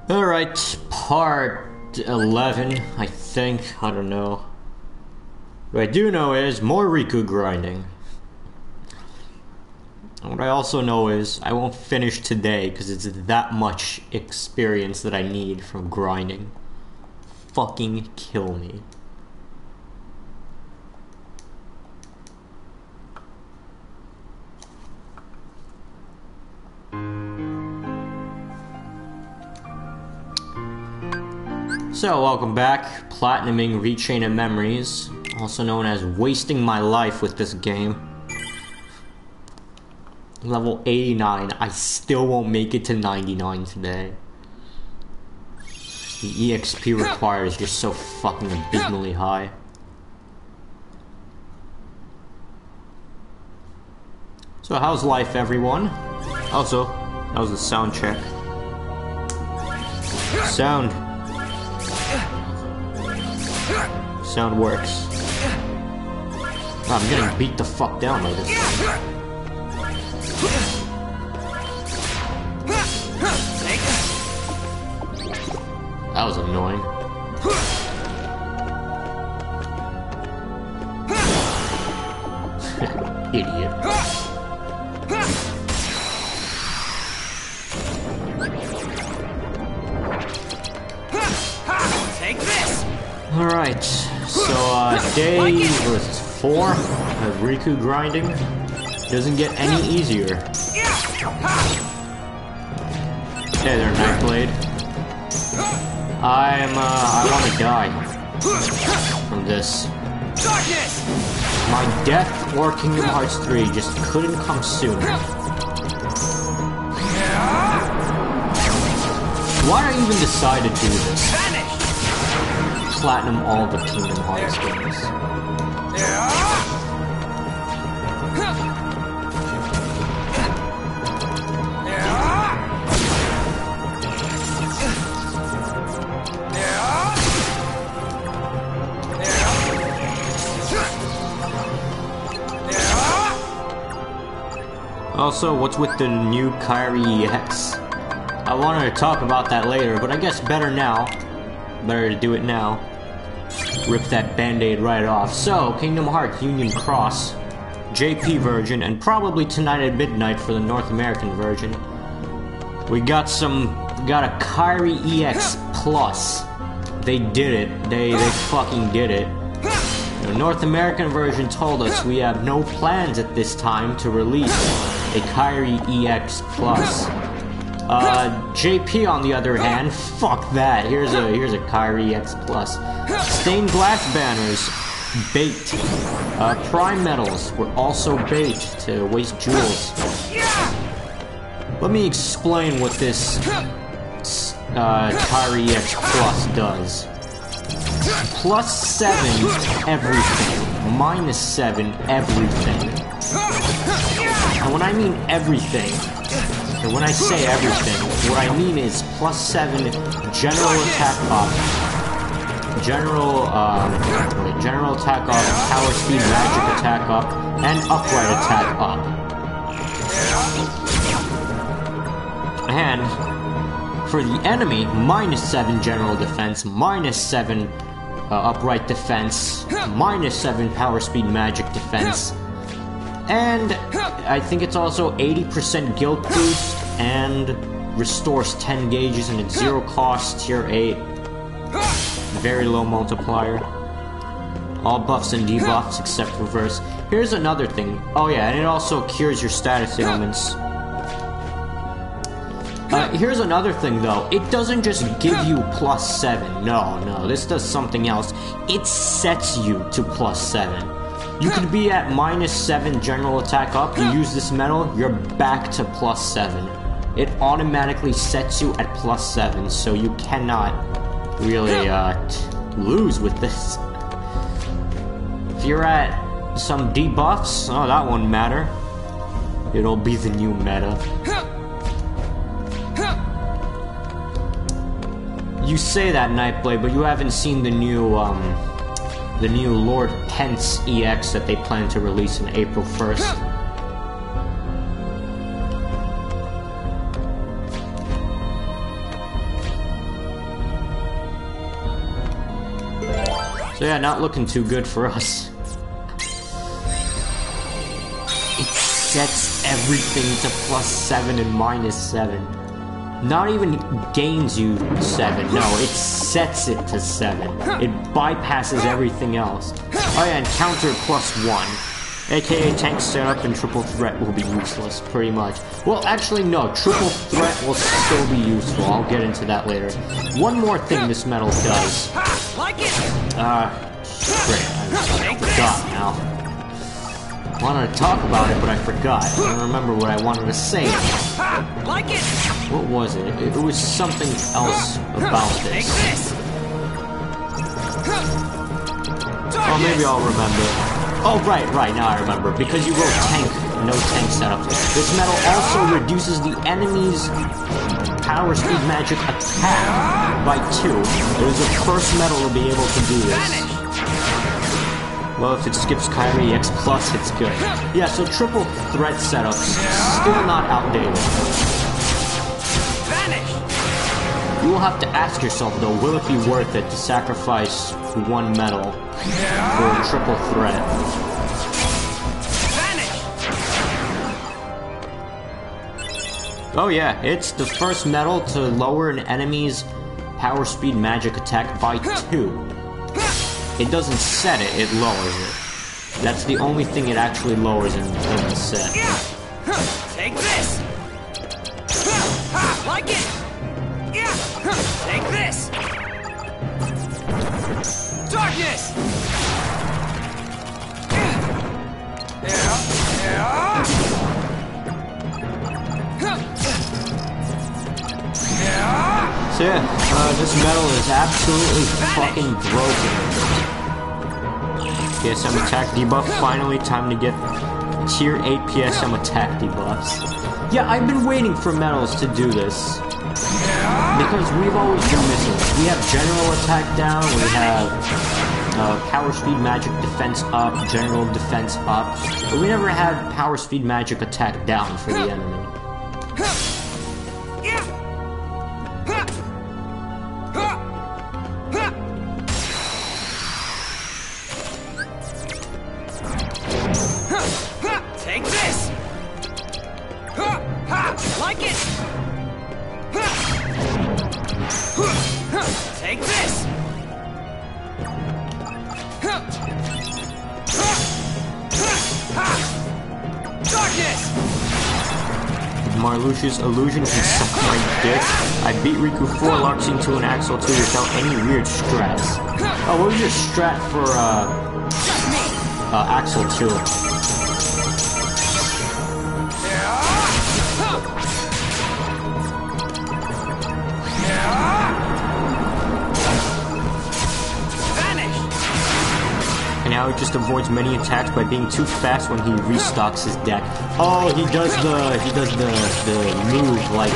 Alright, part 11, I think. I don't know. What I do know is more Riku grinding. And what I also know is I won't finish today because it's that much experience that I need from grinding. Fucking kill me. So, welcome back. Platinuming Rechain of Memories, also known as wasting my life with this game. Level 89, I still won't make it to 99 today. The EXP required is just so fucking abysmally high. So how's life, everyone? Also, that was a sound check. Sound works. Wow, I'm getting beat the fuck down by this thing. That was annoying. Idiot. Take this. Alright, so day what is this, 4 of Riku grinding doesn't get any easier. Hey there, Nightblade. I wanna die from this. My death or Kingdom Hearts 3 just couldn't come sooner. Why did I even decide to do this? Platinum all the Kingdom Hearts games. Also, what's with the new Kairi EX? I wanted to talk about that later, but I guess better now. Better to do it now. Rip that band-aid right off. So, Kingdom Hearts Union Cross, JP version, and probably tonight at midnight for the North American version. We got a Kairi EX Plus. They did it. They fucking did it. The North American version told us we have no plans at this time to release a Kairi EX Plus. JP on the other hand, fuck that. Here's a Kairi X Plus. Stained glass banners, bait. Prime medals were also bait to waste jewels. Let me explain what this Kairi X Plus does. +7 everything, -7 everything. And when I mean everything, and when I say everything, what I mean is +7 general attack up, general attack up, power speed magic attack up, and upright attack up. And for the enemy, -7 general defense, -7 upright defense, -7 power speed magic defense. And I think it's also 80% guild boost and restores 10 gauges and it's 0 cost, tier 8. Very low multiplier. All buffs and debuffs except reverse. Here's another thing. Oh yeah, and it also cures your status ailments. Here's another thing though. It doesn't just give you +7. No, this does something else. It sets you to +7. You could be at -7 general attack up, you use this medal, you're back to +7. It automatically sets you at +7, so you cannot really lose with this. If you're at some debuffs, oh, that won't matter. It'll be the new meta. You say that, Nightblade, but you haven't seen the new Lord Pence EX that they plan to release on April 1st. So yeah, not looking too good for us. It sets everything to +7 and -7. Not even gains you 7, no, it sets it to 7. It bypasses everything else. Oh yeah, and counter +1. AKA tank setup and triple threat will be useless, pretty much. Well, actually no, triple threat will still be useful. I'll get into that later. One more thing this medal does. Shit, I forgot now. I wanted to talk about it, but I forgot. I don't remember what I wanted to say. What was it? It was something else about this. Oh, maybe I'll remember. Oh, right, now I remember. Because you wrote tank, no tank setup. This medal also reduces the enemy's power speed magic attack by 2. It was the first medal to be able to do this. Well, if it skips Kyrie X+, it's good. Yeah, so triple threat setups, still not outdated. You will have to ask yourself, though, will it be worth it to sacrifice 1 medal for a triple threat? Oh yeah, it's the first medal to lower an enemy's power speed magic attack by 2. It doesn't set it, it lowers it. That's the only thing it actually lowers in the set. Take this! Like it! Take this! Darkness! So yeah, this medal is absolutely fucking broken. PSM attack debuff, finally time to get tier 8 PSM attack debuffs. Yeah, I've been waiting for medals to do this. Because we've always been missing. We have general attack down, we have power speed magic defense up, general defense up, but we never had power speed magic attack down for the enemy. Take this! Like it! Take this! Darkness! Marluxia's illusion can suck my dick. I beat Riku 4 Larxene 2 and Axel 2 without any weird strats. Oh, what was your strat for Axel 2? And now he just avoids many attacks by being too fast when he restocks his deck. Oh, he does the move like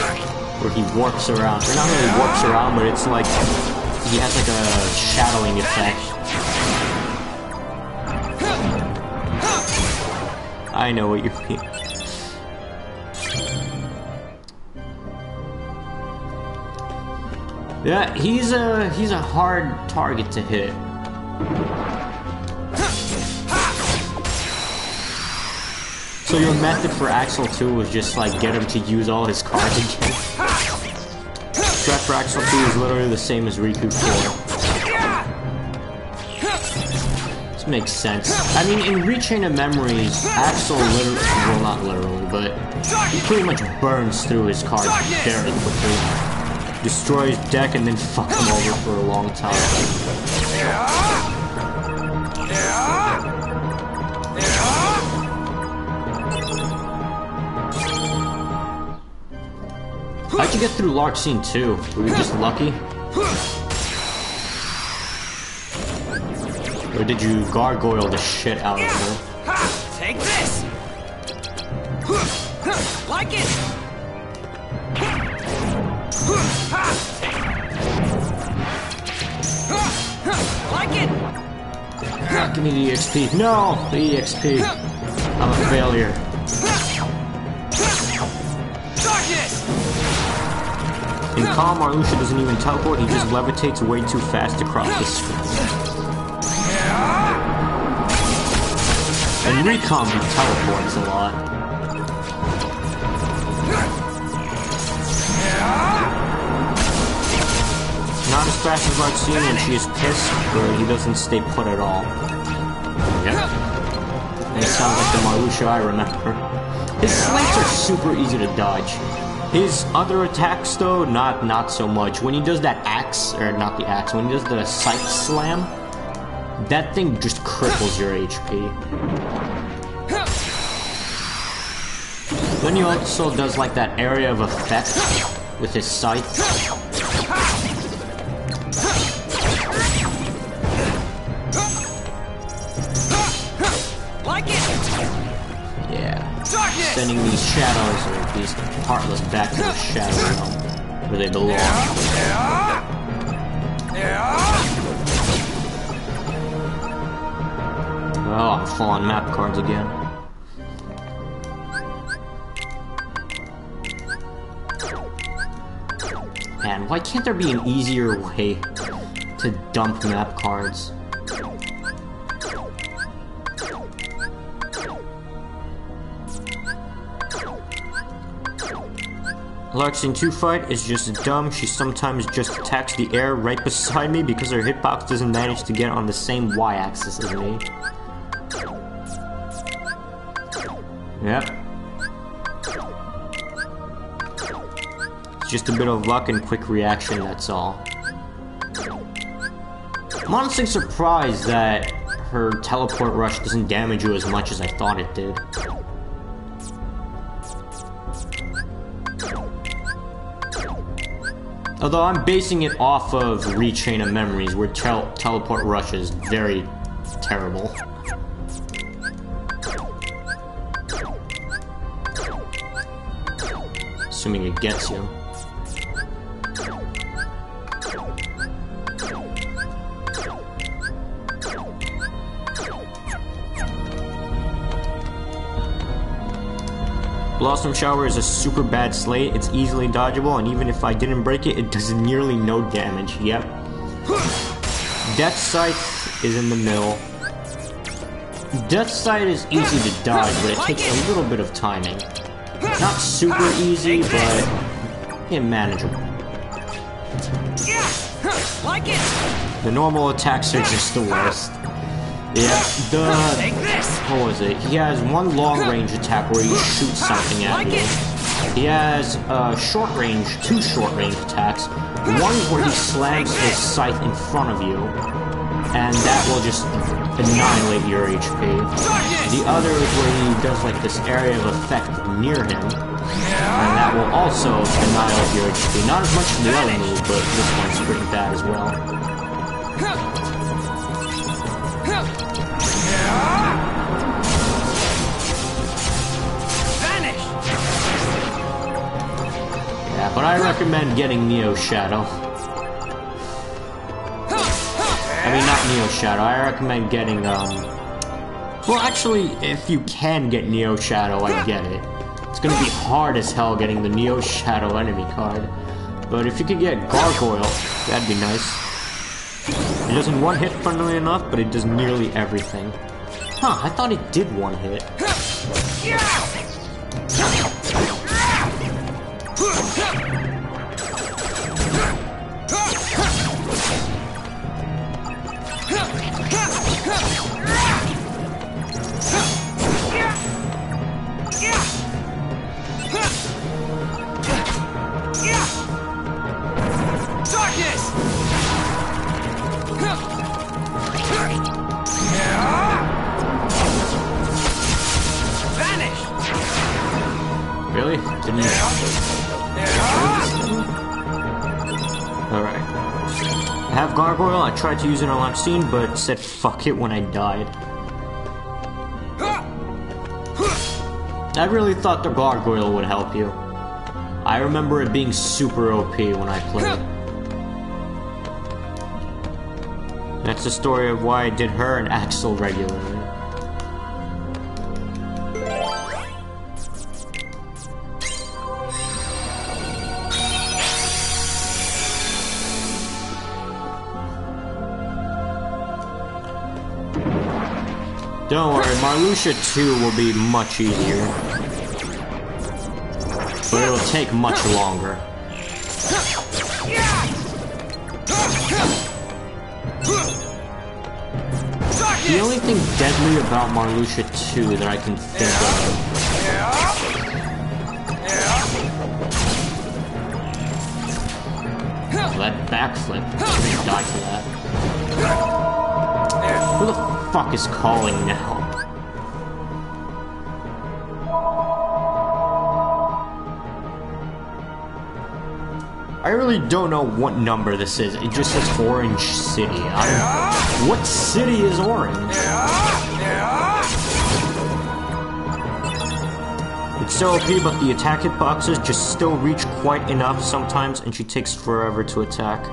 where he warps around. Or not really warps around, but it's like he has like a shadowing effect. I know what you mean. Yeah, he's a hard target to hit. So your method for Axel 2 was just like get him to use all his cards again. Strat for Axel 2 is literally the same as Riku 4. This makes sense. I mean, in Rechain of Memories, Axel literally, well not literally, but he pretty much burns through his cards very quickly. Destroy his deck and then fuck him over for a long time. How'd you get through Larxene 2? Were you just lucky? Or did you gargoyle the shit out of her? Take this! Like it! Like it! Give me the EXP. No! The EXP. I'm a failure. Darkness! In CoM, Marluxia doesn't even teleport, he just levitates way too fast across the screen. And Recon teleports a lot. Not as fast as I've seen when she is pissed, but he doesn't stay put at all. Yep. And it sounds like the Marusha I remember. His slates are super easy to dodge. His other attacks, though, not so much. When he does that axe, or not the axe, when he does the sight slam, that thing just cripples your HP. Then he also does like that area of effect with his scythe. Like it. Yeah. Sending these shadows, or these heartless, back to the shadow realm, where they belong. Oh, I'm falling map cards again. Man, why can't there be an easier way to dump map cards? Larkson 2 fight is just dumb. She sometimes just attacks the air right beside me because her hitbox doesn't manage to get on the same y-axis as me. Yep. It's just a bit of luck and quick reaction, that's all. I'm honestly surprised that her teleport rush doesn't damage you as much as I thought it did. Although I'm basing it off of Rechain of Memories, where teleport rush is very terrible. Assuming it gets you. Blossom Shower is a super bad slate. It's easily dodgeable, and even if I didn't break it, it does nearly no damage. Yep. Death Scythe is in the middle. Death Scythe is easy to dodge, but it takes a little bit of timing. Not super easy, but manageable. Like it. The normal attacks are just the worst. Yeah, what was it? He has one long-range attack where he shoots something at you. He has two short-range attacks. One where he slams his scythe in front of you, and that will just annihilate your HP. The other is where he does like this area of effect near him, and that will also annihilate your HP. Not as much as the other move, but this one's pretty bad as well. Vanish. Yeah, but I recommend getting Neo Shadow. I mean, not Neo Shadow. I recommend getting, well, actually, if you can get Neo Shadow, I get it. It's gonna be hard as hell getting the Neo Shadow enemy card. But if you could get Gargoyle, that'd be nice. It doesn't one-hit, funnily enough, but it does nearly everything. Huh, I thought it did one hit. Really? Didn't you? Alright. I have Gargoyle. I tried to use it on launch scene, but said fuck it when I died. I really thought the Gargoyle would help you. I remember it being super OP when I played. That's the story of why I did her and Axel regularly. Don't worry, Marluxia 2 will be much easier. But it'll take much longer. The only thing deadly about Marluxia 2 that I can think of... That backflip. I'm gonna die for that. Who the fuck is calling now? I really don't know what number this is. It just says Orange City. What city is orange? It's so OP, but the attack hitboxes just still reach quite enough sometimes, and she takes forever to attack.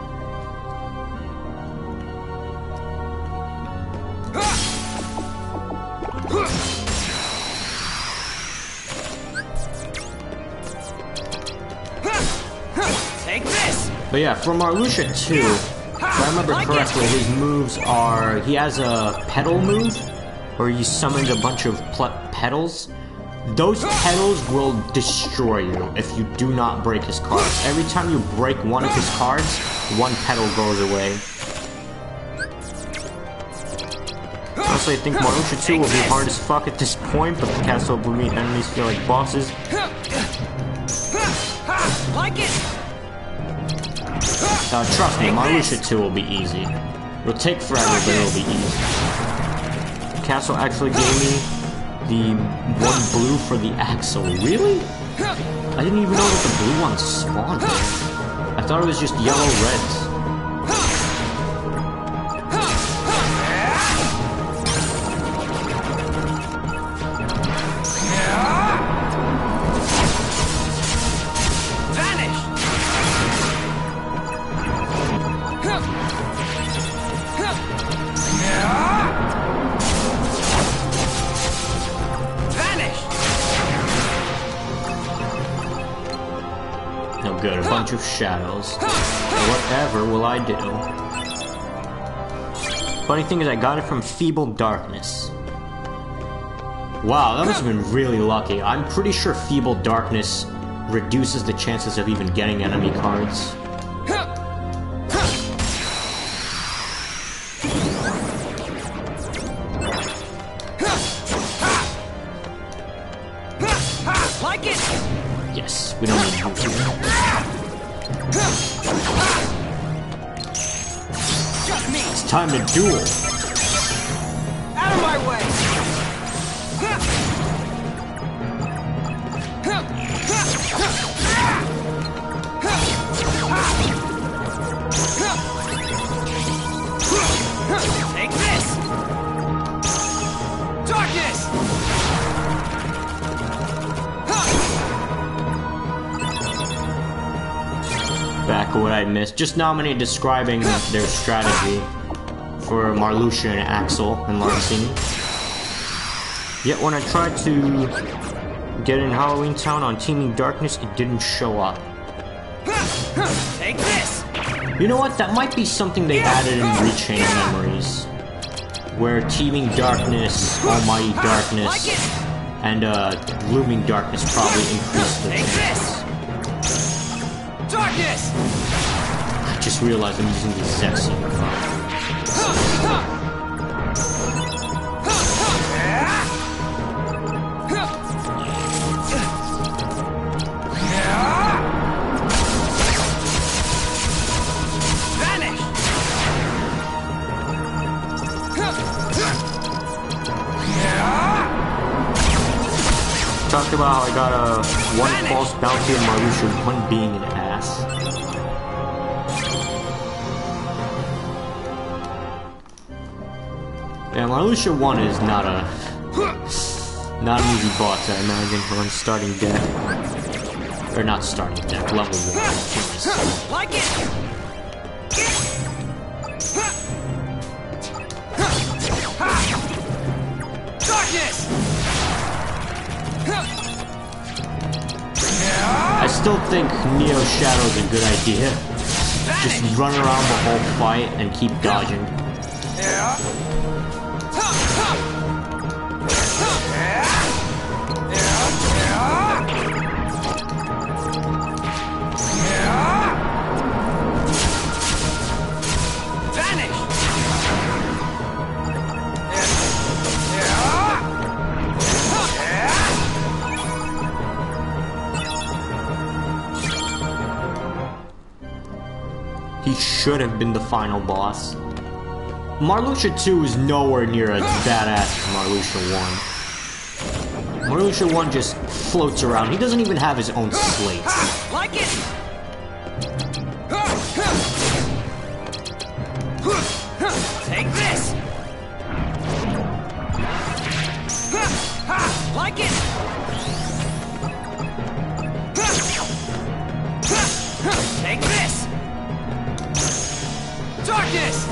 But yeah, for Marluxia 2, if I remember correctly, his moves are... He has a pedal move, where he summons a bunch of pedals. Those pedals will destroy you if you do not break his cards. Every time you break one of his cards, one pedal goes away. Honestly, I think Marluxia 2 will be hard as fuck at this point, but the Castle Oblivion enemies feel like bosses. Like it! Trust me, Marluxia 2 will be easy. It'll take forever, but it'll be easy. The castle actually gave me the one blue for the axle. Really? I didn't even know that the blue ones spawned there. I thought it was just yellow reds. Good, a bunch of shadows. Whatever will I do? Funny thing is, I got it from Feeble Darkness. Wow, that must have been really lucky. I'm pretty sure Feeble Darkness reduces the chances of even getting enemy cards. Like it! Yes, we don't need you. It's time to duel. Out of my way! Take this! Darkness! Back what I missed. Just nominate describing their strategy for Marluxia and Axel and Larcini. Yet when I tried to get in Halloween Town on Teaming Darkness, it didn't show up. Take this! You know what? That might be something they added in Rechain Memories. Where Teeming Darkness, Almighty Darkness, and Looming Darkness probably increased the chance. Darkness! I just realized I'm using the exact same card. Vanish! Talked about how I got a one false bounty on Marluxia, one being an ass. Yeah, Marluxia 1 is not an easy boss, I imagine, on starting deck. Or not starting deck, level 1. Like it! Darkness! I still think Neo Shadow is a good idea. Just run around the whole fight and keep dodging. He should have been the final boss. Marluxia 2 is nowhere near as badass as Marluxia 1. Marluxia 1 just floats around. He doesn't even have his own slate. Like it! Take this! Like it! Take this! Darkness!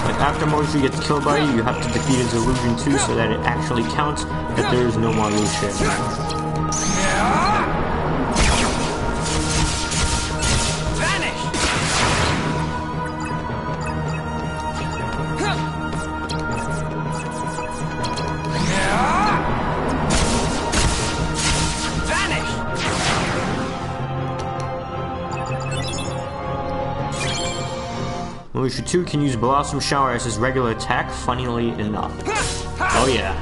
Like after Marluxia gets killed by you, you have to defeat his illusion too, so that it actually counts that there is no Marluxia. Vanish! Vanish! Marluxia 2 can use Blossom Shower as his regular attack, funnily enough. Oh yeah.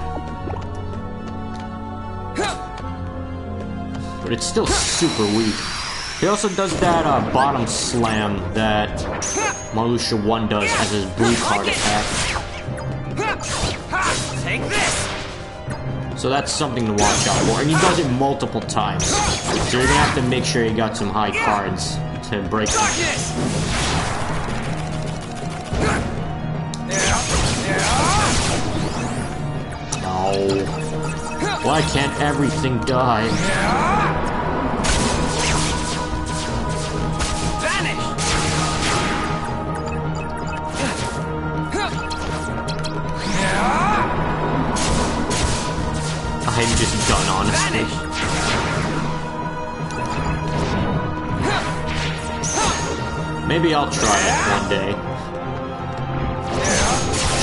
But it's still super weak. He also does that bottom slam that Marluxia 1 does as his blue card attack. Take this! So that's something to watch out for. And he does it multiple times. So you're gonna have to make sure you got some high cards to break them. Darkness! No. Why can't everything die? Vanish! I'm just done, honestly. Maybe I'll try it one day.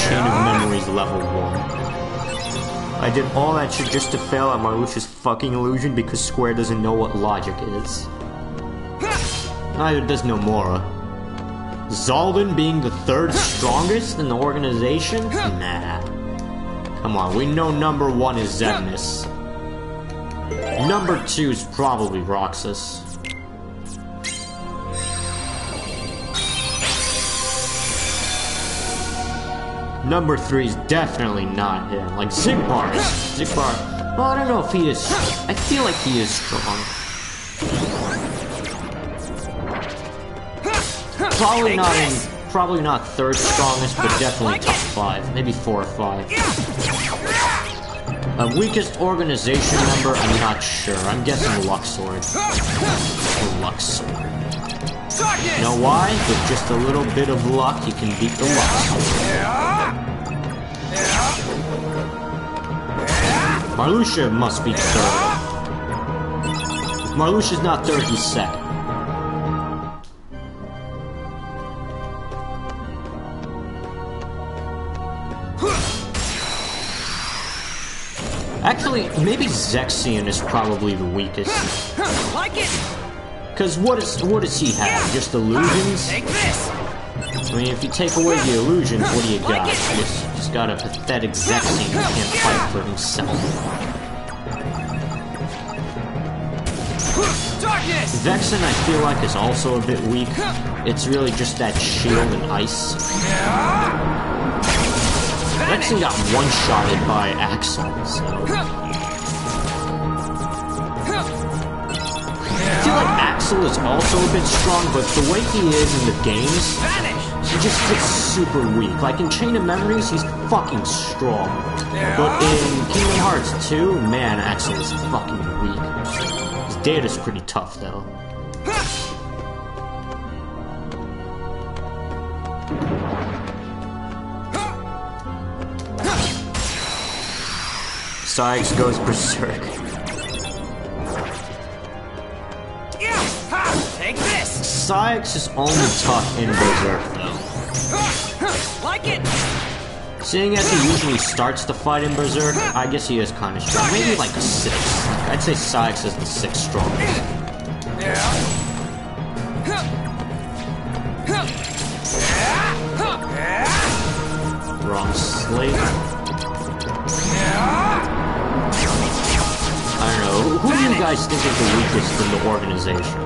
Chain of Memories level 1. I did all that shit just to fail at Marluxia's fucking illusion because Square doesn't know what logic is. Neither does Nomura. Zaldin being the third strongest in the organization? Nah. Come on, we know number 1 is Xemnas. Number 2 is probably Roxas. Number 3 is definitely not him. Like Zigbar is. Zigbar. Well, I don't know if he is. I feel like he is strong. Probably not third strongest, but definitely top 5. Maybe 4 or 5. Weakest organization member, I'm not sure. I'm guessing Luxord. Luxord. You know why? With just a little bit of luck, you can beat the Luxord. Marluxia must be third. If Marluxia's not third, he's second. Actually, maybe Zexion is probably the weakest. Like it! Cause what does he have? Just illusions? Take this! I mean, if you take away the illusions, what do you got? You just got a pathetic Zexion who can't fight for himself. Darkness! Vexen, I feel like, is also a bit weak. It's really just that shield and ice. Vexen got one-shotted by Axel, so... I feel like Axel is also a bit strong, but the way he is in the games, he just gets super weak. Like in Chain of Memories, he's fucking strong. But in Kingdom Hearts 2, man, Axel is fucking weak. His data's pretty tough, though. Syx goes berserk. Take this! Syx is only tough in berserk, though. Like it! Seeing as he usually starts the fight in berserk, I guess he is kind of strong. Maybe like a 6. I'd say Syx is the 6th strongest. Wrong slate. I don't know. Who do you guys think is the weakest in the organization?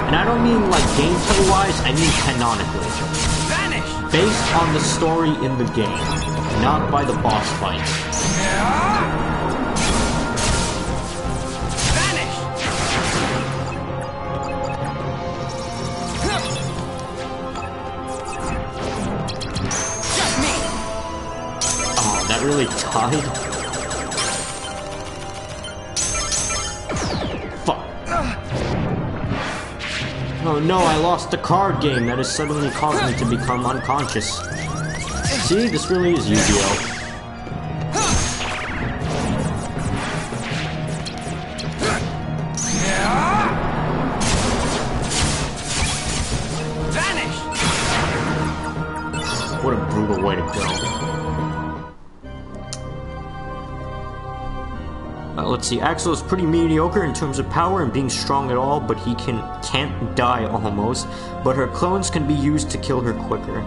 And I don't mean like gameplay-wise, I mean canonically. Vanish! Based on the story in the game, not by the boss fights. Vanish! Just me! Oh, that really tied? Fuck. Oh no, I lost the card game that has suddenly caused me to become unconscious. See, this really is Yu-Gi-Oh! What a brutal way to go. Let's see, Axel is pretty mediocre in terms of power and being strong at all, but he can't die almost. But her clones can be used to kill her quicker.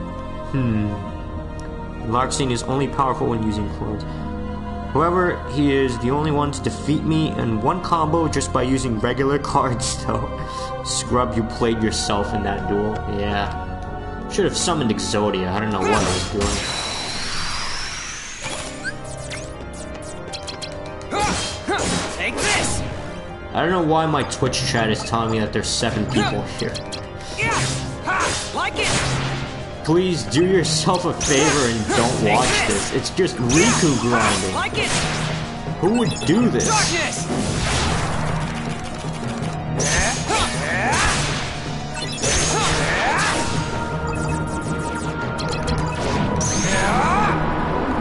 Larxene is only powerful when using clones. However, he is the only one to defeat me in one combo just by using regular cards, though. Scrub, you played yourself in that duel. Yeah. Should have summoned Exodia. I don't know what I was doing. Take this! I don't know why my Twitch chat is telling me that there's 7 people here. Yeah! Ha! Like it! Please do yourself a favor and don't watch this. It's just Riku grinding. Like it! Who would do this? Darkness!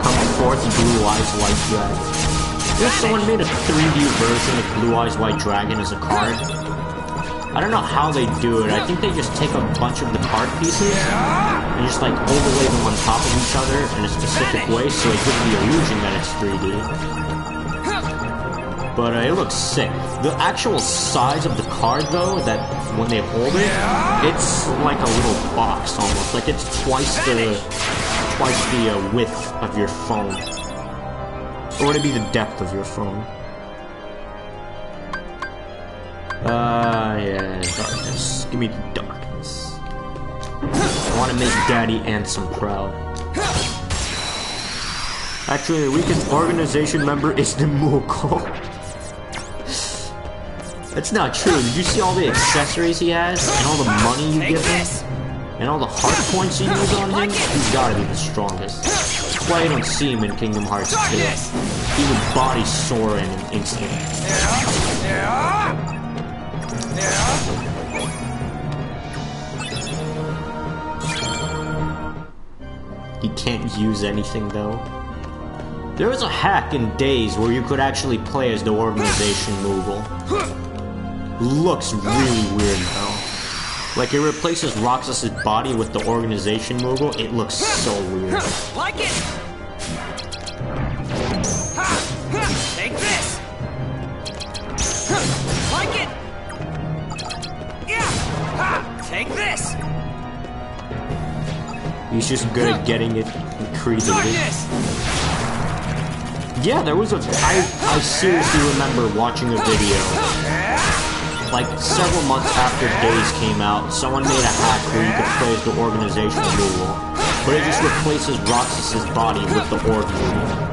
Come forth, Blue Eyes White Dragon. If someone made a 3D version of Blue Eyes White Dragon as a card, I don't know how they do it. I think they just take a bunch of the card pieces and just like overlay them on top of each other in a specific way so it gives the illusion that it's 3D. But it looks sick. The actual size of the card though, that when they hold it, it's like a little box almost. Like it's twice the width of your phone. Or would it be the depth of your phone? Yeah, darkness. Give me the darkness. I want to make Daddy Ansem proud. Actually, the weakest organization member is the Moogle. That's not true. Did you see all the accessories he has? And all the money you give him? And all the heart points you use on him? He's gotta be the strongest. That's why you don't see him in Kingdom Hearts 2. He would body Sora in an instant. He can't use anything though. There was a hack in Days where you could actually play as the organization Moogle. Looks really weird though. Like it replaces Roxas's body with the organization Moogle. It looks so weird. Like it! Take this! Like it! Yeah! Take this! He's just good at getting it creatively. Yeah, there was a... I seriously remember watching a video, like several months after Days came out, someone made a hack where you could play as the organization Moogle, but it just replaces Roxas's body with the org Moogle.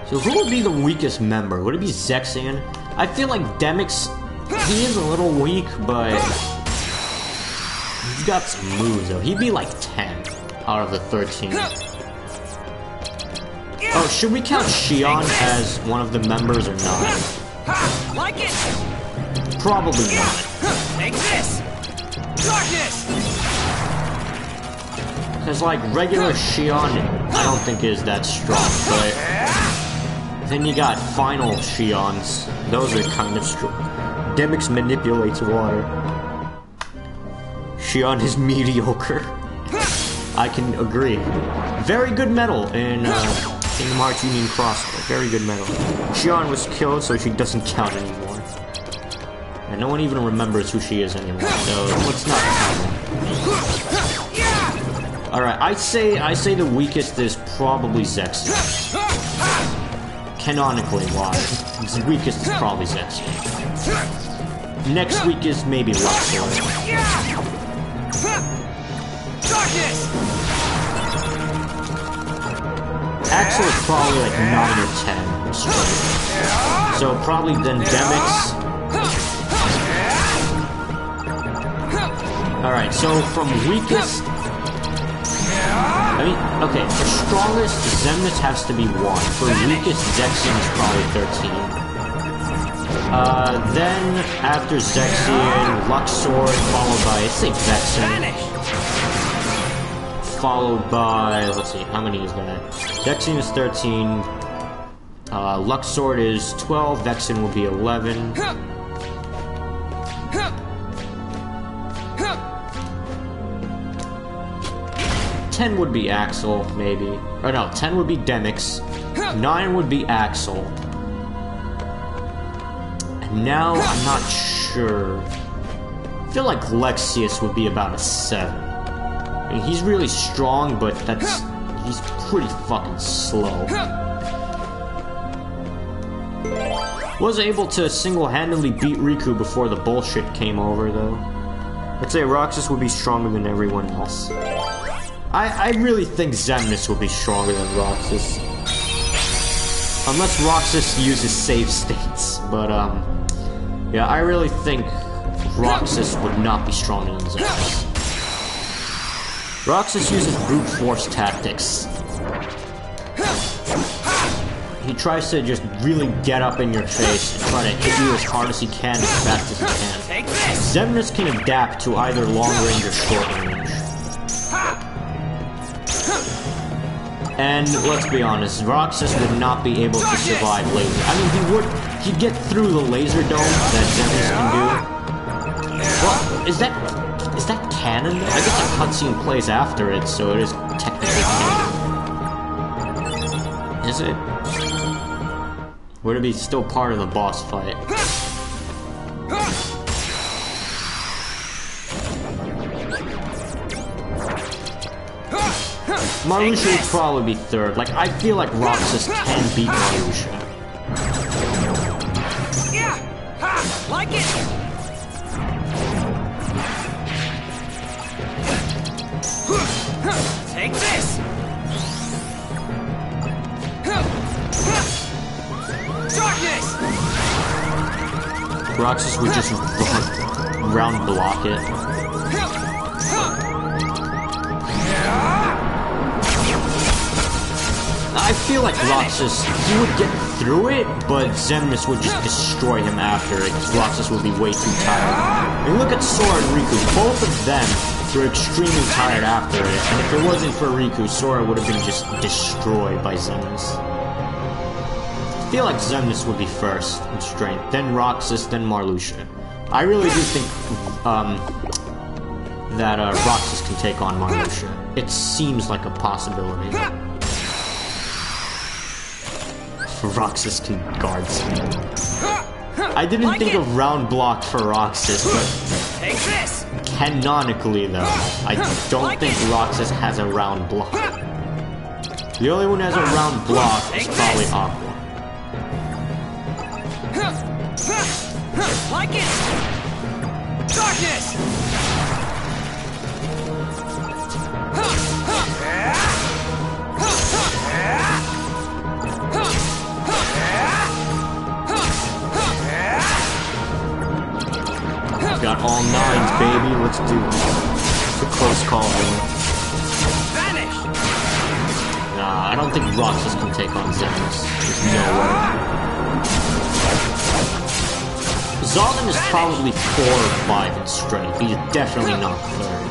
So who would be the weakest member? Would it be Zexion? I feel like Demyx, he is a little weak, but he's got some moves though. He'd be like 10 out of the 13. Oh, should we count Xion as one of the members or not? Like it. Probably not. Take this. Darkness. Because like regular Xion, I don't think is that strong, but then you got final Xions. Those are kind of strong. Demyx manipulates water. Xion is mediocre. I can agree. Very good medal in Kingdom Hearts Union Crossbow. Very good medal. Xion was killed, so she doesn't count anymore. And no one even remembers who she is anymore, so let's not count her. Alright, I say the weakest is probably Zexion. Canonically, why? The weakest is probably Zexion. Next weakest, maybe Luxor. Axel is probably like 9 or 10 straight. So probably then Demix. Alright, so from weakest... I mean, okay, for strongest, Xemnas has to be 1. For weakest, Zexion is probably 13. Then, after Zexion, Luxor, followed by, let's say Vexen. Followed by, let's see, how many is that? Zexion is 13. Luxor is 12, Vexen will be 11. 10 would be Axel, maybe. Or no, 10 would be Demix. 9 would be Axel. And now, I'm not sure. I feel like Lexius would be about a 7. I mean, he's really strong, but he's pretty fucking slow. Was able to single-handedly beat Riku before the bullshit came over, though. I'd say Roxas would be stronger than everyone else. I really think Xemnas will be stronger than Roxas. Unless Roxas uses save states. But, yeah, I really think Roxas would not be stronger than Xemnas. Roxas uses brute force tactics. He tries to just really get up in your face and try to hit you as hard as he can, as fast as he can. Xemnas can adapt to either long range or short range. And let's be honest, Roxas would not be able to survive laser. I mean, he'd get through the laser dome that Xemnas can do. Well, is that canon? I guess a cutscene plays after it, so it is technically canon. Is it? Would it be still part of the boss fight? Marluxia would probably be 3rd. Like, I feel like Roxas can beat Marluxia. Yeah! Ha! Like it! Take this! Darkness! Roxas would just round block it. I feel like Roxas, he would get through it, but Xemnas would just destroy him after it, because Roxas would be way too tired. I mean, look at Sora and Riku. Both of them were extremely tired after it, and if it wasn't for Riku, Sora would have been just destroyed by Xemnas. I feel like Xemnas would be first in strength, then Roxas, then Marluxia. I really do think that Roxas can take on Marluxia. It seems like a possibility. Roxas can guard speed. I didn't think of round block for Roxas, but canonically though, I don't think Roxas has a round block. The only one who has a round block is probably Aqua. Like it! Darkness! Got all 9s, baby. Let's do it. It's a close call, man. Vanish! Nah, I don't think Roxas can take on Xemnas. There's no way. Zaldan is probably 4 or 5 in strength. He's definitely not 3rd.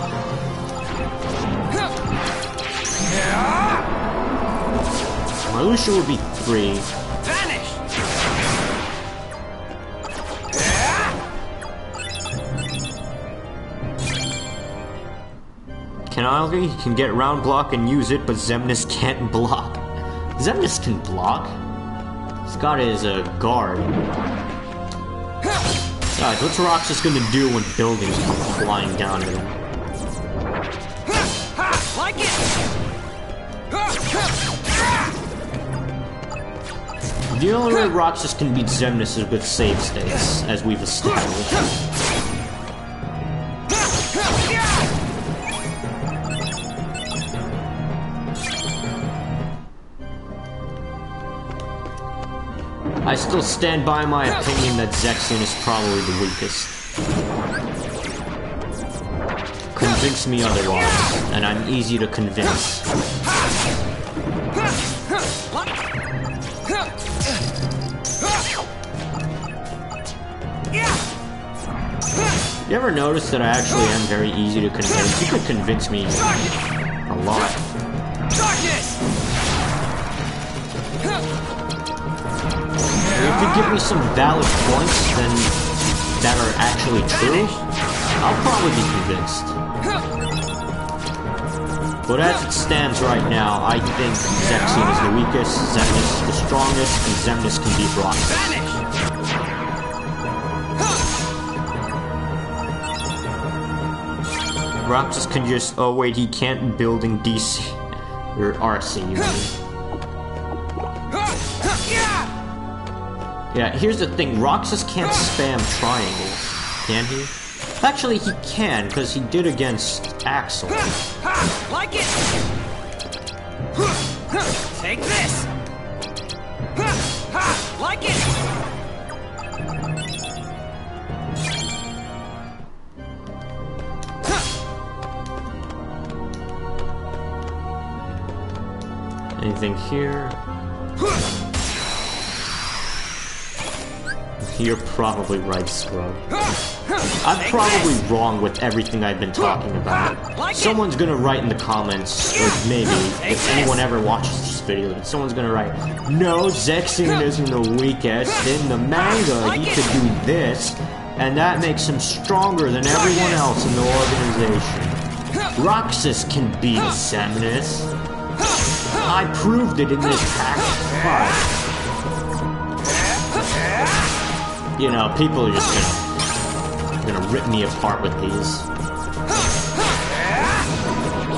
Marluxia would be 3. Vanish! He can get round block and use it, but Xemnas can't block. Xemnas can block. He's got his guard. Guys, what's Roxas gonna do when buildings come flying down at him? Like it. The only way Roxas can beat Xemnas is with save states, as we've established. I still stand by my opinion that Zexion is probably the weakest. Convince me otherwise, and I'm easy to convince. You ever notice that I actually am very easy to convince? You could convince me a lot. If you give me some valid points then that are actually true, I'll probably be convinced. But as it stands right now, I think Zexion is the weakest, Xemnas is the strongest, and Xemnas can beat Roxas. Roxas can just... oh wait, he can't build in DC. Or RC, you mean. Yeah, here's the thing, Roxas can't spam triangles, can he? Actually, he can, because he did against Axel. Like it! Take this! Like it! Anything here? You're probably right, Scrub. I'm probably wrong with everything I've been talking about. Someone's gonna write in the comments, or maybe, if anyone ever watches this video, someone's gonna write, no, Zexion isn't the weakest. In the manga, he could do this, and that makes him stronger than everyone else in the organization. Roxas can beat Xemnas. I proved it in this pack 5. You know, people are just gonna rip me apart with these.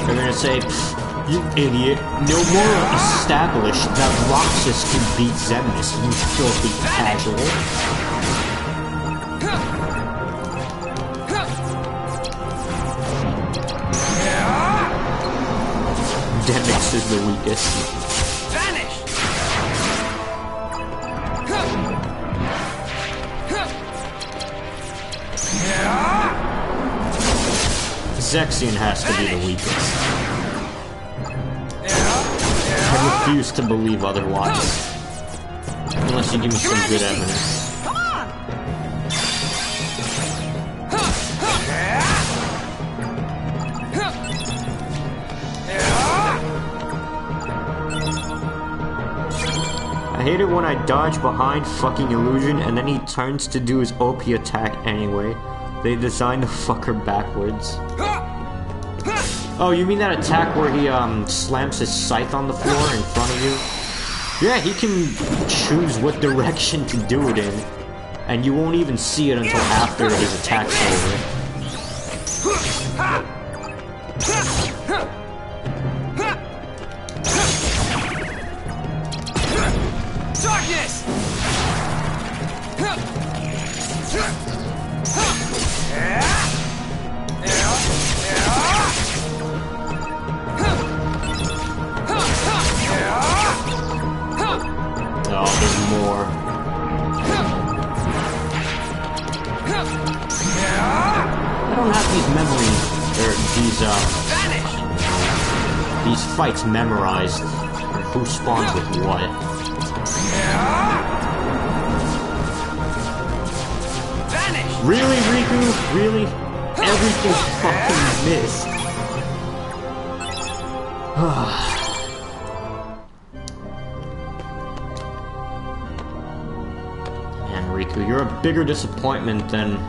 They're gonna say, you idiot, no more established that Roxas can beat Xemnas, you filthy casual. Demix is the weakest. Zexion has to be the weakest. I refuse to believe otherwise. Unless you give me some good evidence. I hate it when I dodge behind fucking Illusion and then he turns to do his OP attack anyway. They designed the fucker backwards. Oh, you mean that attack where he slams his scythe on the floor in front of you? Yeah, he can choose what direction to do it in, and you won't even see it until after his attack's over. Darkness! Oh, there's more. I don't have these memories, or these fights memorized. Who spawns with what? Really, Riku? Really? Everything fucking missed. Man, Riku, you're a bigger disappointment than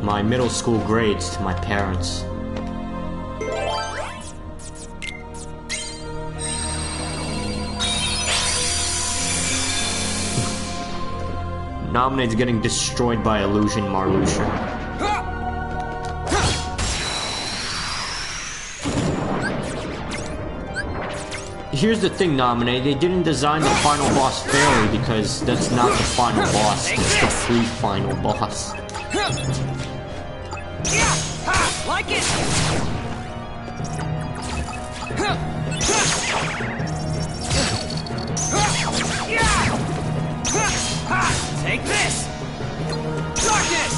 my middle school grades to my parents. Nominade's getting destroyed by Illusion Marluxia. Here's the thing, Nominate. They didn't design the final boss fairly because that's not the final boss. It's the pre-final boss. Like it! Take this! Darkness!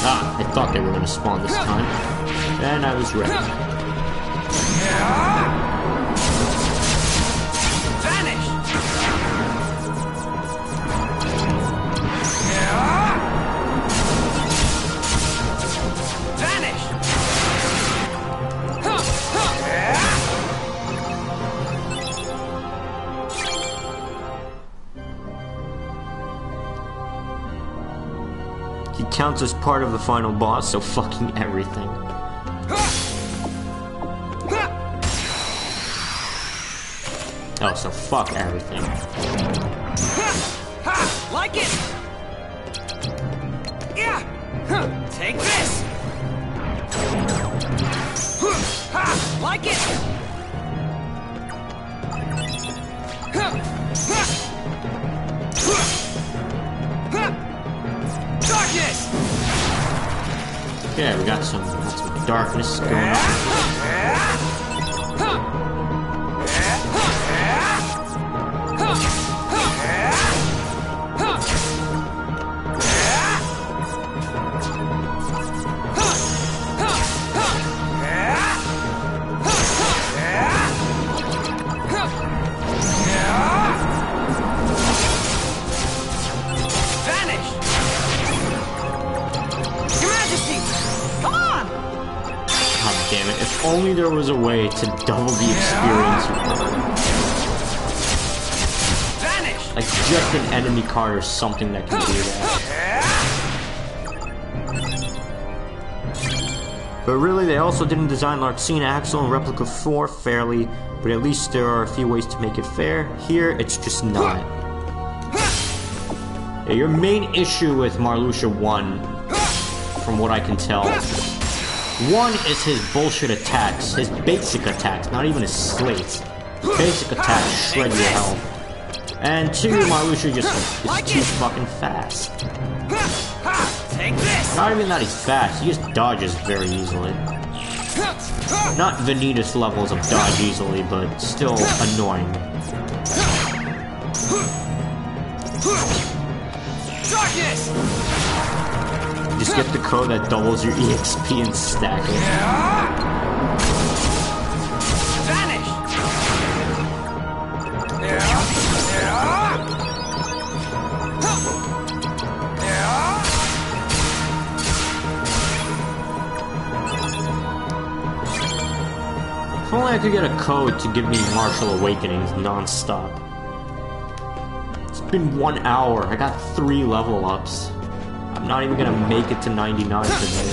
Ah, I thought they were gonna spawn this time. And I was ready. Vanish! Vanish! He counts as part of the final boss, so fucking everything. Oh, so fuck everything. Like it! Yeah! Take this! Like it! Darkness! Yeah, we got some darkness going on. Damn it, if only there was a way to double the experience with her. Like just an enemy card or something that can do that. But really, they also didn't design Larxene, Axel, and Replica 4 fairly, but at least there are a few ways to make it fair. Here, it's just not. Yeah, your main issue with Marluxia 1, from what I can tell, one is his bullshit attacks, his basic attacks, not even his slates. His basic attacks shred your health. And two, Marluxia just is too fucking fast. Not even that he's fast, he just dodges very easily. Not Vanitas levels of dodge easily, but still annoying. Darkness! Just get the code that doubles your EXP and stack it. Vanish! If only I could get a code to give me Martial Awakenings non-stop. It's been 1 hour, I got 3 level ups. I'm not even gonna make it to 99 today.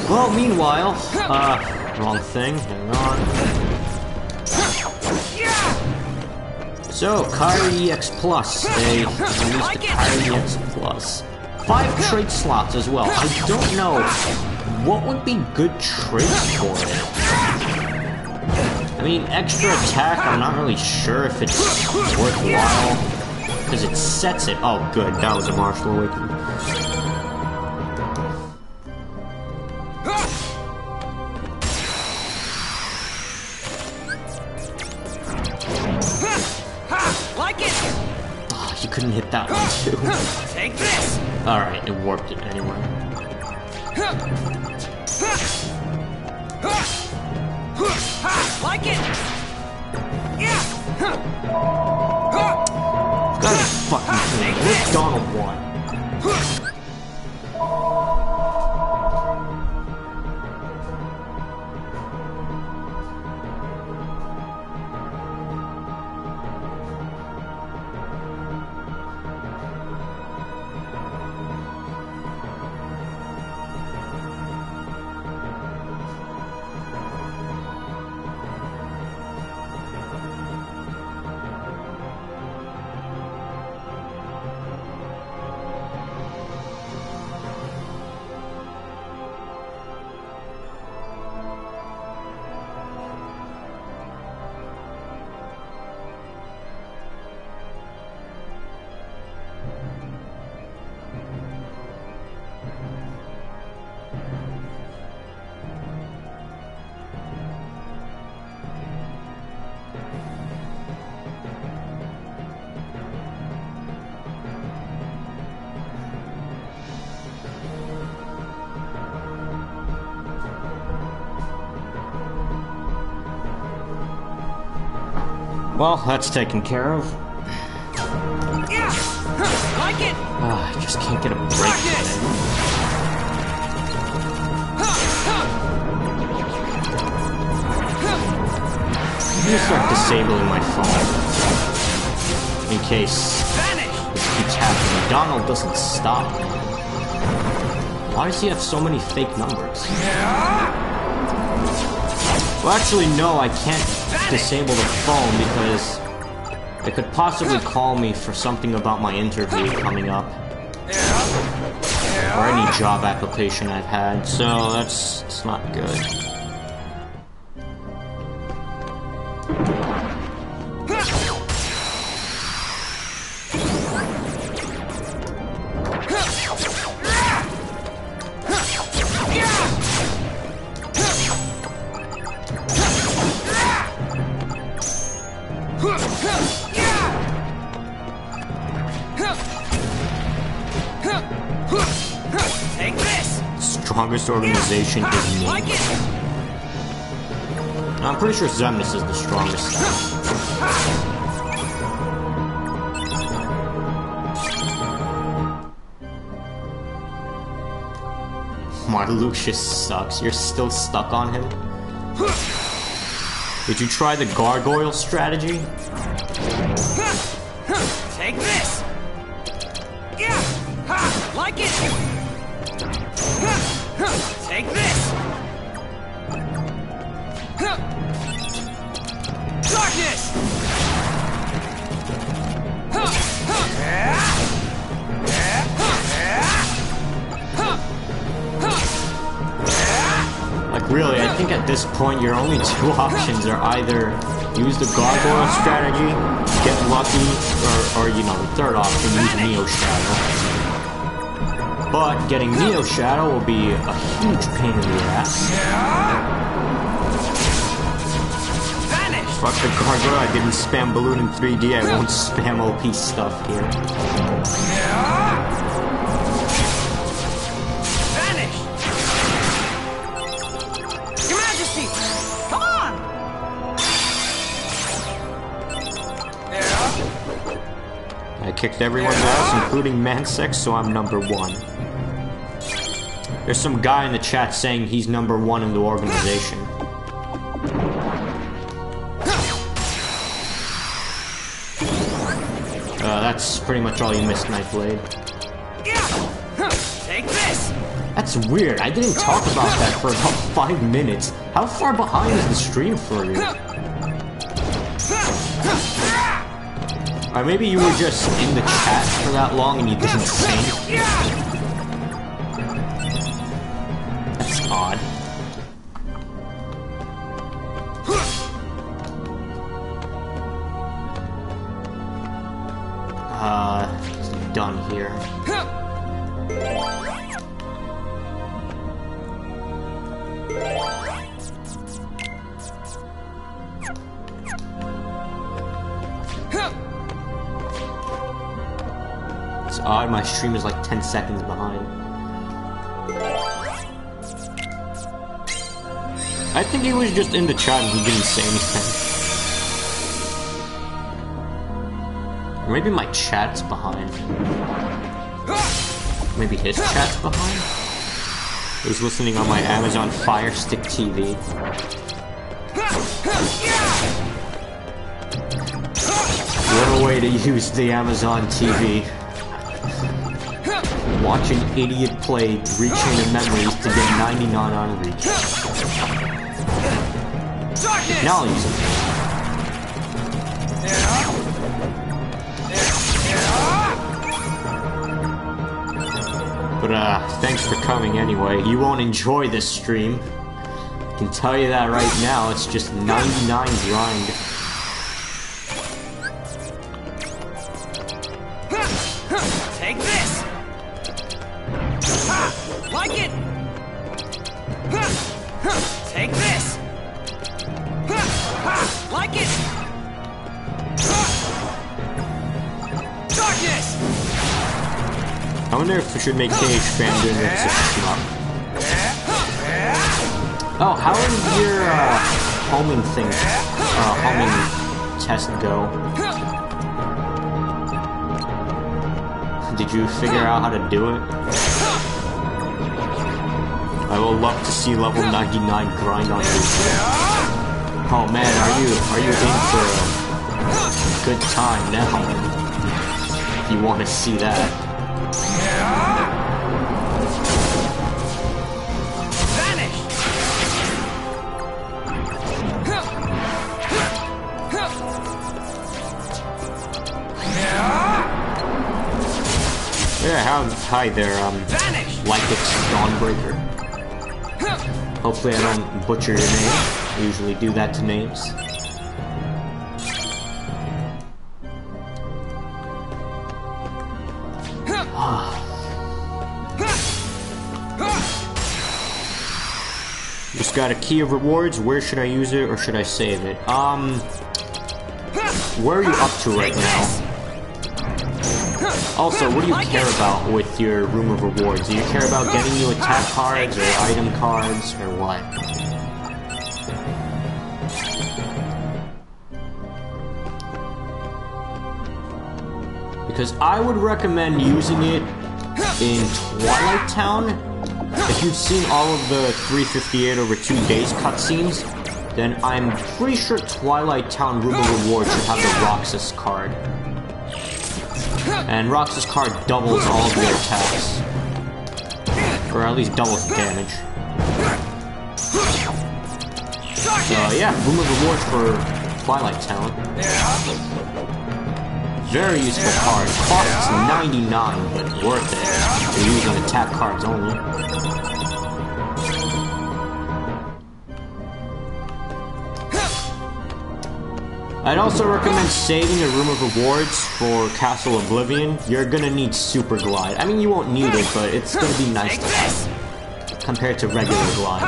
Well, meanwhile, wrong thing, hang on. So, Kairi EX Plus, they released the Kairi EX Plus. 5 trait slots as well. I don't know what would be good traits for it. I mean, extra attack, I'm not really sure if it's worthwhile. Because it sets it. Oh, good. That was a Martial Awakening. Like it. Oh, you couldn't hit that one too. Take this. All right, it warped it anyway. Like it. Yeah. Gotta be fucking kidding me. Where's Donald 1? Well, that's taken care of. Yeah! Like it! I just can't get a break today. I'm gonna start disabling my phone. In case this keeps happening. Donald doesn't stop, man. Why does he have so many fake numbers? Well, actually, no, I can't disable the phone because they could possibly call me for something about my interview coming up. Or any job application I've had, so it's not good. Take this! Strongest organization is me. Like it! I'm pretty sure Zemnis is the strongest. My Lucius sucks. You're still stuck on him? Did you try the gargoyle strategy? Take this! Yeah! Ha! Like it! Take this! Darkness! Like really, I think at this point your only two options are either use the gargoyle strategy, get lucky, or you know, the third option, use Neo Shadow. But getting Neo Shadow will be a huge pain in the ass. Fuck the gargoyle, I didn't spam Balloon in 3D, I won't spam OP stuff here. Vanish! Your Majesty! Come on! I kicked everyone's ass, including Mansex, so I'm number 1. There's some guy in the chat saying he's number 1 in the organization. That's pretty much all you missed, Nightblade. Take this! That's weird, I didn't talk about that for about 5 minutes. How far behind is the stream for you? Or maybe you were just in the chat for that long and you didn't say anything. That's odd. Done here. It's odd, my stream is like 10 seconds behind. I think he was just in the chat and he didn't say anything. Or maybe my chat's behind. Maybe his chat's behind? He's listening on my Amazon Fire Stick TV. What a way to use the Amazon TV. Watch an idiot play Reaching the Memories to get 99 on Reach. Now I'll use it. But thanks for coming anyway. You won't enjoy this stream. I can tell you that right now, it's just 99 grind. Take this! Ha! Like it! Take this! Ha! Like it! Darkness! I wonder if we should make KH Fan doing this shmup. Oh, how is your homing thing, homing test go? Did you figure out how to do it? I will love to see level 99 grind on you. Oh man, are you in for a good time now? If you want to see that. Yeah, hi there, Lycix Dawnbreaker. Hopefully I don't butcher your name. I usually do that to names. Just got a key of rewards. Where should I use it, or should I save it? Where are you up to right now? Also, what do you care about with your room of rewards? Do you care about getting you attack cards, or item cards, or what? Because I would recommend using it in Twilight Town. If you've seen all of the 358 over 2 days cutscenes, then I'm pretty sure Twilight Town Room of Rewards should have the Roxas card. And Roxas card doubles all of your attacks. Or at least doubles the damage. So yeah, Room of Rewards for Twilight Town. Very useful card. Costs 99, but worth it. You're using attack cards only. I'd also recommend saving a Room of Rewards for Castle Oblivion. You're gonna need Super Glide. I mean, you won't need it, but it's gonna be nice to have. Compared to regular Glide.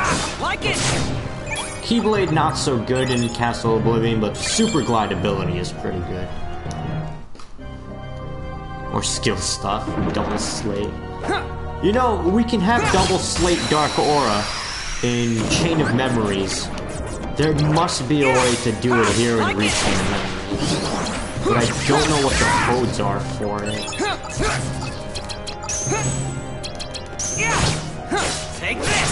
Keyblade not so good in Castle Oblivion, but Super Glide ability is pretty good. Or skill stuff, Double Slate. You know, we can have Double Slate Dark Aura in Chain of Memories. There must be a way to do it here in Chain of Memories. But I don't know what the codes are for it. Take this!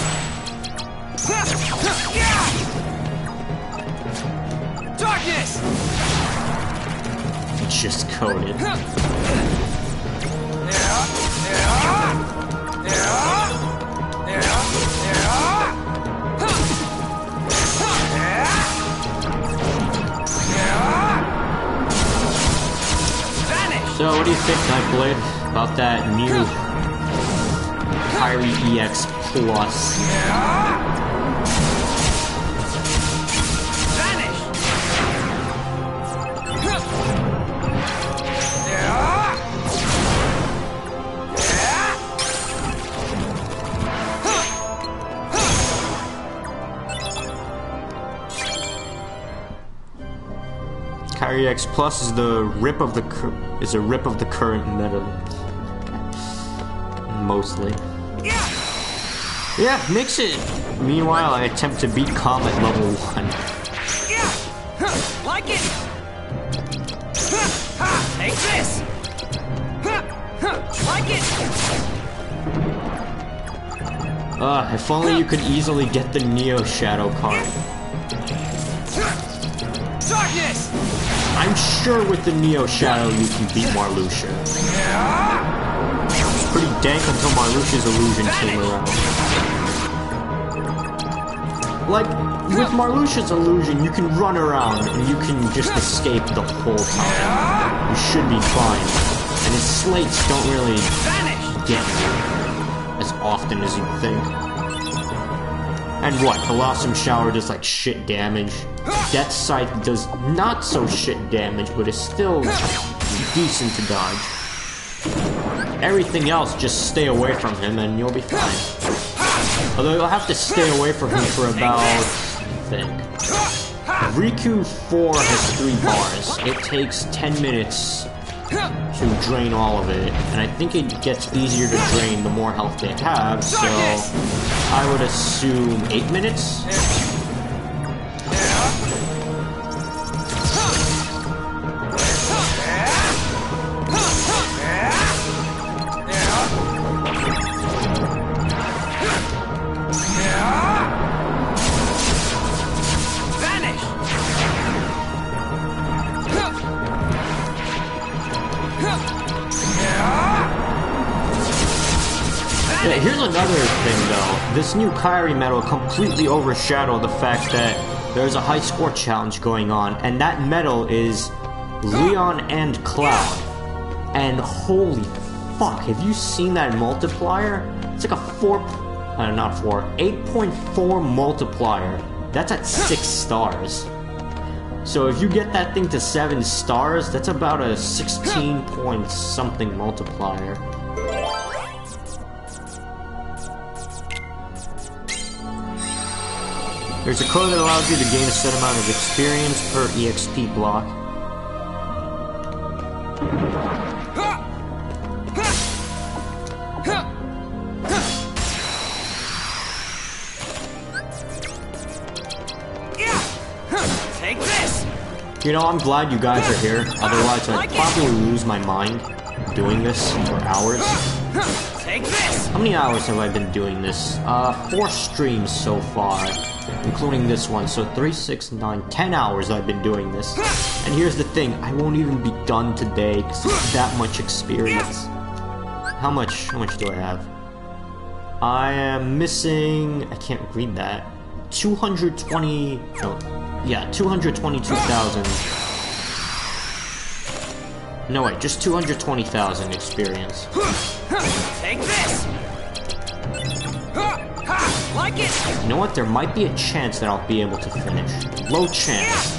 Darkness! It's just coded. So, what do you think, Nightblade, about that new Kyrie EX Plus? Kyrie EX Plus is the rip of the current meta, mostly. Yeah, mix it. Meanwhile, I attempt to beat CoM at level 1. Like it. Take this. Like it. If only you could easily get the Neo Shadow card. Darkness. I'm sure with the Neo Shadow you can beat Marluxia. It was pretty dank until Marluxia's illusion came around. Like, with Marluxia's illusion, you can run around and you can just escape the whole time. You should be fine. And his slates don't really get you as often as you'd think. And what? Blossom Shower does like shit damage. Death Scythe does not so shit damage, but is still decent to dodge. Everything else, just stay away from him and you'll be fine. Although you'll have to stay away from him for about, I think. Riku 4 has 3 bars. It takes 10 minutes to drain all of it, and I think it gets easier to drain the more health they have, so I would assume 8 minutes? Yeah, here's another thing though. This new Kyrie medal completely overshadowed the fact that there's a high score challenge going on, and that medal is Leon and Cloud. And holy fuck, have you seen that multiplier? It's like a 8.4 multiplier. That's at 6 stars. So if you get that thing to 7 stars, that's about a 16 point something multiplier. There's a code that allows you to gain a set amount of experience per EXP block. Take this. You know, I'm glad you guys are here, otherwise I'd probably lose my mind doing this for hours. Take this. How many hours have I been doing this? 4 streams so far, including this one, so 3, 6, 9, 10 hours I've been doing this. And here's the thing, I won't even be done today, because it's that much experience. How much do I have? I am missing, I can't read that, 220, no, yeah, 222,000. No wait, just 220,000 experience. Take this. Like it. You know what? There might be a chance that I'll be able to finish. Low chance.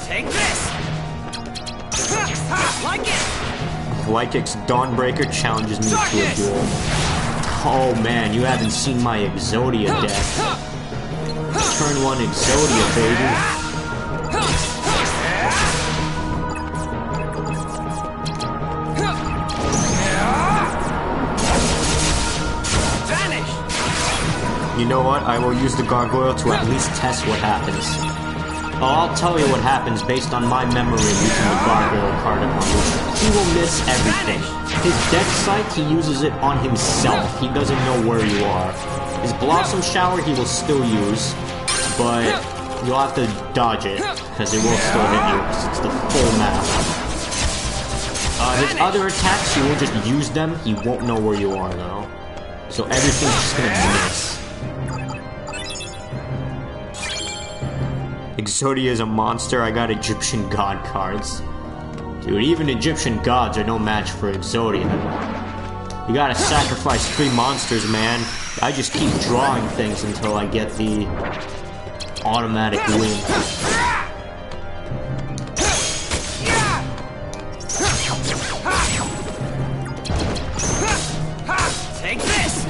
Take this. Like it. Lykix Dawnbreaker challenges me to a duel. Oh man, you haven't seen my Exodia deck. Turn 1 Exodia, baby. You know what? I will use the gargoyle to at least test what happens. Oh, I'll tell you what happens based on my memory using the gargoyle card evolution. He will miss everything. His deck sight, he uses it on himself. He doesn't know where you are. His Blossom Shower, he will still use, but you'll have to dodge it, because it will still hit you, because it's the full map. His other attacks, he will just use them. He won't know where you are, though. So everything's just gonna miss. Exodia is a monster. I got Egyptian god cards. Dude, even Egyptian gods are no match for Exodia. You gotta sacrifice 3 monsters, man. I just keep drawing things until I get the automatic win. Take this.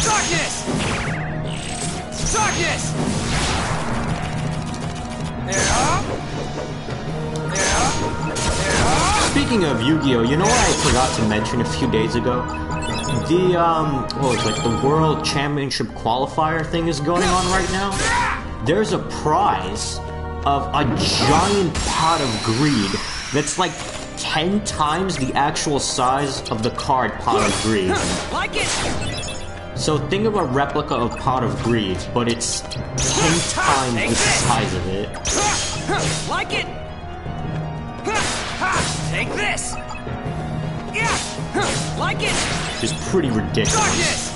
Darkness. Darkness! Speaking of Yu-Gi-Oh, you know what I forgot to mention a few days ago? The, what was it, like the World Championship Qualifier thing is going on right now? There's a prize of a giant pot of greed that's like 10 times the actual size of the card Pot of Greed. Like it! So think of a replica of Pot of Greed, but it's 10 times the size of it. Like it! Take this! Like it! It's pretty ridiculous. Darkness!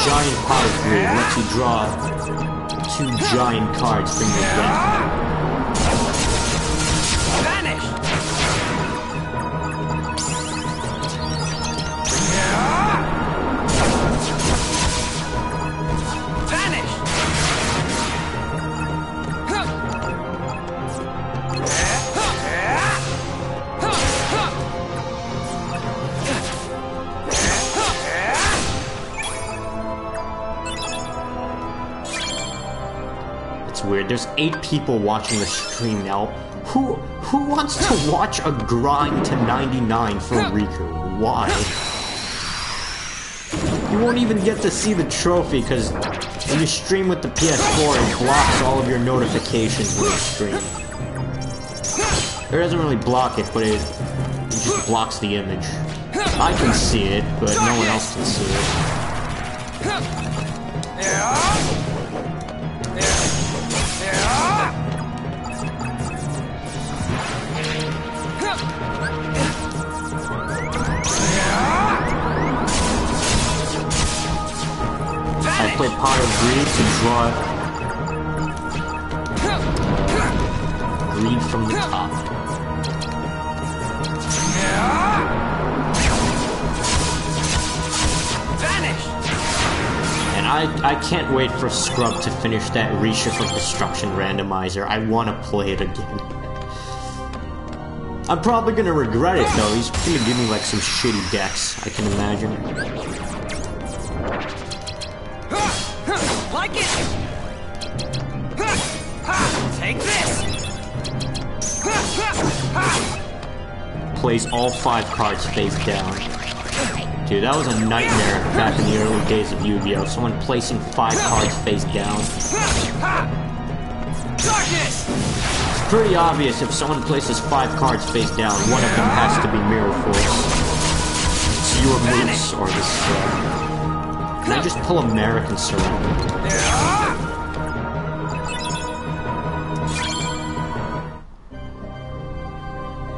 Giant Pot of Greed lets you draw 2 giant cards from your deck. Vanish! Vanish! It's weird. There's 8 people watching the stream now. Who wants to watch a grind to 99 for Riku? Why? You won't even get to see the trophy because when you stream with the PS4, it blocks all of your notifications when you stream. It doesn't really block it, but it just blocks the image. I can see it, but no one else can see it. play Pot of Greed to draw greed from the top. Vanish! And I can't wait for Scrub to finish that Reshift of Destruction randomizer. I want to play it again. I'm probably gonna regret it though. He's gonna give me like some shitty decks, I can imagine. Like it! Take this! Plays all 5 cards face down. Dude, that was a nightmare back in the early days of Yu-Gi-Oh! Someone placing 5 cards face down. Darkness! It's pretty obvious if someone places 5 cards face down, one of them has to be Mirror Force. It's your moves or the Scrub. Can I just pull American Surrender?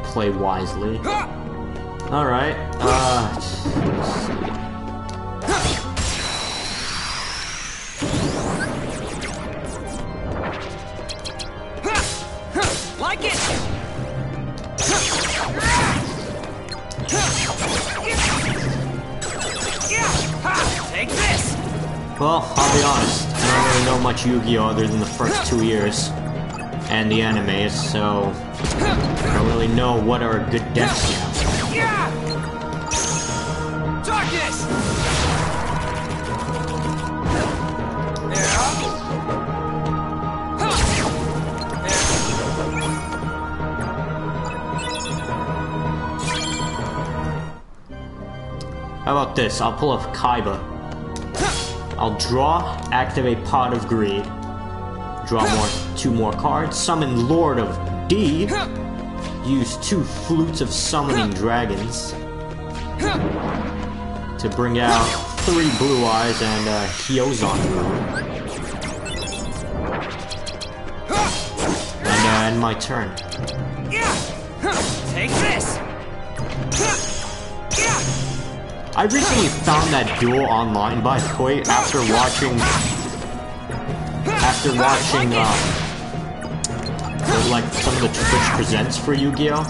Play wisely. Alright, let's see. Like it! Take this! Well, I'll be honest, I don't really know much Yu-Gi-Oh! Other than the first 2 years. And the animes, so I don't really know what are good decks now. Darkness! How about this? I'll pull up Kaiba. I'll draw, activate Pot of Greed. Draw 2 more cards. Summon Lord of D. Use 2 Flutes of Summoning Dragons. To bring out 3 Blue Eyes and Hyozan Rune. And end my turn. Take this! I recently found that duel online, by the way, after watching like some of the Twitch presents for Yu-Gi-Oh!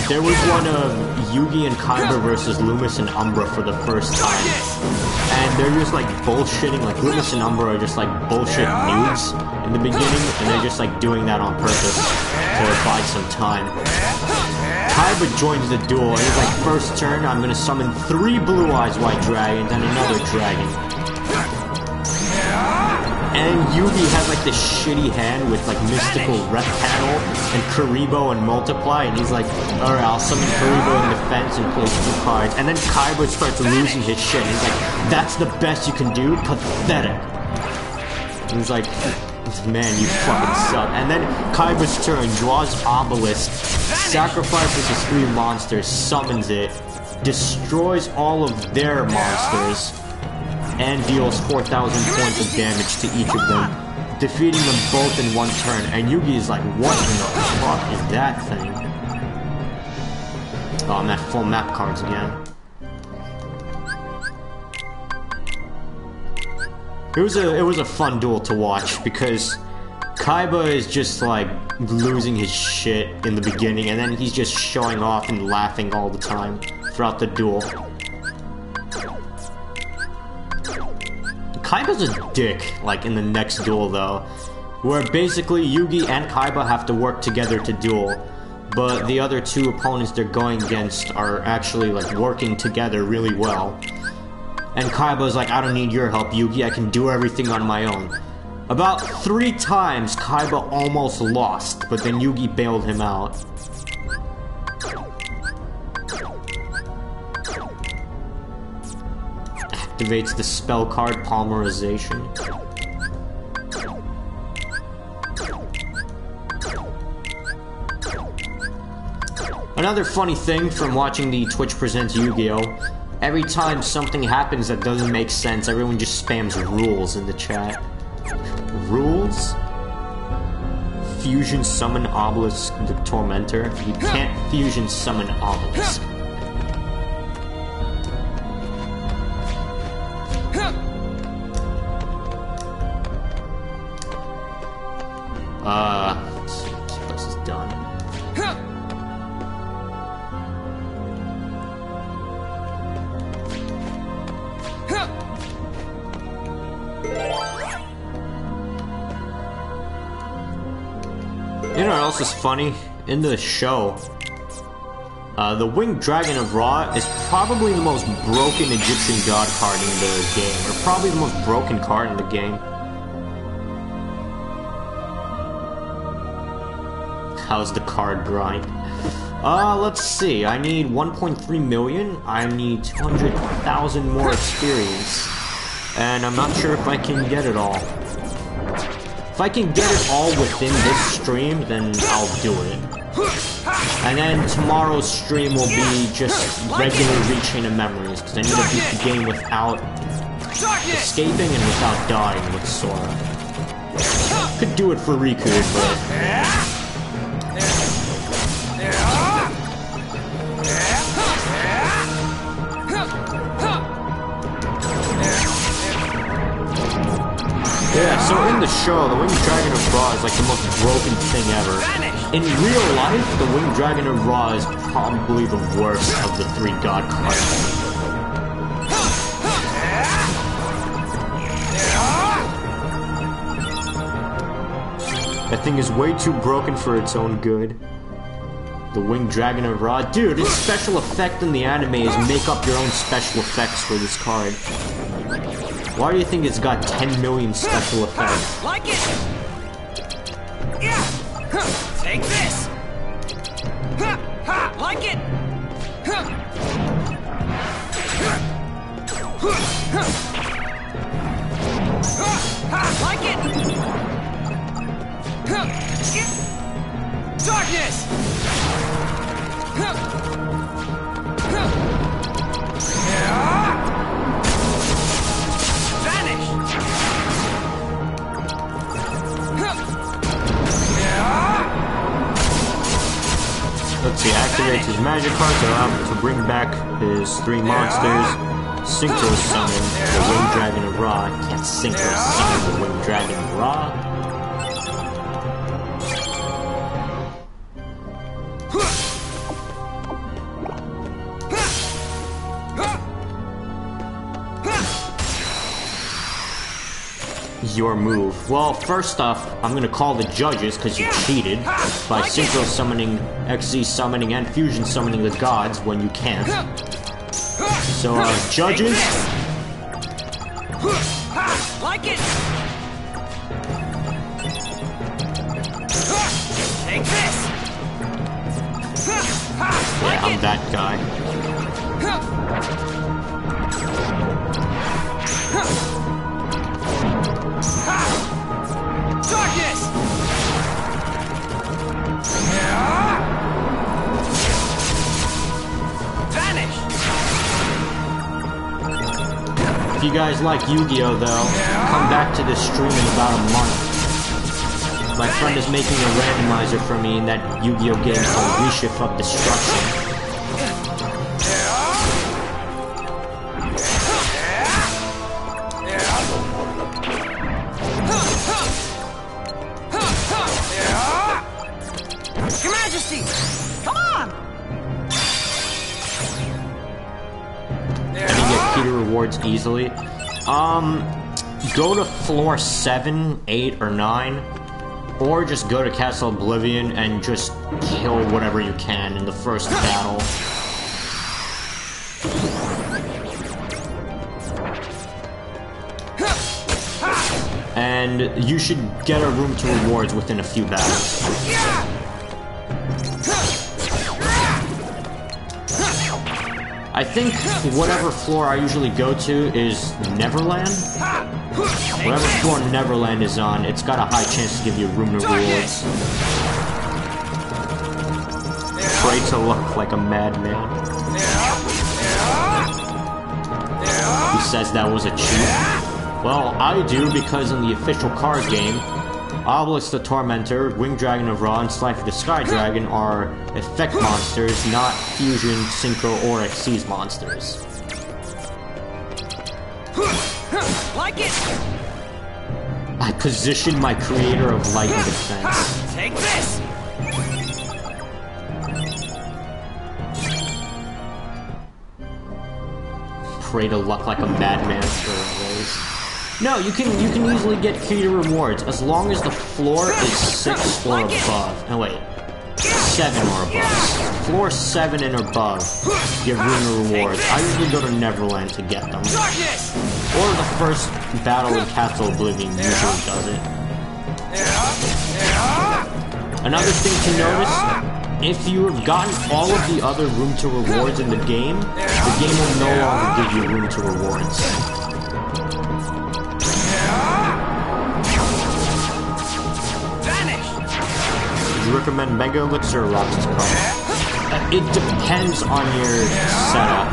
There was one of Yugi and Kaiba versus Loomis and Umbra for the first time. And they're just like bullshitting, like Loomis and Umbra are just like bullshit nudes in the beginning, and they're just like doing that on purpose to buy some time. Kaiba joins the duel, and he's like, first turn, I'm gonna summon 3 Blue Eyes White Dragons and another dragon. And Yugi has like this shitty hand with like Mystical Rep Panel and Karibo and Multiply, and he's like, alright, I'll summon Karibo in defense and place 2 cards. And then Kaiba starts losing his shit, and he's like, that's the best you can do? Pathetic. And he's like, man, you fucking suck. And then Kaiba's turn, draws Obelisk, sacrifices his 3 monsters, summons it, destroys all of their monsters, and deals 4,000 points of damage to each of them, defeating them both in 1 turn. And Yugi is like, what in the fuck is that thing? Oh, I'm at full map cards again. It was a fun duel to watch because Kaiba is just like losing his shit in the beginning, and then he's just showing off and laughing all the time throughout the duel. Kaiba's a dick, like, in the next duel, though, where basically Yugi and Kaiba have to work together to duel, but the other 2 opponents they're going against are actually, like, working together really well. And Kaiba's like, I don't need your help, Yugi, I can do everything on my own. About 3 times, Kaiba almost lost, but then Yugi bailed him out. Activates the spell card Polymerization. Another funny thing from watching the Twitch Presents Yu-Gi-Oh! Every time something happens that doesn't make sense, everyone just spams rules in the chat. Rules? Fusion summon Obelisk the Tormentor? You can't fusion summon Obelisk. You know what else is funny? In the show, the Winged Dragon of Ra is probably the most broken Egyptian god card in the game, or probably the most broken card in the game. How's the card grind? Let's see. I need 1.3 million. I need 200,000 more experience. And I'm not sure if I can get it all. If I can get it all within this stream, then I'll do it. And then tomorrow's stream will be just regular Rechain of Memories, because I need to beat the game without escaping and without dying with Sora. Could do it for Riku, but... Yeah, so in the show, the Winged Dragon of Ra is like the most broken thing ever. In real life, the Winged Dragon of Ra is probably the worst of the 3 god cards. That thing is way too broken for its own good. The Winged Dragon of Ra. Dude, its special effect in the anime is make up your own special effects for this card. Why do you think it's got 10 million special effects? Like it! Yeah! Take this! Like it! Like it! Darkness! Let's see, activates his magic card to allow him to bring back his 3 monsters. Synchro summon the Winged Dragon of Ra. Can't synchro summon the Winged Dragon of Ra. Your move. Well, first off, I'm gonna call the judges because you cheated by synchro summoning, XZ summoning, and fusion summoning the gods when you can't. So, judges. Like it. Take this. Yeah, I'm that guy. Darkness! Vanish! If you guys like Yu-Gi-Oh though, come back to this stream in about a month. My friend is making a randomizer for me in that Yu-Gi-Oh game called Reshift of Destruction. Your Majesty! Come on! And you get key rewards easily. Go to floor 7, 8, or 9. Or just go to Castle Oblivion and just kill whatever you can in the first battle. And you should get a room to rewards within a few battles. I think whatever floor I usually go to is Neverland. Whatever floor Neverland is on, it's got a high chance to give you room to rewards. Pray to look like a madman. Who says that was a cheat? Well, I do because in the official card game, Obelisk the Tormentor, Winged Dragon of Ra, and Slifer the Sky Dragon are effect monsters, not fusion, synchro, or XC's monsters. Like it! I position my creator of light in defense. Take this! Pray to luck like a madman for a raise. No, you can easily get key rewards as long as the floor is 6 or above. No, wait. 7 or above. Floor 7 and above give room rewards. I usually go to Neverland to get them. Or the first battle in Castle Oblivion usually does it. Another thing to notice, if you have gotten all of the other room to rewards in the game will no longer give you room to rewards. Would you recommend Mega Elixir or Roxas card? It depends on your setup.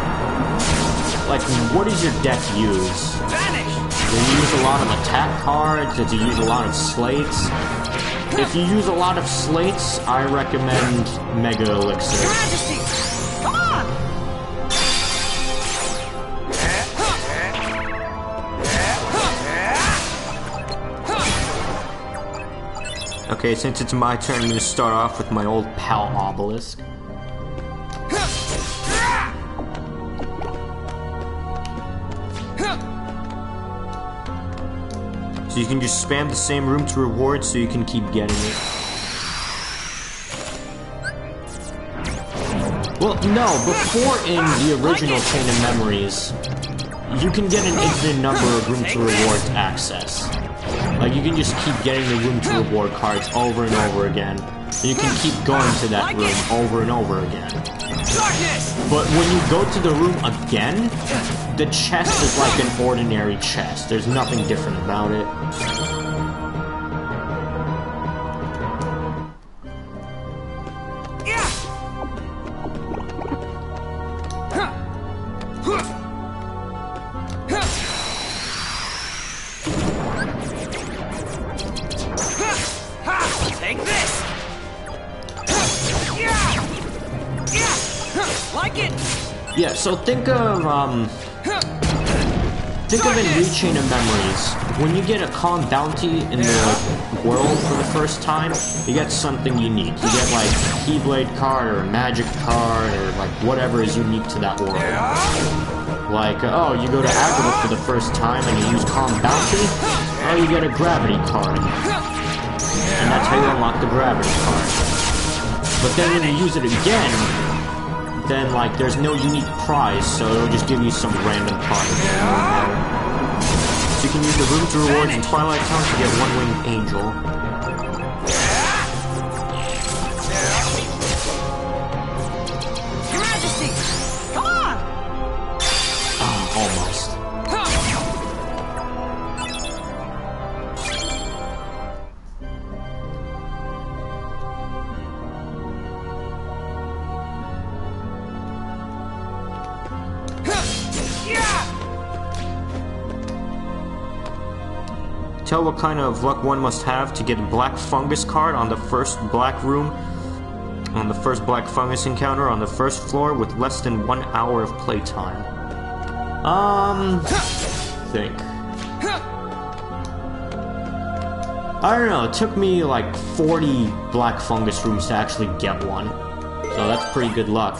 Like, what does your deck use? Do you use a lot of attack cards? Does it use a lot of slates? If you use a lot of slates, I recommend Mega Elixir. Your Majesty! Come on! Okay, since it's my turn, I'm gonna start off with my old pal Obelisk. So you can just spam the same room to reward so you can keep getting it. Well, no, before in the original Chain of Memories, you can get an infinite number of room to reward access. Like, you can just keep getting the room to reward cards over and over again. And you can keep going to that room over and over again. But when you go to the room again, the chest is like an ordinary chest. There's nothing different about it. Take this! Like it! Yeah, so think of in Chain of Memories, when you get a CoM bounty in the world for the first time, you get something unique. You get like a Keyblade card or a magic card or like whatever is unique to that world. Like, oh, you go to Agartha for the first time and you use CoM bounty, oh, you get a gravity card. And that's how you unlock the gravity card. But then when you use it again, then like there's no unique prize, so it'll just give you some random card. So you can use the room to rewards in Twilight Town to get one-winged angel. Your Majesty! Come on! Oh, almost. Tell what kind of luck one must have to get a black fungus card on the first black room, on the first black fungus encounter on the first floor with less than 1 hour of playtime. Think. I don't know, it took me like 40 black fungus rooms to actually get one. So that's pretty good luck.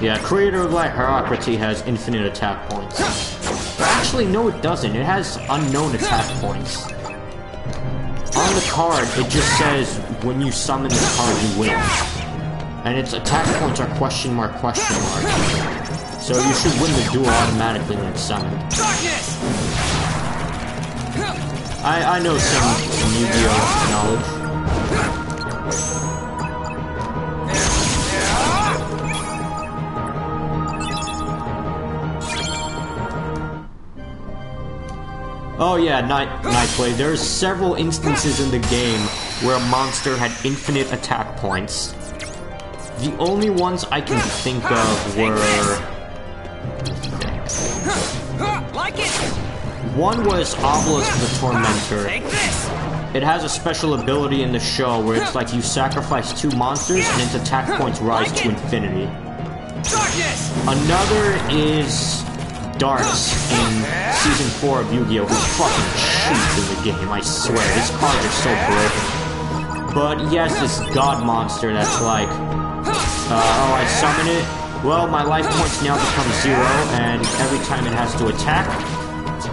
Yeah, Creator of Light Hierocracy has infinite attack points. But actually, no it doesn't. It has unknown attack points. On the card, it just says, when you summon the card, you win. And its attack points are question mark, question mark. So you should win the duel automatically when it's summoned. I know some Yu-Gi-Oh! Knowledge. Oh yeah, Nightblade. There are several instances in the game where a monster had infinite attack points. The only ones I can think of were... Like it. One was Obelisk the Tormentor. Take this. It has a special ability in the show where it's like you sacrifice 2 monsters and its attack points rise to infinity. Darkness. Another is Darts in Season 4 of Yu-Gi-Oh! Who fucking cheats in the game, I swear. His cards are so broken. But he has this god monster that's like, oh, I summon it. Well, my life points now become 0, and every time it has to attack,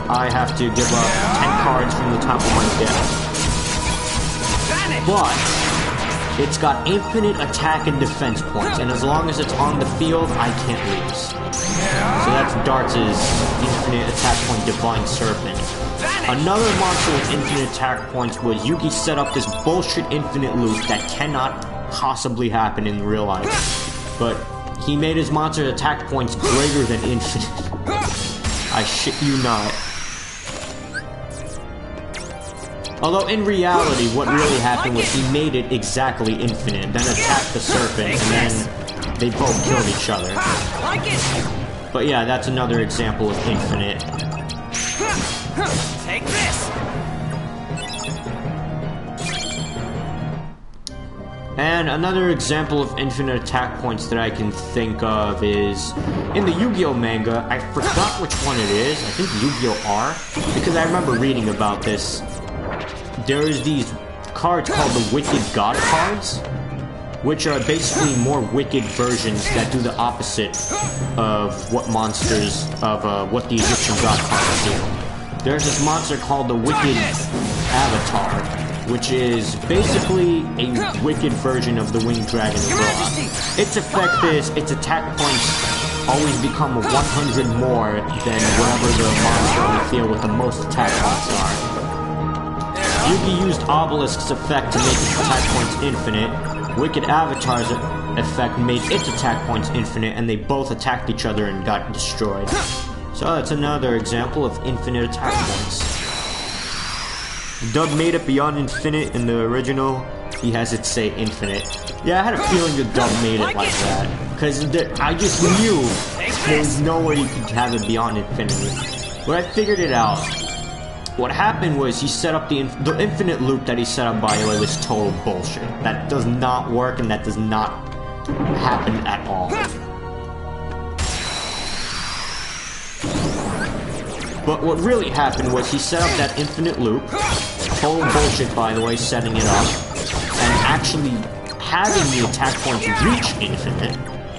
I have to give up 10 cards from the top of my deck. But it's got infinite attack and defense points, and as long as it's on the field, I can't lose. So that's Darts' infinite attack point, Divine Serpent. Another monster with infinite attack points was Yugi set up this bullshit infinite loop that cannot possibly happen in real life. But he made his monster's attack points greater than infinite. I shit you not. Although in reality, what really happened was he made it exactly infinite, then attacked the serpent, and then they both killed each other. But yeah, that's another example of infinite. Take this. And another example of infinite attack points that I can think of is in the Yu-Gi-Oh manga. I forgot which one it is. I think Yu-Gi-Oh! R, because I remember reading about this. There's these cards called the Wicked God cards, which are basically more wicked versions that do the opposite of what monsters of what the Egyptian God cards do. There's this monster called the Wicked Avatar, which is basically a wicked version of the Winged Dragon of Ra. Its effect is its attack points always become 100 more than whatever the monster on the field with the most attack points are. Yugi used Obelisk's effect to make its attack points infinite. Wicked Avatar's effect made its attack points infinite, and they both attacked each other and got destroyed. So that's another example of infinite attack points. Dub made it beyond infinite in the original. He has it say infinite. Yeah, I had a feeling the dub made it like that. Because I just knew there's no way you could have it beyond infinity. But I figured it out. What happened was he set up the infinite loop that he set up, by the way, was total bullshit. That does not work, and that does not happen at all. But what really happened was he set up that infinite loop, total bullshit, by the way, setting it up, and actually having the attack points reach infinite,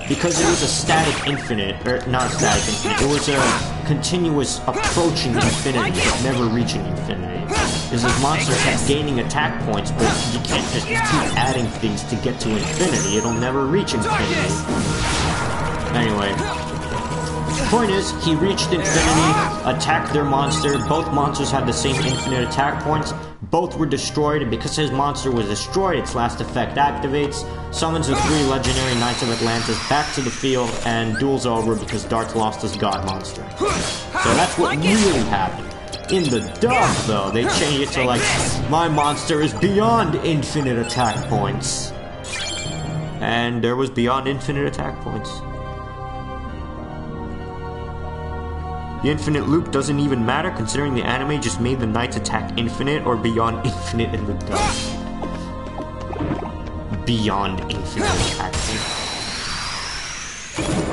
because it was a static infinite, or not a static infinite, it was a continuous approaching infinity, but never reaching infinity. Because this monster kept gaining attack points, but you can't just keep adding things to get to infinity, it'll never reach infinity. Anyway, the point is, he reached infinity, attacked their monster, both monsters had the same infinite attack points, both were destroyed, and because his monster was destroyed, its last effect activates, summons the 3 legendary Knights of Atlantis back to the field, and duel's over because Darts lost his god monster. So that's what really happened. In the dub, though, they changed it to like, my monster is beyond infinite attack points. And there was beyond infinite attack points. The infinite loop doesn't even matter, considering the anime just made the Knights attack infinite or beyond infinite in the dub. Beyond infinite attack.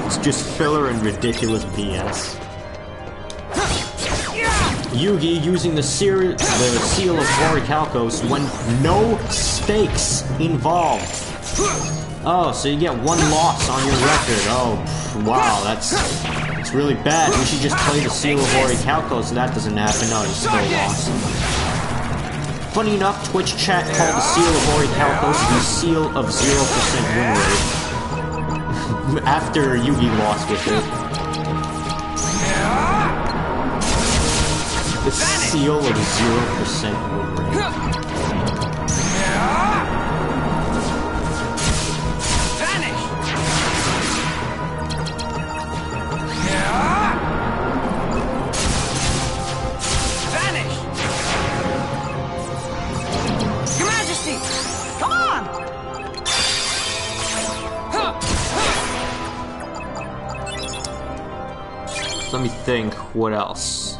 It's just filler and ridiculous BS. Yugi using the seal of Orichalcos when no stakes involved. Oh, so you get 1 loss on your record. Oh, wow, that's really bad. We should just play the Seal of Orichalcos so that doesn't happen. No, you still lost. Funny enough, Twitch chat called the Seal of Orichalcos the Seal of 0% win rate. After Yugi lost with it. The Seal of 0% win rate. Let me think, what else?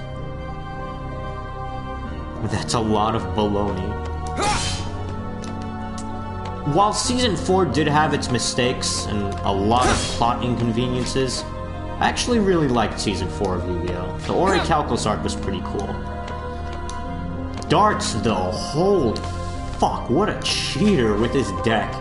That's a lot of baloney. While Season 4 did have its mistakes and a lot of plot inconveniences, I actually really liked Season 4 of Yu-Gi-Oh! The Orichalcos art was pretty cool. Darts, though, holy fuck, what a cheater with his deck.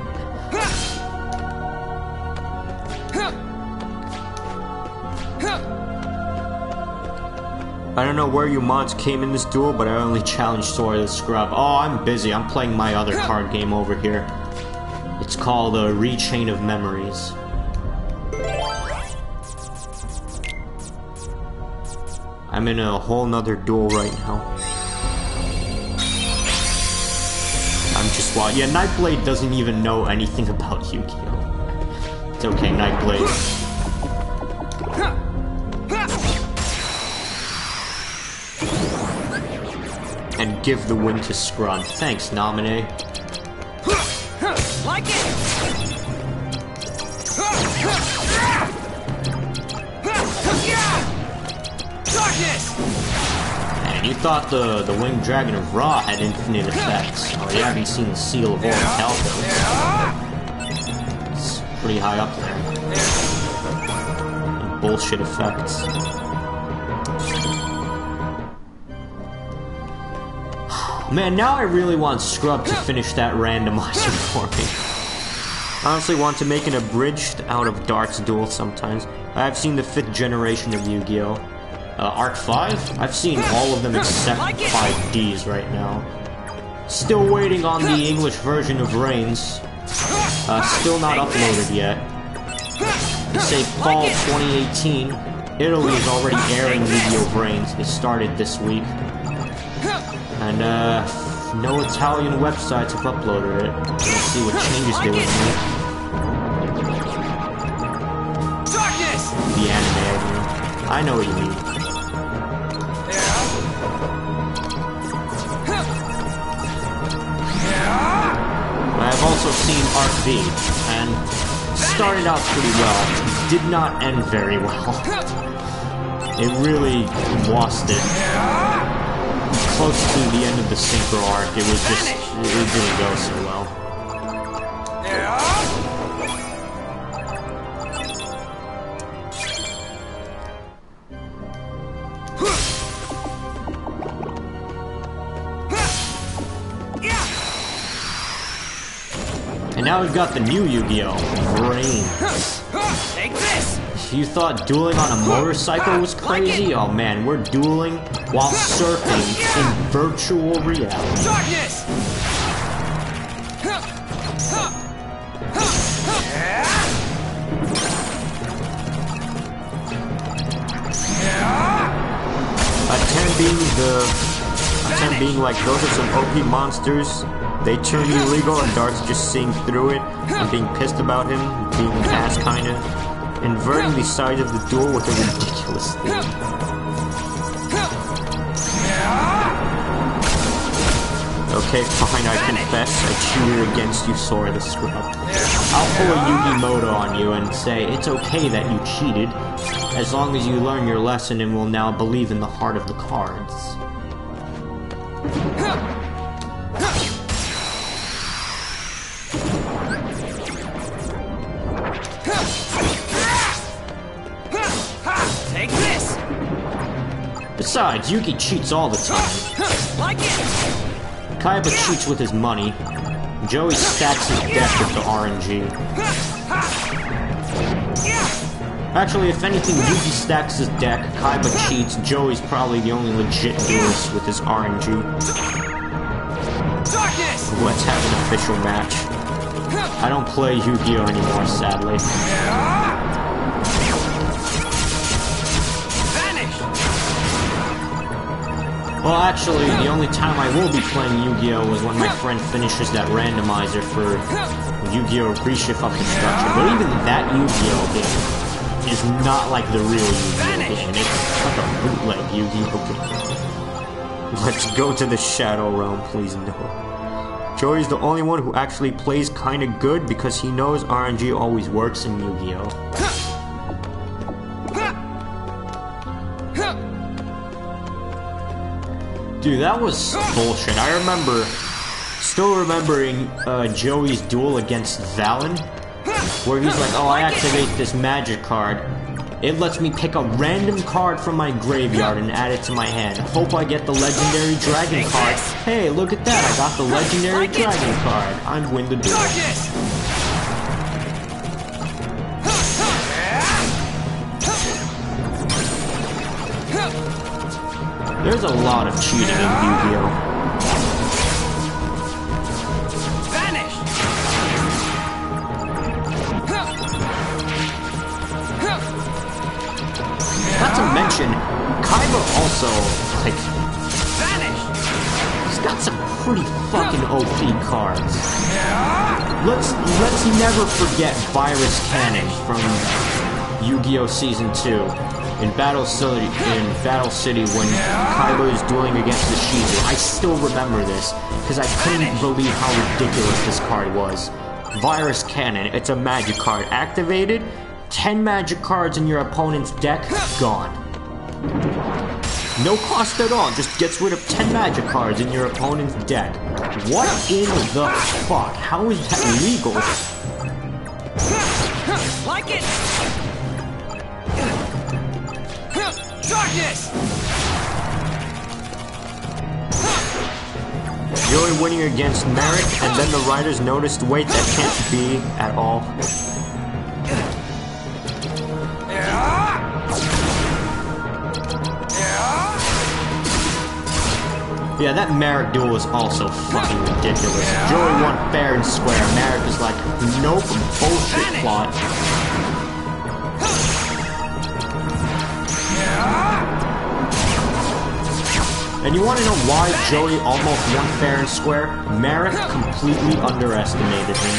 I don't know where you mods came in this duel, but I only challenged Sora the Scrub. Oh, I'm busy. I'm playing my other card game over here. It's called Rechain of Memories. I'm in a whole nother duel right now. I'm just yeah, Nightblade doesn't even know anything about Yu-Gi-Oh! It's okay, Nightblade. And give the win to Scrub. Thanks, Nominee. Like it! Darkness! And you thought the Winged Dragon of Ra had infinite effects. Oh, you haven't seen the Seal of Orichalcos. It's pretty high up there. And bullshit effects. Man, now I really want Scrub to finish that randomizer for me. I honestly want to make an abridged out of Darts duel sometimes. I've seen the 5th generation of Yu-Gi-Oh! Arc 5? I've seen all of them except 5Ds right now. Still waiting on the English version of Reigns. Still not uploaded yet. They say fall 2018. Italy is already airing Yu-Gi-Oh! Reigns. It started this week. And, no Italian websites have uploaded it. Let's see what changes they would make. Darkness! The anime, I know what you mean. I've also seen Arc V, and started out pretty well. Did not end very well. It really lost it. Close to the end of the Synchro arc, it was just, it didn't go so well. And now we've got the new Yu-Gi-Oh! Reigns. Take this! You thought dueling on a motorcycle was crazy? Oh man, we're dueling while surfing in virtual reality. Darkness! Attempt being like, those are some OP monsters. They turn illegal and Dart's just seeing through it and being pissed about him, being an ass kinda. Inverting the sides of the duel with a ridiculous theme. Okay, fine, I confess, I cheated against you, Sora the Scrub. I'll pull a Yugi Moto on you and say, it's okay that you cheated, as long as you learn your lesson and will now believe in the heart of the cards. Besides, Yugi cheats all the time. Like it! Kaiba cheats with his money. Joey stacks his deck with the RNG. Actually, if anything, Yugi stacks his deck, Kaiba cheats, Joey's probably the only legit duelist with his RNG. Let's have an official match. I don't play Yu-Gi-Oh! Anymore, sadly. Well, actually, the only time I will be playing Yu-Gi-Oh! is when my friend finishes that randomizer for Yu-Gi-Oh! Reshift Up Destruction. But even that Yu-Gi-Oh! game is not like the real Yu-Gi-Oh! game. It's like a bootleg Yu-Gi-Oh! game. Let's go to the Shadow Realm, please no. Joey's the only one who actually plays kinda good because he knows RNG always works in Yu-Gi-Oh! Dude, that was bullshit. I still remembering Joey's duel against Valen, where he's like, oh, I activate this magic card, It lets me pick a random card from my graveyard and add it to my hand. Hope I get the legendary dragon card. Hey, look at that, I got the legendary dragon card. I'm win the duel. There's a lot of cheating in Yu-Gi-Oh! Not to mention, Kaiba also, like, he's got some pretty fucking OP cards. Let's never forget Virus Cannon from Yu-Gi-Oh! Season 2 in Battle City when Kaiba is dueling against the Shizu. I still remember this because I couldn't believe how ridiculous this card was. Virus Cannon, it's a magic card. Activated, 10 magic cards in your opponent's deck, gone. No cost at all, just gets rid of 10 magic cards in your opponent's deck. What in the fuck? How is that legal? Like it! Darkness! Joey winning against Merrick, and then the writers noticed, wait, that can't be at all. Yeah, that Merrick duel was also fucking ridiculous. Joey won fair and square. Merrick was like, nope, bullshit plot. And you want to know why Joey almost won fair and square? Merrick completely underestimated him.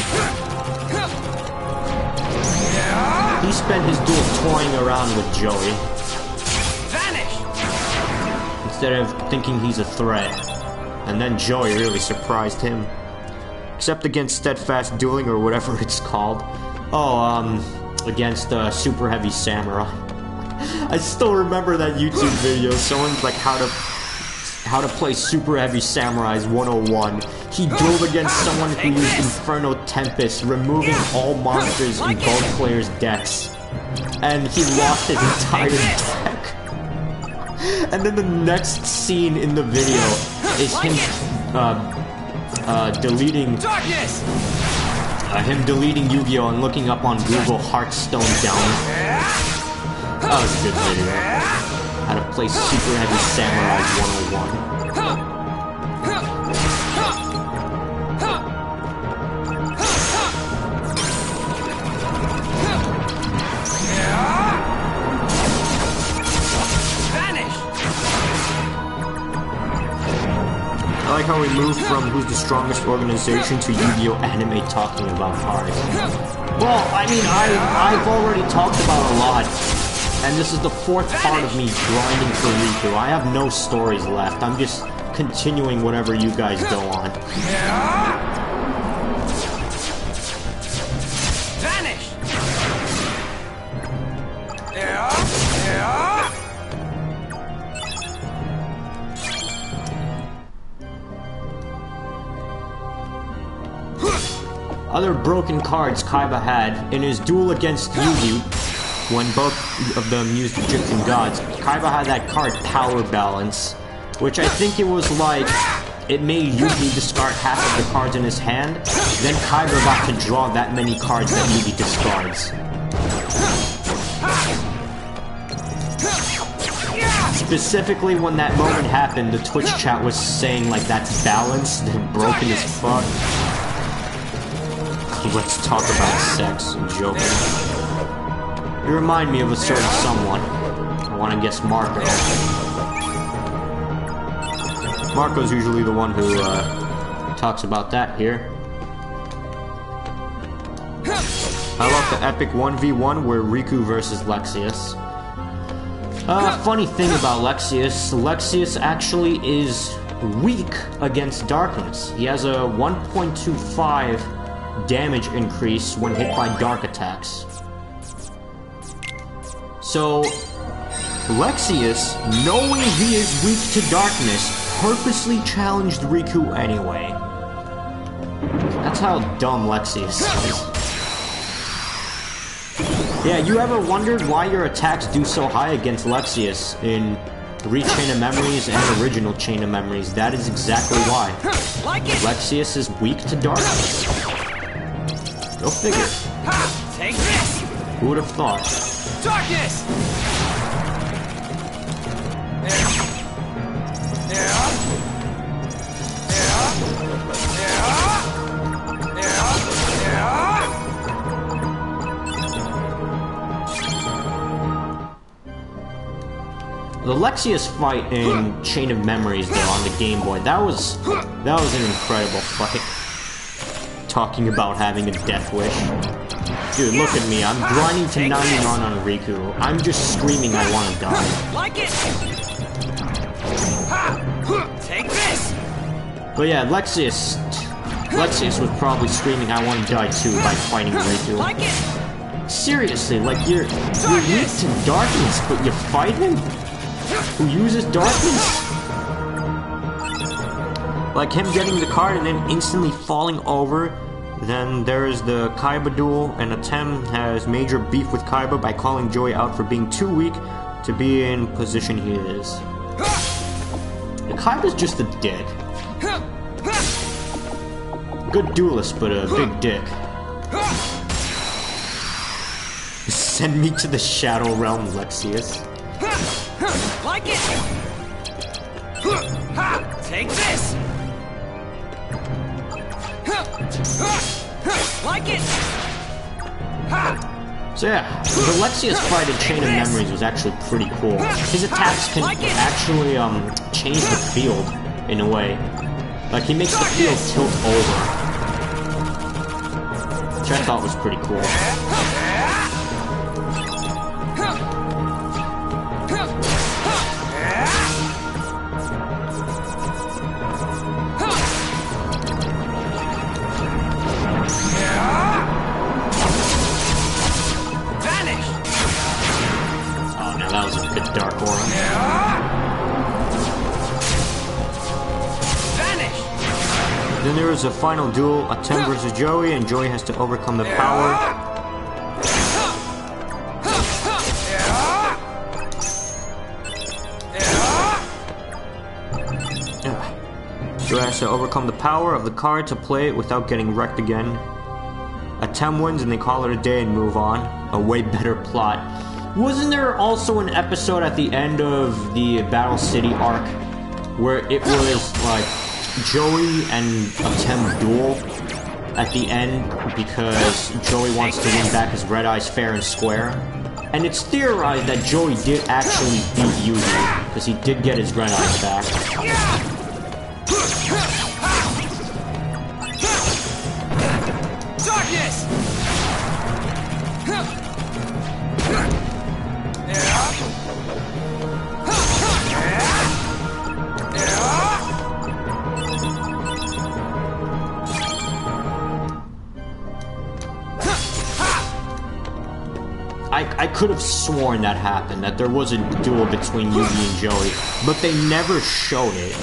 He spent his duel toying around with Joey instead of thinking he's a threat. And then Joey really surprised him. Except against Steadfast Dueling, or whatever it's called. Oh, against Super Heavy Samurai. I still remember that YouTube video. Someone's like, how to play Super Heavy Samurais 101. He dueled against someone who used Inferno Tempest, removing all monsters in both players' decks. And he lost his entire deck. And then the next scene in the video is him deleting Yu-Gi-Oh! And looking up on Google Hearthstone down. That was a good video. How to play Super Heavy Samurai 101. I like how we moved from who's the strongest organization to Yu-Gi-Oh! Anime talking about cards. Well, I mean, I've already talked about a lot. And this is the fourth part of me grinding for Riku. I have no stories left. I'm just continuing whatever you guys go on. Vanish! Other broken cards Kaiba had in his duel against Yugi, when both of them used Egyptian gods, Kaiba had that card Power Balance, which I think it was like, it made Yugi discard half of the cards in his hand, then Kaiba got to draw that many cards that Yugi discards. Specifically when that moment happened, the Twitch chat was saying like that's balanced and broken as fuck. Let's talk about sex and joking. You remind me of a certain someone. I want to guess Marco. Marco's usually the one who talks about that here. I love the epic 1v1 where Riku versus Lexaeus. Funny thing about Lexaeus, Lexaeus actually is weak against darkness. He has a 1.25 damage increase when hit by dark attacks. So, Lexaeus, knowing he is weak to darkness, purposely challenged Riku anyway. That's how dumb Lexaeus is. Yeah, you ever wondered why your attacks do so high against Lexaeus in Re-Chain of Memories and Original Chain of Memories? That is exactly why. Like it. Lexaeus is weak to darkness. Go figure. Take this. Who would have thought? Darkness. The Lexaeus fight in Chain of Memories, though, on the Game Boy, that was an incredible fight. Talking about having a death wish. Dude, look at me, I'm grinding to 99 on Riku. I'm just screaming I want to die. Like it. Take this. But yeah, Lexaeus was probably screaming I want to die too by fighting Riku. Like it. Seriously, like you're weak to darkness, but you fight him? Who uses darkness? Like him getting the card and then instantly falling over. Then there's the Kaiba duel, and Atem has major beef with Kaiba by calling Joey out for being too weak to be in position he is. Kaiba's just a dick. Good duelist, but a big dick. Send me to the Shadow Realm, Lexaeus. Like it. Take this. Like it. So yeah, the Lexaeus fight in Chain of Memories was actually pretty cool. His attacks can actually change the field in a way. Like he makes the field tilt over, which I thought was pretty cool. That was a good dark aura. Vanish. Then there was a final duel, Atem versus Joey, and Joey has to overcome the power. Joey has to overcome the power of the card to play it without getting wrecked again. Atem wins and they call it a day and move on. A way better plot. Wasn't there also an episode at the end of the Battle City arc where it was like Joey and Atem duel at the end because Joey wants to win back his Red Eyes fair and square? And it's theorized that Joey did actually beat Yugi because he did get his Red Eyes back. Darkness. I could have sworn that happened, that there was a duel between Yugi and Joey, but they never showed it.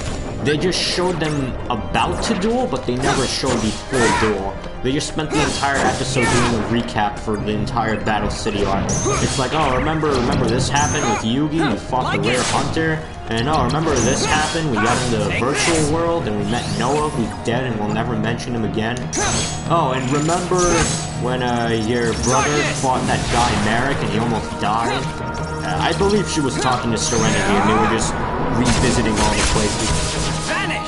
They just showed them about to duel, but they never showed the full duel. They just spent the entire episode doing a recap for the entire Battle City arc. It's like, oh, remember this happened with Yugi, we fought the Rare Hunter, and oh, remember this happened, we got in the virtual world, and we met Noah, who's dead, and we'll never mention him again. Oh, and remember when your brother fought that guy Merrick, and he almost died? I believe she was talking to Serenity, and they were just revisiting all the places. Vanish.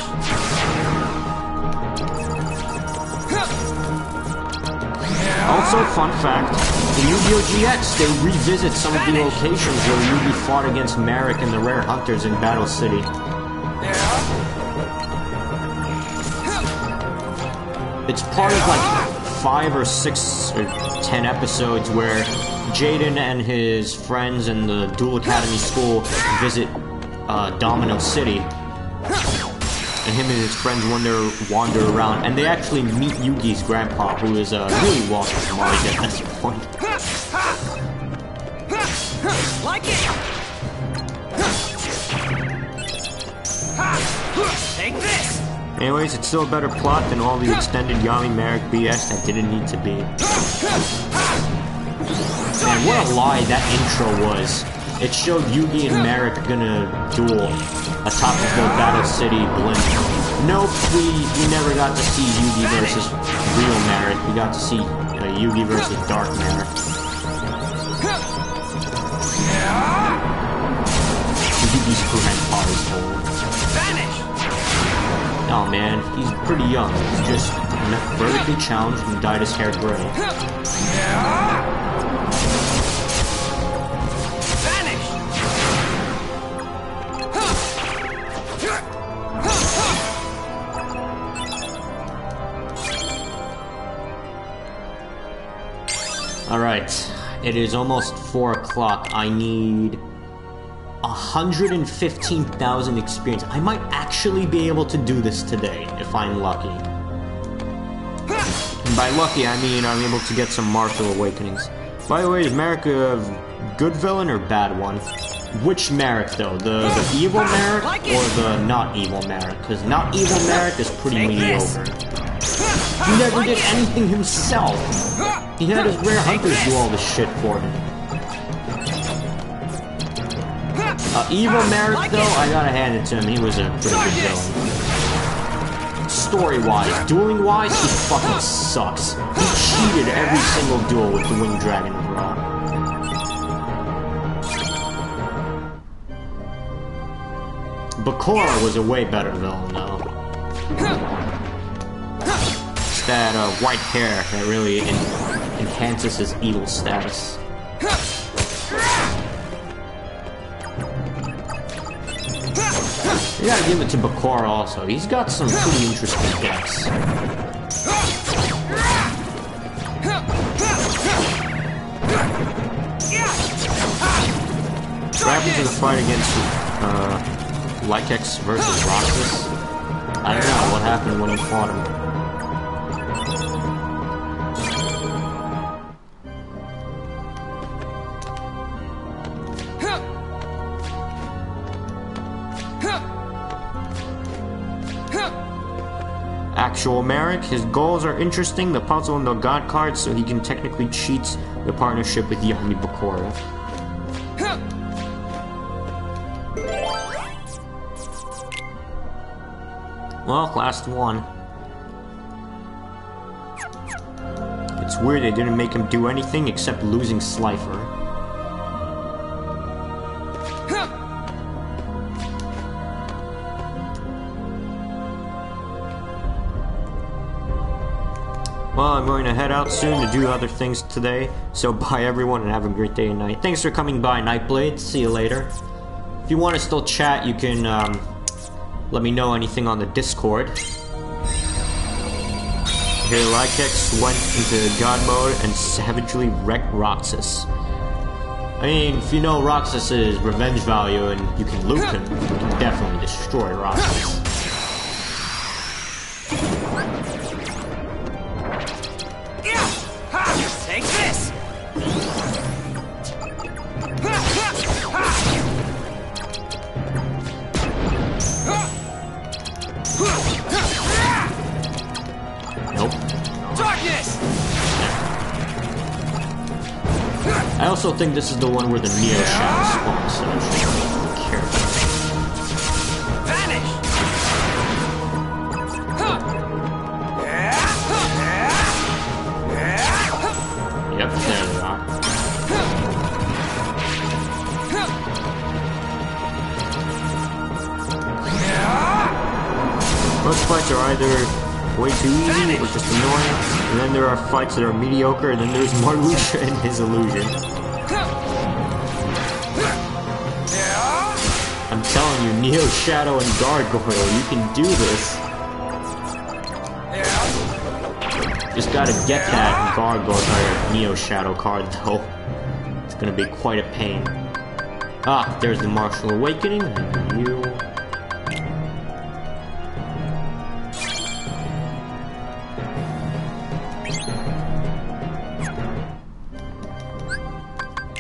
Also, fun fact, in Yu-Gi-Oh! GX, they revisit some of the locations where Yugi fought against Merrick and the Rare Hunters in Battle City. It's part of like 5 or 6 or 10 episodes where Jaden and his friends in the Duel Academy school visit Domino City. And him and his friends wander around, and they actually meet Yugi's grandpa, who is really Walter Mars at this point. Like it. Take this. Anyways, it's still a better plot than all the extended Yami Merrick BS that didn't need to be. And Man, what a lie that intro was. It showed Yugi and Merrick gonna duel atop of the Battle City blimp. Nope, we never got to see Yugi versus real Merrick. We got to see Yugi versus Dark Merrick. Yugi's grandpa is old. Oh man, he's pretty young. He's just vertically challenged and dyed his hair gray. Alright, it is almost 4 o'clock. I need 115,000 experience. I might actually be able to do this today, if I'm lucky. And by lucky, I mean I'm able to get some martial awakenings. By the way, is Merrick a good villain or bad one? Which Merrick, though? The evil Merrick or the not evil Merrick? Because not evil Merrick is pretty mediocre. He never did anything himself. He had his rare hunters do all this shit for him. Evil Merrick, though, I gotta hand it to him. He was a pretty good villain. Story-wise, dueling-wise, he fucking sucks. He cheated every single duel with the Winged Dragon of Ra. Bakura was a way better villain, though. It's that white hair that really enhances his evil status. You gotta give it to Bakura also. He's got some pretty interesting decks. What happened to the fight against Lykex versus Roxas? I don't know what happened when he fought him. Actual Merrick, his goals are interesting, the puzzle and the god cards, so he can technically cheat the partnership with Yami Bakura. Well, last one. It's weird they didn't make him do anything except losing Slifer. Well, I'm going to head out soon to do other things today, so bye everyone and have a great day and night. Thanks for coming by, Nightblade. See you later. If you want to still chat, you can let me know anything on the Discord. Here, Lykex went into God mode and savagely wrecked Roxas. I mean, if you know Roxas's revenge value and you can loot him, you can definitely destroy Roxas. Take this! Nope. Darkness! I also think this is the one where the Neo Shadow spawns, so I should be careful. Vanish! Yep, there they are. Most fights are either way too easy or just annoying, and then there are fights that are mediocre, and then there's Marluxia and his illusion. I'm telling you, Neo Shadow and Gargoyle, you can do this. Just gotta get that Gargoyle or Neo Shadow card though. It's gonna be quite a pain. Ah, there's the Martial Awakening, and you...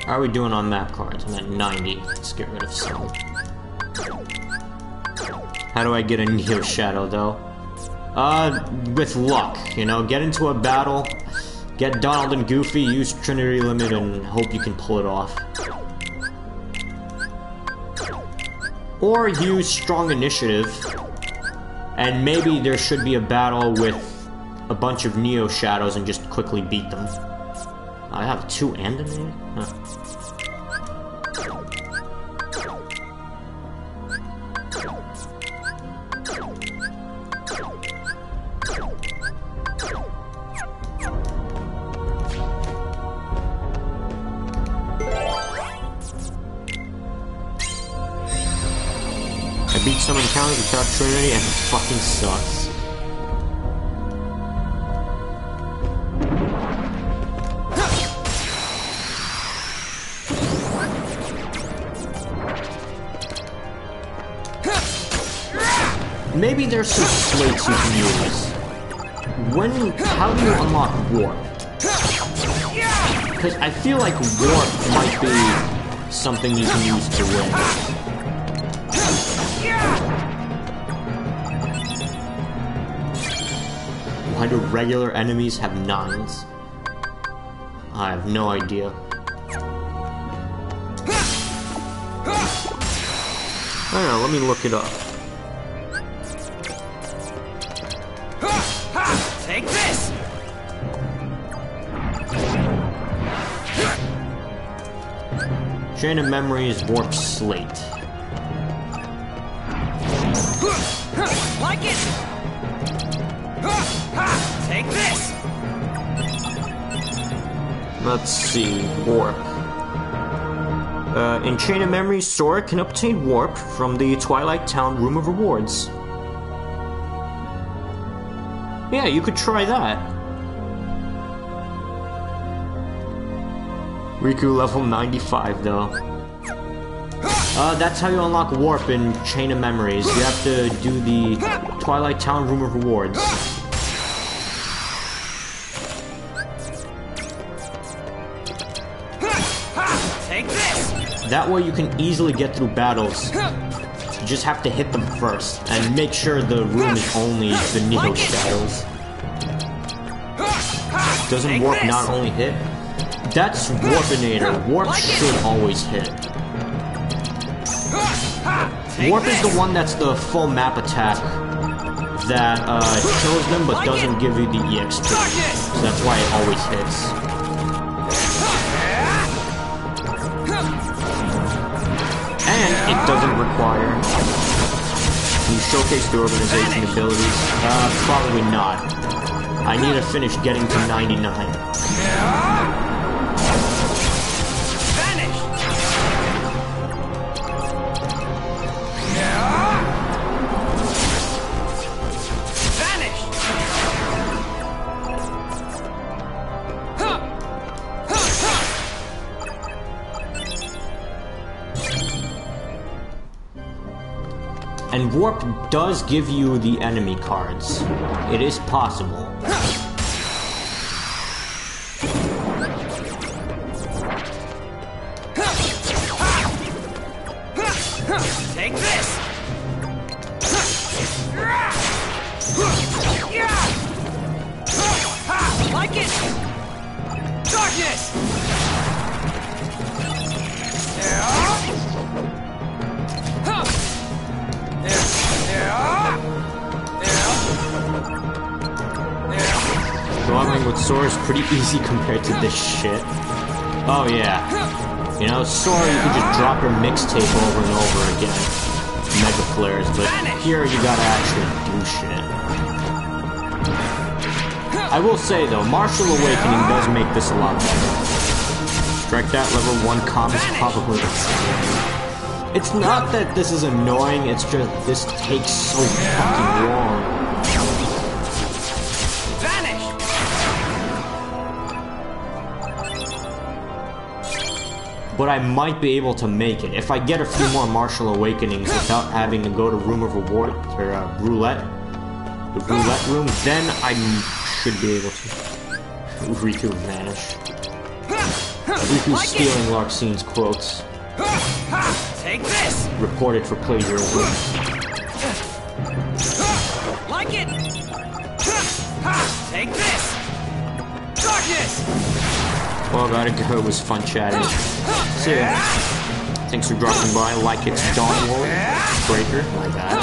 How are we doing on map cards? I'm at 90. Let's get rid of some. How do I get a Neo Shadow though? With luck, you know, get into a battle, Get Donald and Goofy, use Trinity Limit, and hope you can pull it off. Or use Strong Initiative, and maybe there should be a battle with a bunch of Neo Shadows and just quickly beat them. I have 2 animated? Huh. I beat some encounters without Trinity and it fucking sucks. Maybe there's some slates you can use. How do you unlock Warp? Because I feel like Warp might be something you can use to win. Why do regular enemies have 9s? I have no idea. I don't know, let me look it up. Take this! Chain of Memories, Warp Slate. Like it! Take this! Let's see, Warp. In Chain of Memories, Sora can obtain Warp from the Twilight Town Room of Rewards. Yeah, you could try that. Riku level 95 though. That's how you unlock Warp in Chain of Memories. You have to do the Twilight Town Room of Rewards. Take this! That way you can easily get through battles. You just have to hit them first, and make sure the room is only the Neo Shadows. Doesn't Warp not only hit? That's Warpinator. Warp should always hit. Warp is the one that's the full map attack that kills them but doesn't give you the EXP. So that's why it always hits. And it doesn't require. Can you showcase the organization abilities? Probably not. I need to finish getting to 99. And Warp does give you the enemy cards. It is possible. Take this! Like it! Darkness! Battling with Sora is pretty easy compared to this shit. Oh yeah. You know, Sora, you can just drop your mixtape over and over again. Mega flares, but here you gotta actually do shit. I will say though, Martial Awakening does make this a lot better. Strike that level 1 CoM is probably insane. It's not that this is annoying, it's just this takes so fucking long. But I might be able to make it. If I get a few more Martial Awakenings without having to go to Room of Reward, or Roulette, the Roulette Room, then I should be able to. Riku vanish. Riku stealing Larxine's quotes. Take this! Reported for plagiarism. Like it! Take this! Darkness! Well, I gotta go. It was fun chatting. See ya. Thanks for dropping by. Like it's Dawnward Breaker. My bad.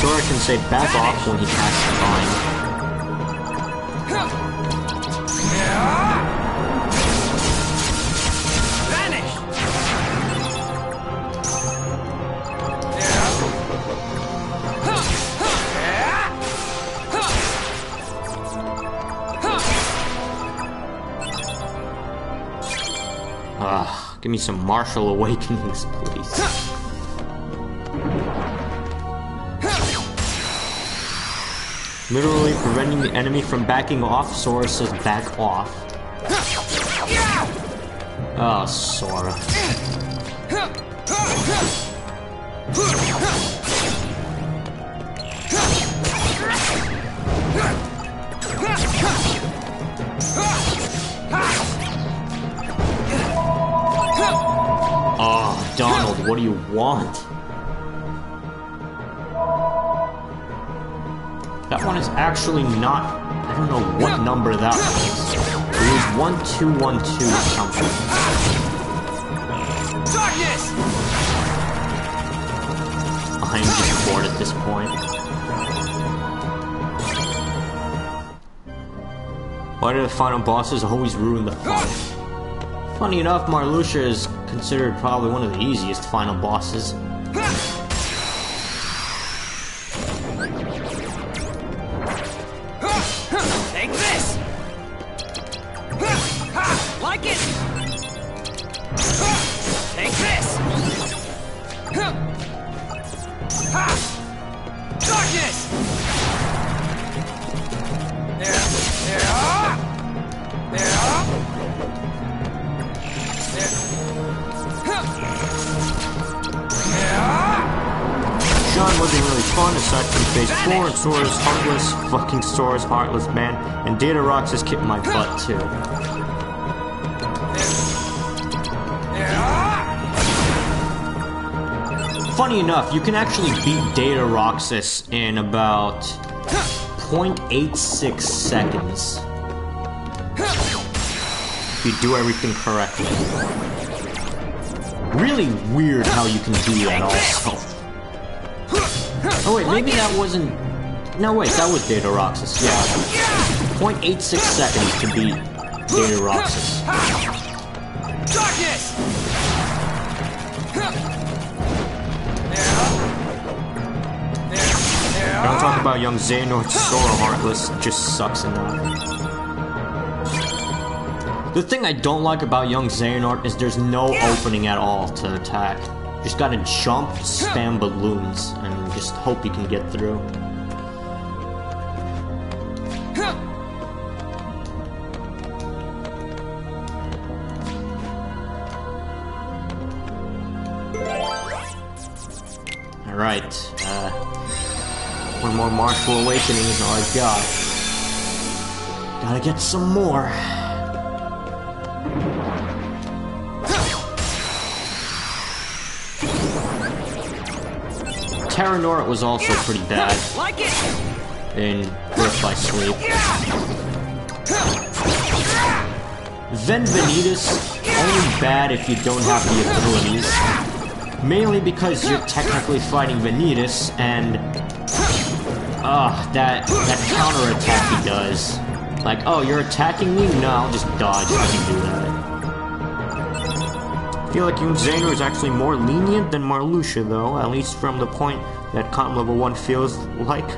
Sora can say back off when he casts the line. Vanish! Give me some martial awakenings, please. Literally preventing the enemy from backing off. Sora says back off. Oh, Sora. Oh, Donald, what do you want? That one is actually not... I don't know what number that was. It was 1212 something. Darkness! I'm just bored at this point. Why do the final bosses always ruin the fun? Funny enough, Marluxia is considered probably one of the easiest final bosses. Take this! Like it! Take this! Darkness! Sean wasn't really fun aside from phase 4 and Sora's heartless, fucking Sora's heartless man, and Data Rocks has kicked my butt too. Funny enough, you can actually beat Data Roxas in about 0.86 seconds. If you do everything correctly. Really weird how you can do that also. Oh wait, maybe that wasn't... No wait, that was Data Roxas, yeah. 0.86 seconds to beat Data Roxas. Darkness! Don't talk about young Xehanort Sora Heartless, just sucks enough. The thing I don't like about young Xehanort is there's no opening at all to attack. You just gotta jump, spam balloons, and just hope you can get through. Alright, one more Martial Awakening is all I've got. Gotta get some more. Terranort was also pretty bad in Birth by Sleep. Venitas, only bad if you don't have the abilities. Mainly because you're technically fighting Venitas, and that counter attack he does. Like, oh, you're attacking me? No, I'll just dodge if I can do that. I feel like young Xehanort is actually more lenient than Marluxia, though, at least from the point that CoM level 1 feels like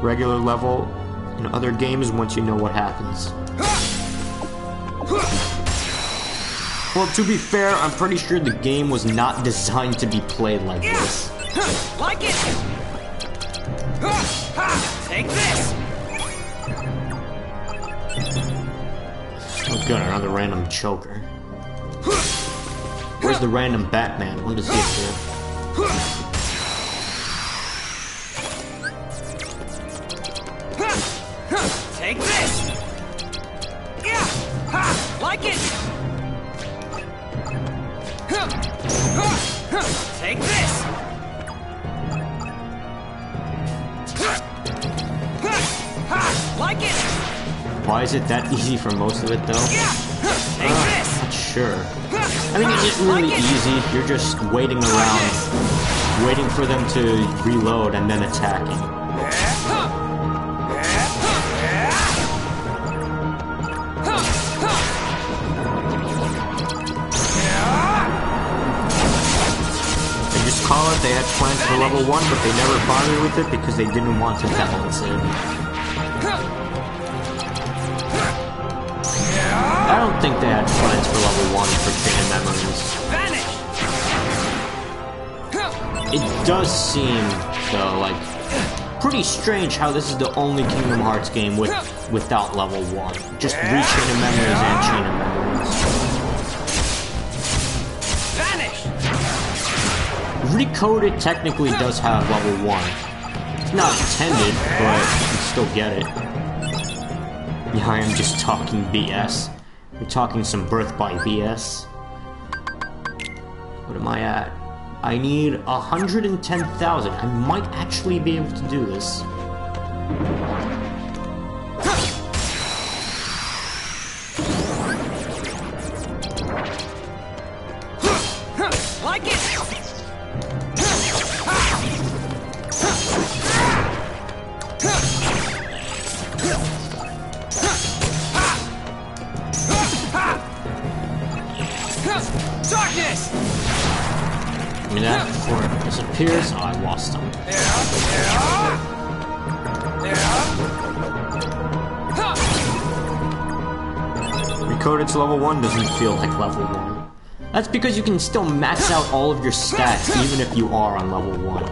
regular level in other games once you know what happens. Well, to be fair, I'm pretty sure the game was not designed to be played like this. Like it! Take this! Oh god, another random choker. Where's the random Batman? When does he appear? Take this! Yeah! Ha! Like it! Why is it that easy for most of it, though? Not sure. I mean, it's really easy. You're just waiting around, waiting for them to reload and then attacking. Call it, they had plans for level 1, but they never bothered with it because they didn't want to balance it. I don't think they had plans for level 1 for Chain of Memories. It does seem, though, like, pretty strange how this is the only Kingdom Hearts game without level 1. Just Chain of Memories and Chain of Memories. Recoded technically does have level 1. It's not intended, but you can still get it. Yeah, I am just talking BS. We're talking some birth by BS. What am I at? I need 110,000. I might actually be able to do this. Like it! Darkness! Give me that before it disappears. Oh, I lost him. Recoded to level 1 doesn't feel like level 1. That's because you can still max out all of your stats even if you are on level 1.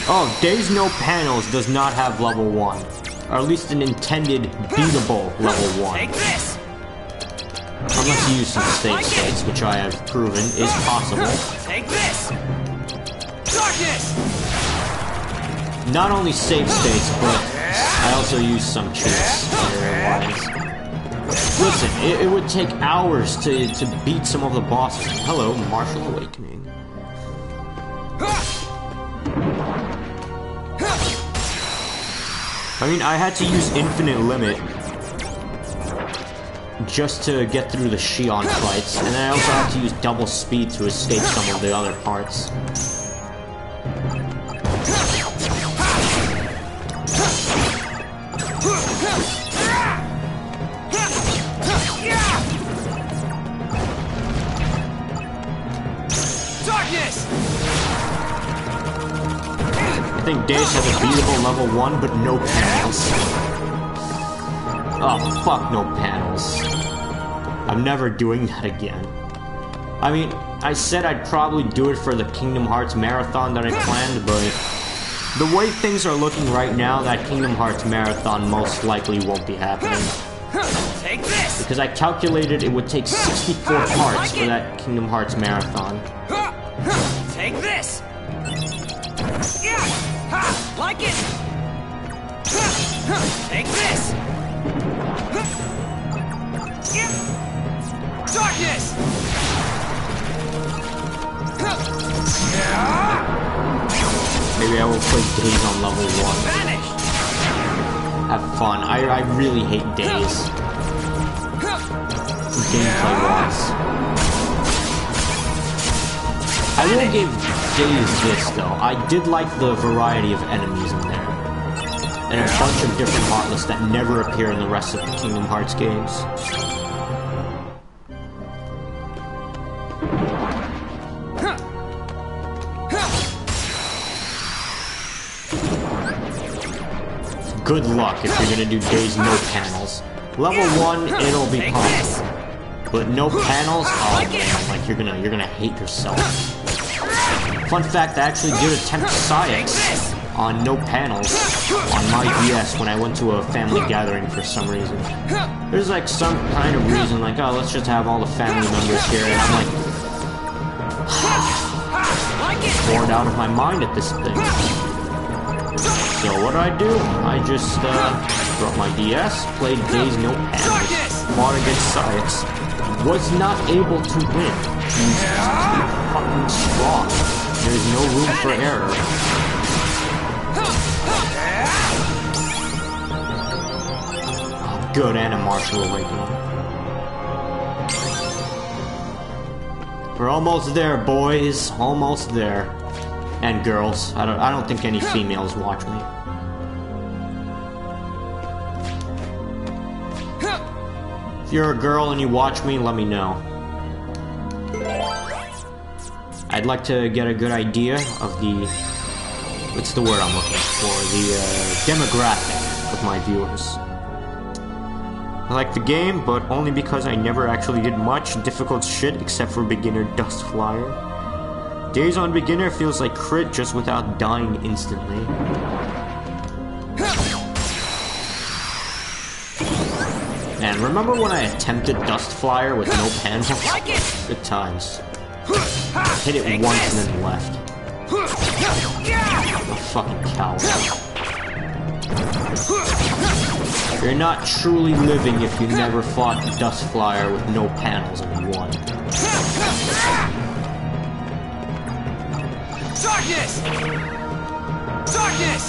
Oh, Days No Panels does not have level 1. Or at least an intended beatable level 1. Take this! Unless you use some save states, which I have proven is possible. Take this! Darkness! Not only save states, but I also use some cheats otherwise. Listen, it would take hours to beat some of the bosses. Hello, Martial Awakening. I mean, I had to use Infinite Limit just to get through the Shion fights, and I also had to use double speed to escape some of the other parts. Darkness! I think Days has a beatable level 1, but no panels. Oh, fuck no panels. I'm never doing that again. I mean, I said I'd probably do it for the Kingdom Hearts Marathon that I planned, but the way things are looking right now, that Kingdom Hearts Marathon most likely won't be happening. Take this! Because I calculated it would take 64 parts for that Kingdom Hearts Marathon. Take this! Like it! Take this! Darkness! Maybe I will play Days on level 1. Vanish! Have fun. I really hate Days. Gameplay-wise. I will give Days this, though. I did like the variety of enemies in there. And a bunch of different Heartless that never appear in the rest of the Kingdom Hearts games. Good luck if you're gonna do Days no panels. Level 1, it'll be possible. But no panels? Oh man, like you're gonna hate yourself. Fun fact, I actually did attempt Psyx on no panels on my DS when I went to a family gathering for some reason. There's like some kind of reason, like, oh, let's just have all the family members here, and I'm like, bored out of my mind at this thing. So what do? I just brought my DS, played Days No Panels, fought against Psyx, was not able to win. He's too fucking strong. There's no room for error. Good, and a martial awakening. We're almost there, boys. Almost there. And girls. I don't think any females watch me. If you're a girl and you watch me, let me know. I'd like to get a good idea of the... what's the word I'm looking for? The demographic of my viewers. I like the game, but only because I never actually did much difficult shit except for beginner Dust Flyer. Days on beginner feels like crit just without dying instantly. And remember when I attempted Dust Flyer with no panels? Good times. Hit it once and then left. I'm a fucking coward. You're not truly living if you never fought Dust Flyer with no panels and won. Darkness! Darkness!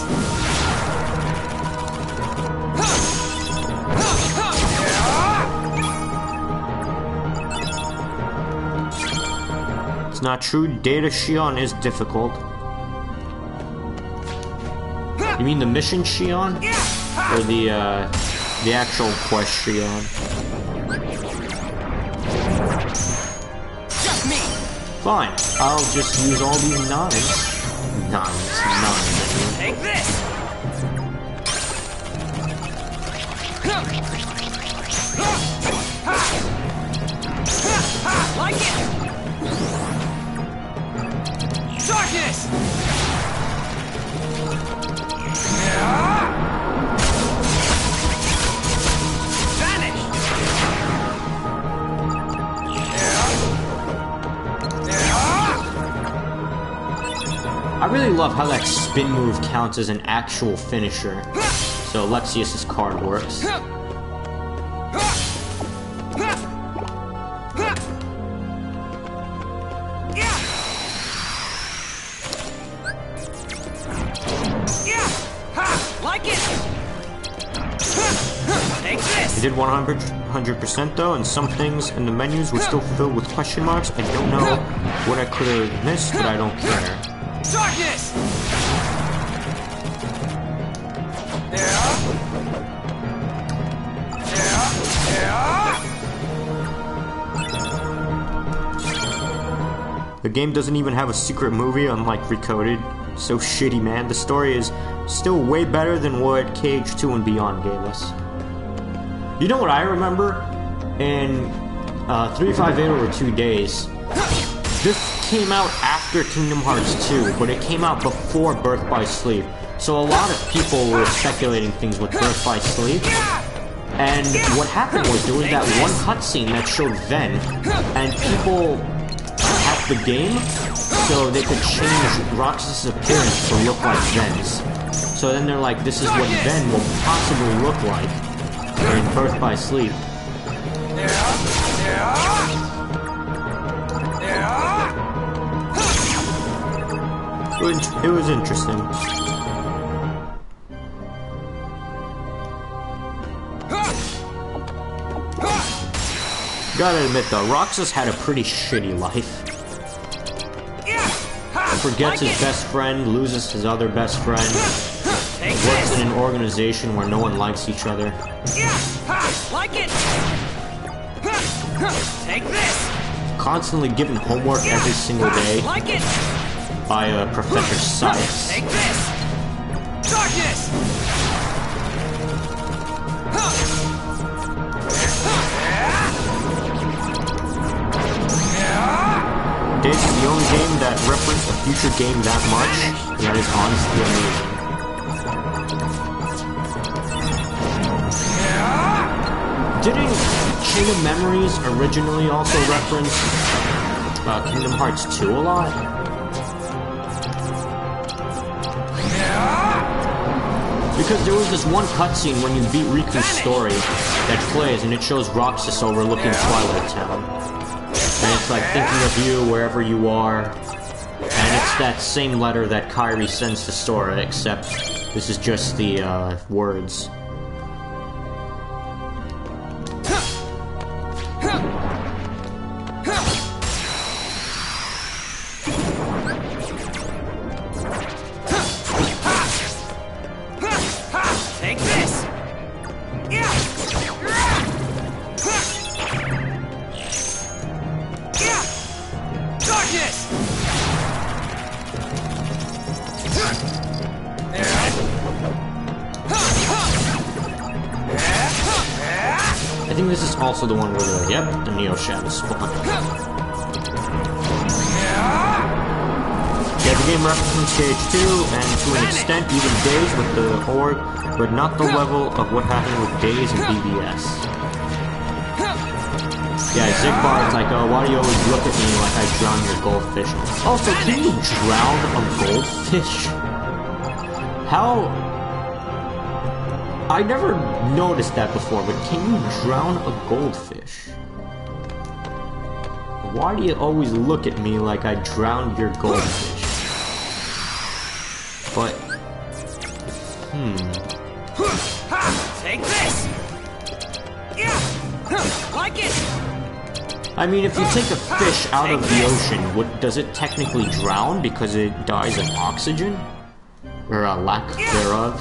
It's not true. Data Shion is difficult. You mean the mission Shion? Or the actual quest Shion? Just me! Fine. I'll just use all these knives. Knives. Take this! Like it! Darkness! Vanish! I really love how that spin move counts as an actual finisher. So Alexius's card works. I did 100% though, and some things in the menus were still filled with question marks. I don't know what I could have missed, but I don't care. Darkness! The game doesn't even have a secret movie, unlike Recoded. So shitty, man. The story is still way better than what KH2 and Beyond gave us. You know what I remember? In 358 over 2 days, this came out after Kingdom Hearts 2, but it came out before Birth by Sleep. So a lot of people were speculating things with Birth by Sleep. And what happened was there was that one cutscene that showed Ven, and people hacked the game so they could change Roxas' appearance to look like Ven's. So then they're like, this is what Ven will possibly look like during Birth by Sleep. It was interesting. Gotta admit though, Roxas had a pretty shitty life. Forgets his best friend, loses his other best friend, works in an organization where no one likes each other. Like it! Take this! Constantly given homework every single day Like it! by Professor Sykes. Take this! Darkness! This is the only game that referenced a future game that much. That is honestly amazing. Didn't Chain of Memories originally also reference Kingdom Hearts 2 a lot? Because there was this one cutscene when you beat Riku's story that plays, and it shows Roxas overlooking Twilight Town. And it's like thinking of you wherever you are. And it's that same letter that Kairi sends to Sora, except this is just the words. this is also the one where they're like, yep, the Neo Shadow spawn. Yeah, the game references Stage 2, and to an extent even Days with the Horde, but not the level of what happened with Days and BBS. Yeah, Zigbar's like, oh, why do you always look at me like I drown your goldfish? Also, can you drown a goldfish? How... I never noticed that before, but can you drown a goldfish? Why do you always look at me like I drowned your goldfish? But... Take this! Yeah! Like it! I mean, if you take a fish out of the ocean, does it technically drown because it dies of oxygen? Or a lack thereof?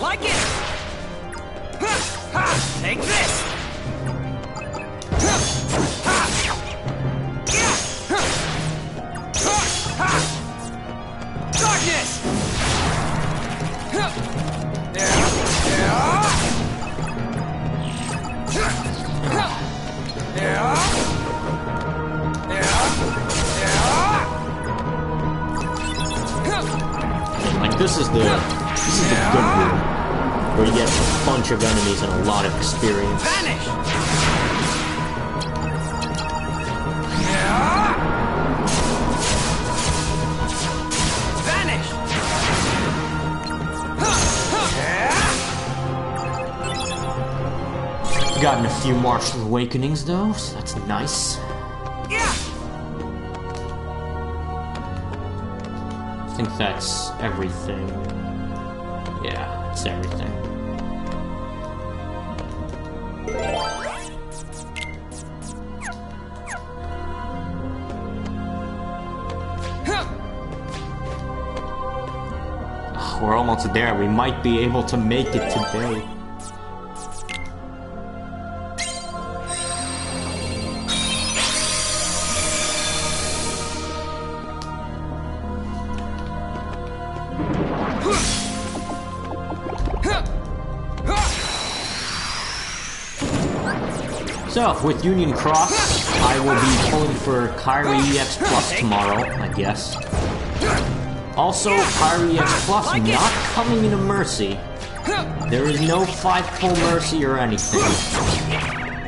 Like it! Take this! Darkness! Like, this is the good room, where you get a bunch of enemies and a lot of experience. Vanish! Vanish! Gotten a few martial awakenings though, so that's nice. I think that's everything. Yeah, it's everything. We're almost there. We might be able to make it today. So, with Union Cross, I will be pulling for Kyrie EX Plus tomorrow, I guess. Also, Kyrie EX Plus not coming into Mercy. There is no 5-pull Mercy or anything.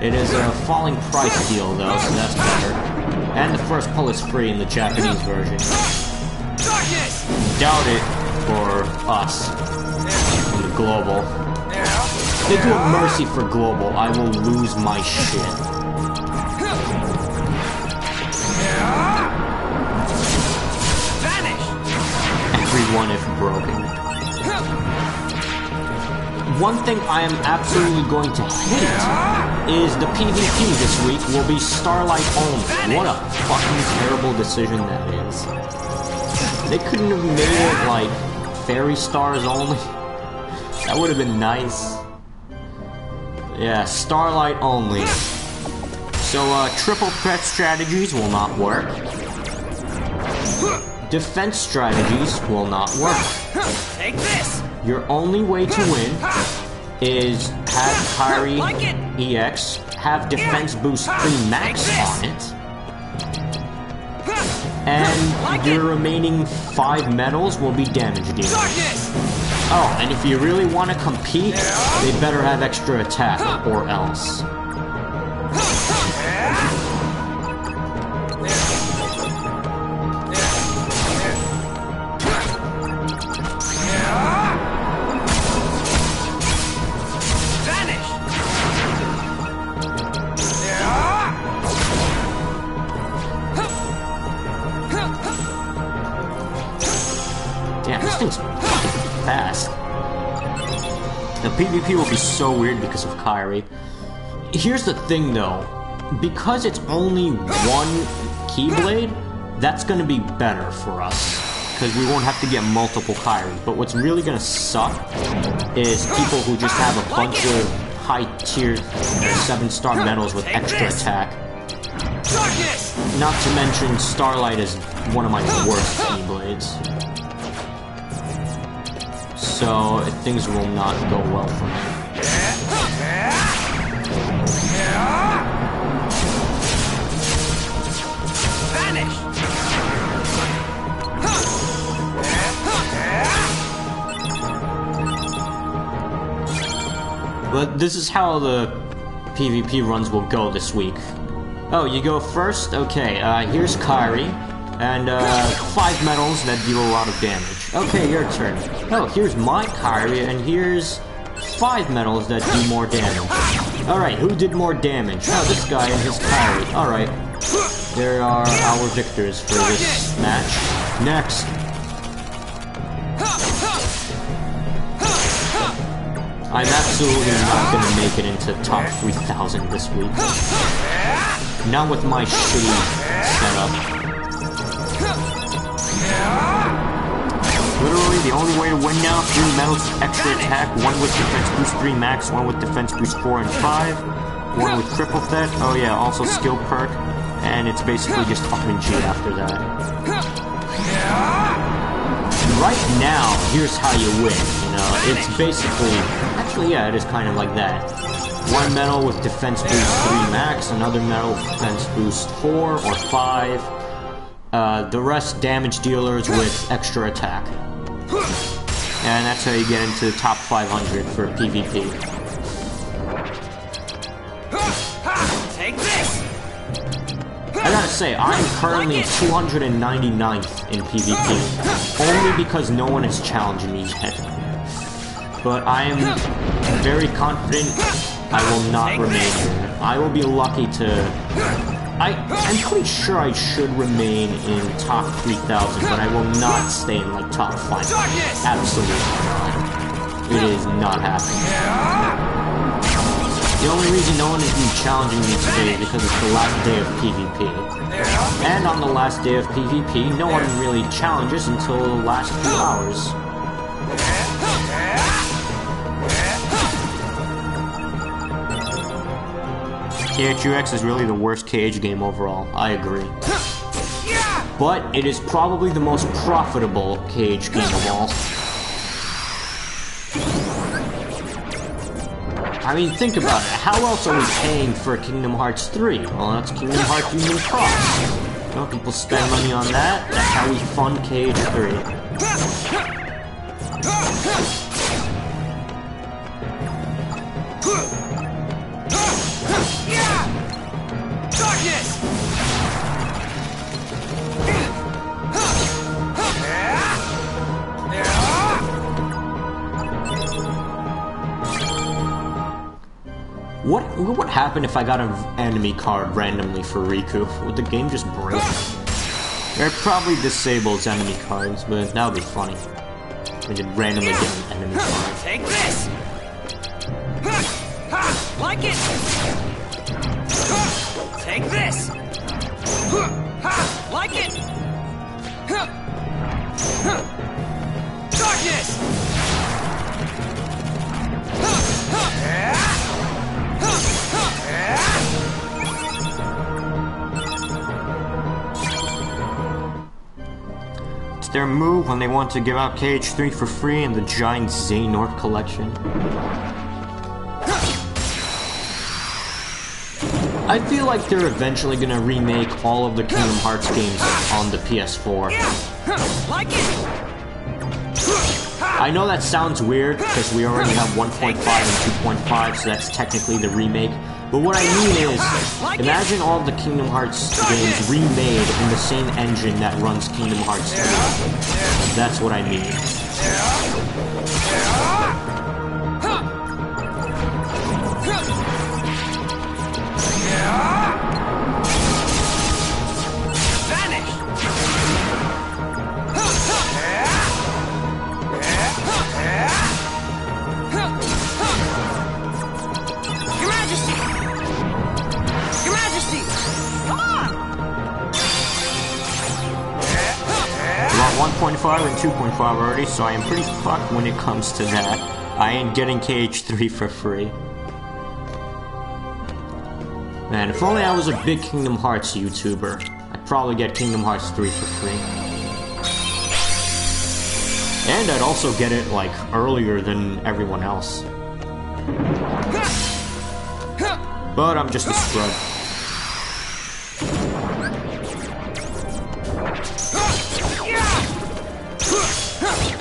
It is a falling price deal though, so that's better. And the first pull is free in the Japanese version. Doubt it for us. In the global. If they do a Mercy for global, I will lose my shit. Everyone if broken. One thing I am absolutely going to hate is the PvP this week will be Starlight only. What a fucking terrible decision that is. They couldn't have made it like Fairy Stars only. That would have been nice. Yeah, Starlight only. So, triple threat strategies will not work. Defense strategies will not work. Take this. Your only way to win is have Kyrie EX, have defense boost 3 max on it, and your remaining 5 medals will be damage dealers. Oh, and if you really want to compete, they better have extra attack, or else. Damn, this thing's fucking fast. The PvP will be so weird because of Kyrie. Here's the thing though, because it's only one Keyblade, that's gonna be better for us. Because we won't have to get multiple Kyrie. But what's really gonna suck is people who just have a bunch of high tier 7-star medals with extra attack. Not to mention Starlight is one of my worst Keyblades. So, things will not go well for me. Vanish! But this is how the PvP runs will go this week. Oh, you go first? Okay, here's Kairi, and 5 medals that deal a lot of damage. Okay, your turn. Oh, here's my Kairi, and here's 5 medals that do more damage. Alright, who did more damage? Oh, this guy and his Kairi. Alright, there are our victors for this match. Next. I'm absolutely not gonna make it into top 3,000 this week. Not with my shitty setup. Literally, the only way to win now, 3 medals extra attack, 1 with defense boost 3 max, 1 with defense boost 4 and 5, 1 with triple threat, oh yeah, also skill perk, and it's basically just RPG after that. Right now, here's how you win, you know, it's basically, actually yeah, it is kind of like that. 1 medal with defense boost 3 max, another medal with defense boost 4 or 5, the rest damage dealers with extra attack. And that's how you get into the top 500 for PvP. Take this! I gotta say, I'm currently 299th in PvP, only because no one has challenged me yet. But I am very confident I will not remain here. I will be lucky to... I'm pretty sure I should remain in top 3,000, but I will not stay in like top 5. Absolutely not. It is not happening. The only reason no one has been challenging me today is because it's the last day of PvP. And on the last day of PvP, no one really challenges until the last few hours. KHUX is really the worst KH game overall, I agree. But it is probably the most profitable KH game of all. I mean, think about it. How else are we paying for Kingdom Hearts 3? Well, that's Kingdom Hearts Union Cross. You know, people spend money on that. That's how we fund KH3. Darkness! What would happen if I got an enemy card randomly for Riku? Would the game just break? It probably disables enemy cards, but that would be funny. We could randomly get an enemy card. Take this! Like it! Take this! Like it! Darkness! It's their move when they want to give out KH3 for free in the giant Xehanort collection. I feel like they're eventually gonna remake all of the Kingdom Hearts games on the PS4. Like it! I know that sounds weird, because we already have 1.5 and 2.5, so that's technically the remake. But what I mean is, imagine all of the Kingdom Hearts games remade in the same engine that runs Kingdom Hearts 3. That's what I mean. Your Majesty! Come on! We're on 1.5 and 2.5 already, so I am pretty fucked when it comes to that. I ain't getting KH3 for free. Man, if only I was a big Kingdom Hearts YouTuber, I probably get Kingdom Hearts 3 for free. And I'd also get it, like, earlier than everyone else. But I'm just a scrub.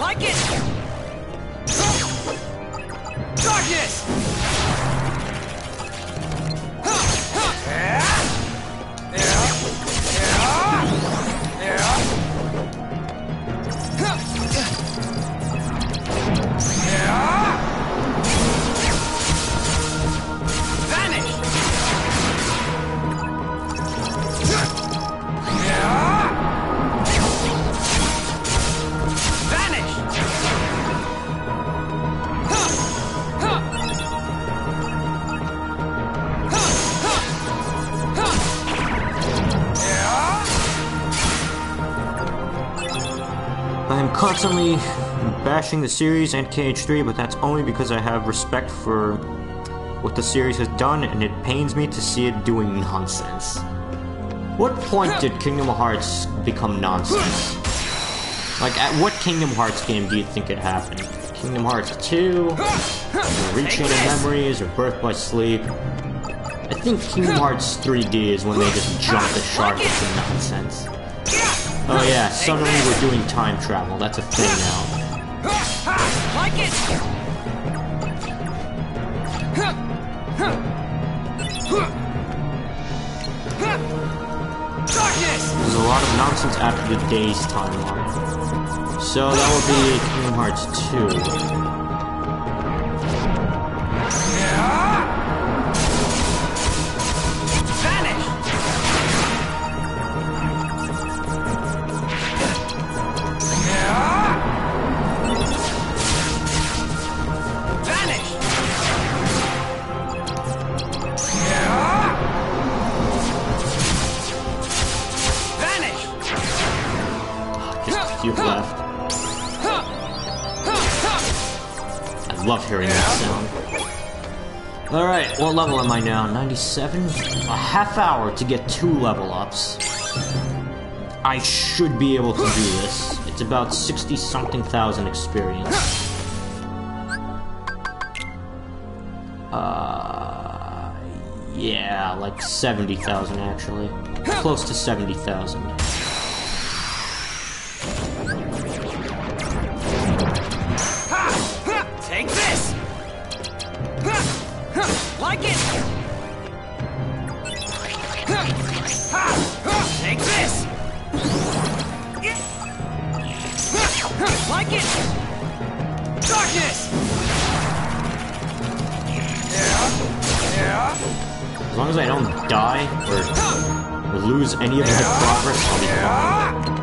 Like it! Darkness! I'm constantly bashing the series and KH3, but that's only because I have respect for what the series has done, and it pains me to see it doing nonsense. What point did Kingdom Hearts become nonsense? Like, at what Kingdom Hearts game do you think it happened? Kingdom Hearts 2? Or Rechain of Memories? Or Birth by Sleep? I think Kingdom Hearts 3D is when they just jumped the shark into nonsense. Oh yeah, suddenly we're doing time travel. That's a thing now. Like it! Darkness! There's a lot of nonsense after the Days timeline. So that will be Kingdom Hearts 2. You've left. I love hearing that sound. Alright, what level am I now? 97? A half hour to get 2 level ups. I should be able to do this. It's about 60-something thousand experience. Yeah, like 70,000 actually. Close to 70,000. Take this! Like it! Take this! Like it! Darkness! As long as I don't die or lose any of my progress, I'll be fine.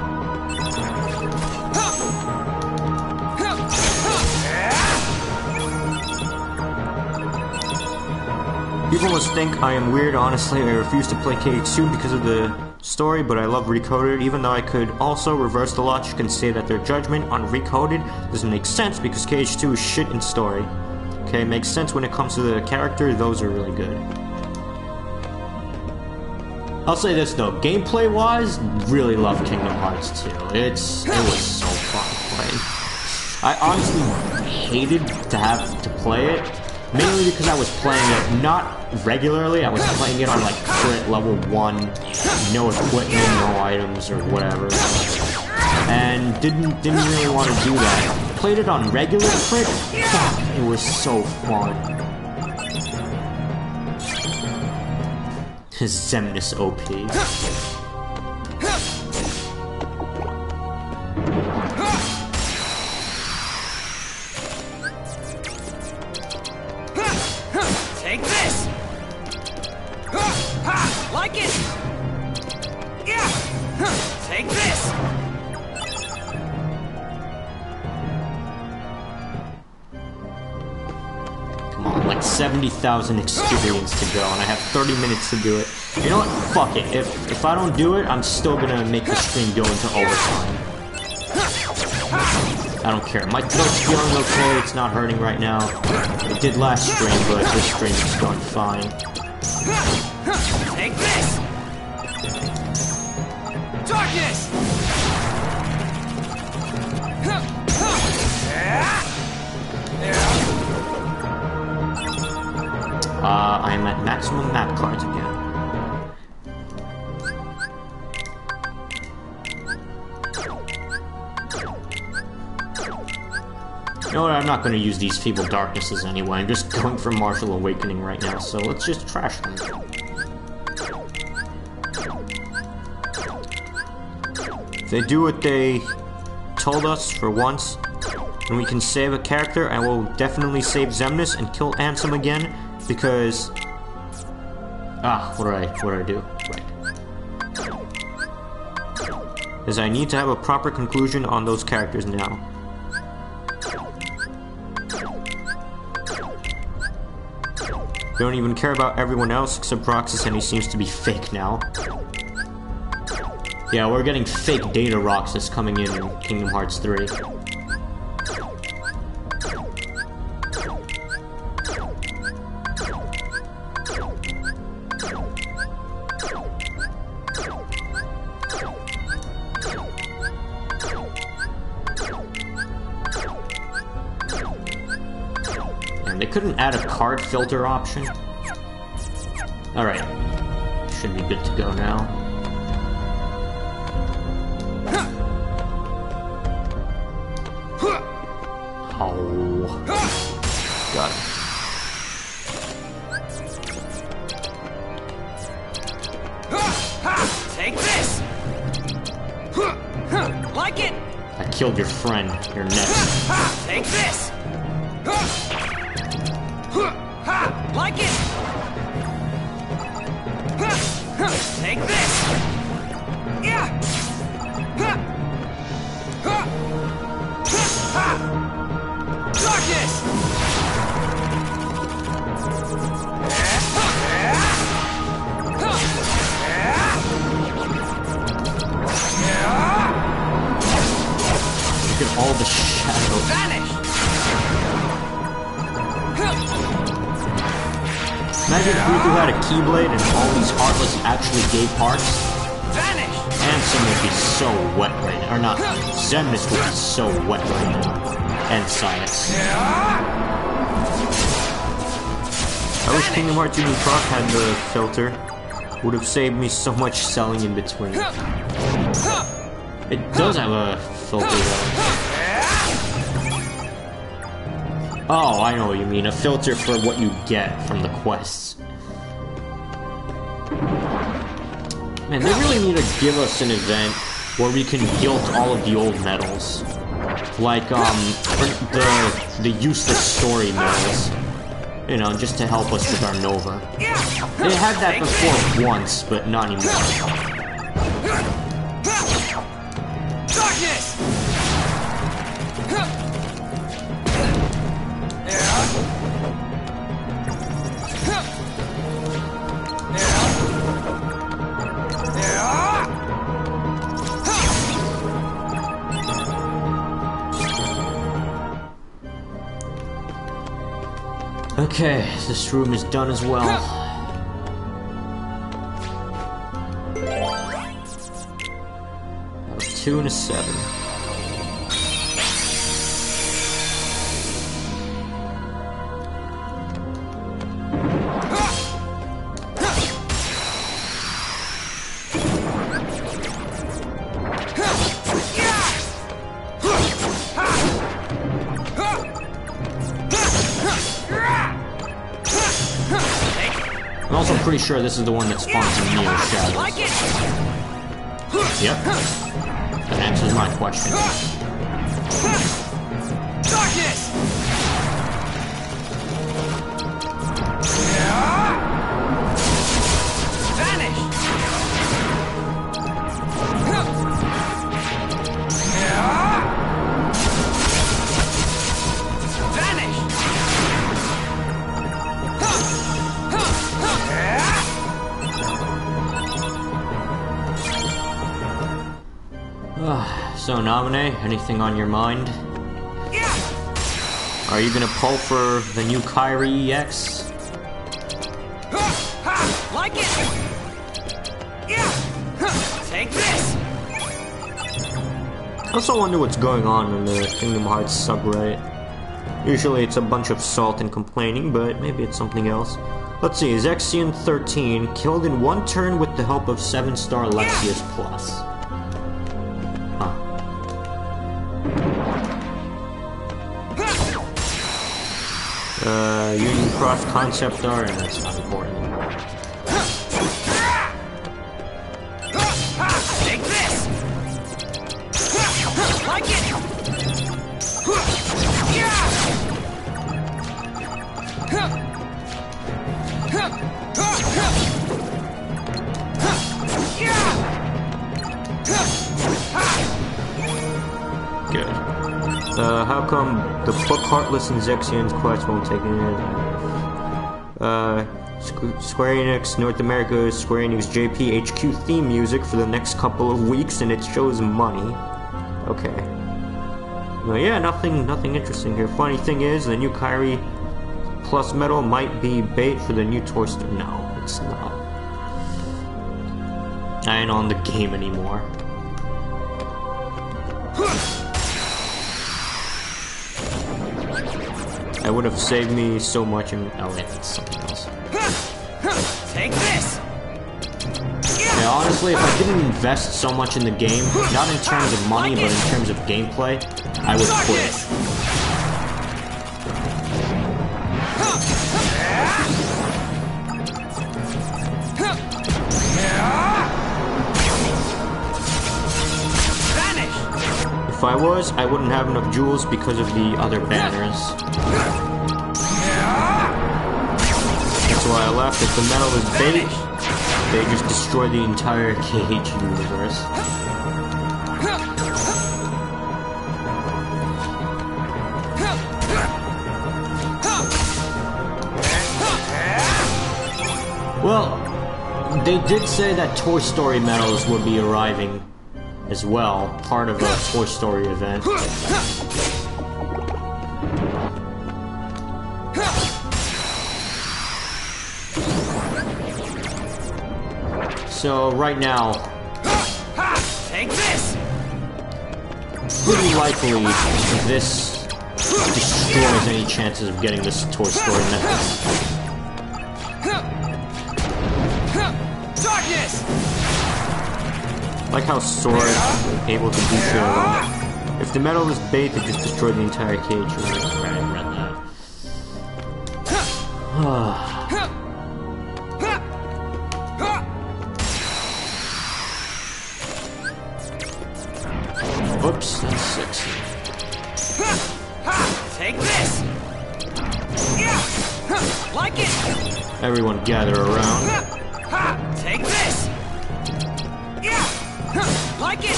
People must think I am weird. Honestly, I refuse to play KH2 because of the story, but I love Recoded, even though I could also reverse the logic and say that their judgment on Recoded doesn't make sense because KH2 is shit in story. Okay, makes sense when it comes to the character, those are really good. I'll say this though, gameplay-wise, really love Kingdom Hearts 2. It was so fun playing. I honestly hated to have to play it, mainly because I was playing it not regularly. I was playing it on like crit level 1, no equipment, no items or whatever, and didn't really want to do that. Played it on regular crit. Fuck, it was so fun. Zemnis OP. Take this! Like it! Yeah! Take this! Come on, like 70,000 experience to go, and I have 30 minutes to do it. You know what? Fuck it. If I don't do it, I'm still gonna make the stream go into overtime. I don't care. My throat's feeling okay. It's not hurting right now. It did last stream, but this stream is going fine. Take this! Darkness! I'm at maximum map cards again. You know what, I'm not going to use these feeble darknesses anyway. I'm just going for Martial Awakening right now, so let's just trash them. If they do what they told us for once, and we can save a character, I will definitely save Xemnas and kill Ansem again, because... what did I do? Right. Because I need to have a proper conclusion on those characters now. I don't even care about everyone else except Roxas, and he seems to be fake now. Yeah, we're getting fake Data Roxas coming in Kingdom Hearts 3. And they couldn't add a card filter option? Alright. Should be good to go now. Oh. Got it. Take this! Like it! I killed your friend. You're next. Take this! Like it! Take this! Yeah! Darkness! Look at all the shadows. Vanish! Imagine if Riku had a Keyblade and all these Heartless actually gave hearts. Vanish! Ansem would be so wet right now. Or not, Xemnas would be so wet right now. And Science. I wish Kingdom Hearts Union Cross had the filter. Would have saved me so much selling in between. It does have a filter though. Oh, I know what you mean. A filter for what you get from the quests. Man, they really need to give us an event where we can guilt all of the old medals. Like, the useless story medals. You know, just to help us with our Nova. They had that before once, but not anymore. Darkness! Okay, this room is done as well. That was 2 and a 7. I'm also pretty sure this is the one that spawns in Neo Shadows. Like it! Yep. That answers my question. Darkness! Vanish! Vanish! So, Naminé, anything on your mind? Are you gonna pull for the new Kairi EX? Like it! Take this! I also wonder what's going on in the Kingdom Hearts subreddit. Usually it's a bunch of salt and complaining, but maybe it's something else. Let's see, Zexion 13 killed in one turn with the help of 7-star Lexius Plus. Huh. Using cross concept art, and that's not important. Take this! Like it! Good. How come the book Heartless and Zexion's quest won't take it? Square Enix North America, Square Enix JP HQ theme music for the next couple of weeks, and it shows money. Okay. Well, yeah, nothing interesting here. Funny thing is, the new Kyrie Plus medal might be bait for the new Toy Story. No, it's not. I ain't on the game anymore. That would have saved me so much in... Oh wait, that's something else. Take this! Yeah, honestly, if I didn't invest so much in the game, not in terms of money, but in terms of gameplay, I would quit. If I was, I wouldn't have enough jewels because of the other banners. That's why I left. If the medal is bait, they just destroy the entire KH universe. Well, they did say that Toy Story medals would be arriving as well, part of a Toy Story event. So right now, Take this! pretty likely this destroys any chances of getting this Toy Story medal. Darkness! Like how Sora is able to do shit alone. If the medal is bait, they just destroy the entire cage. Right, I read that. Oops, that's sexy. Take this! Like it! Everyone gather around. Take this! Like it!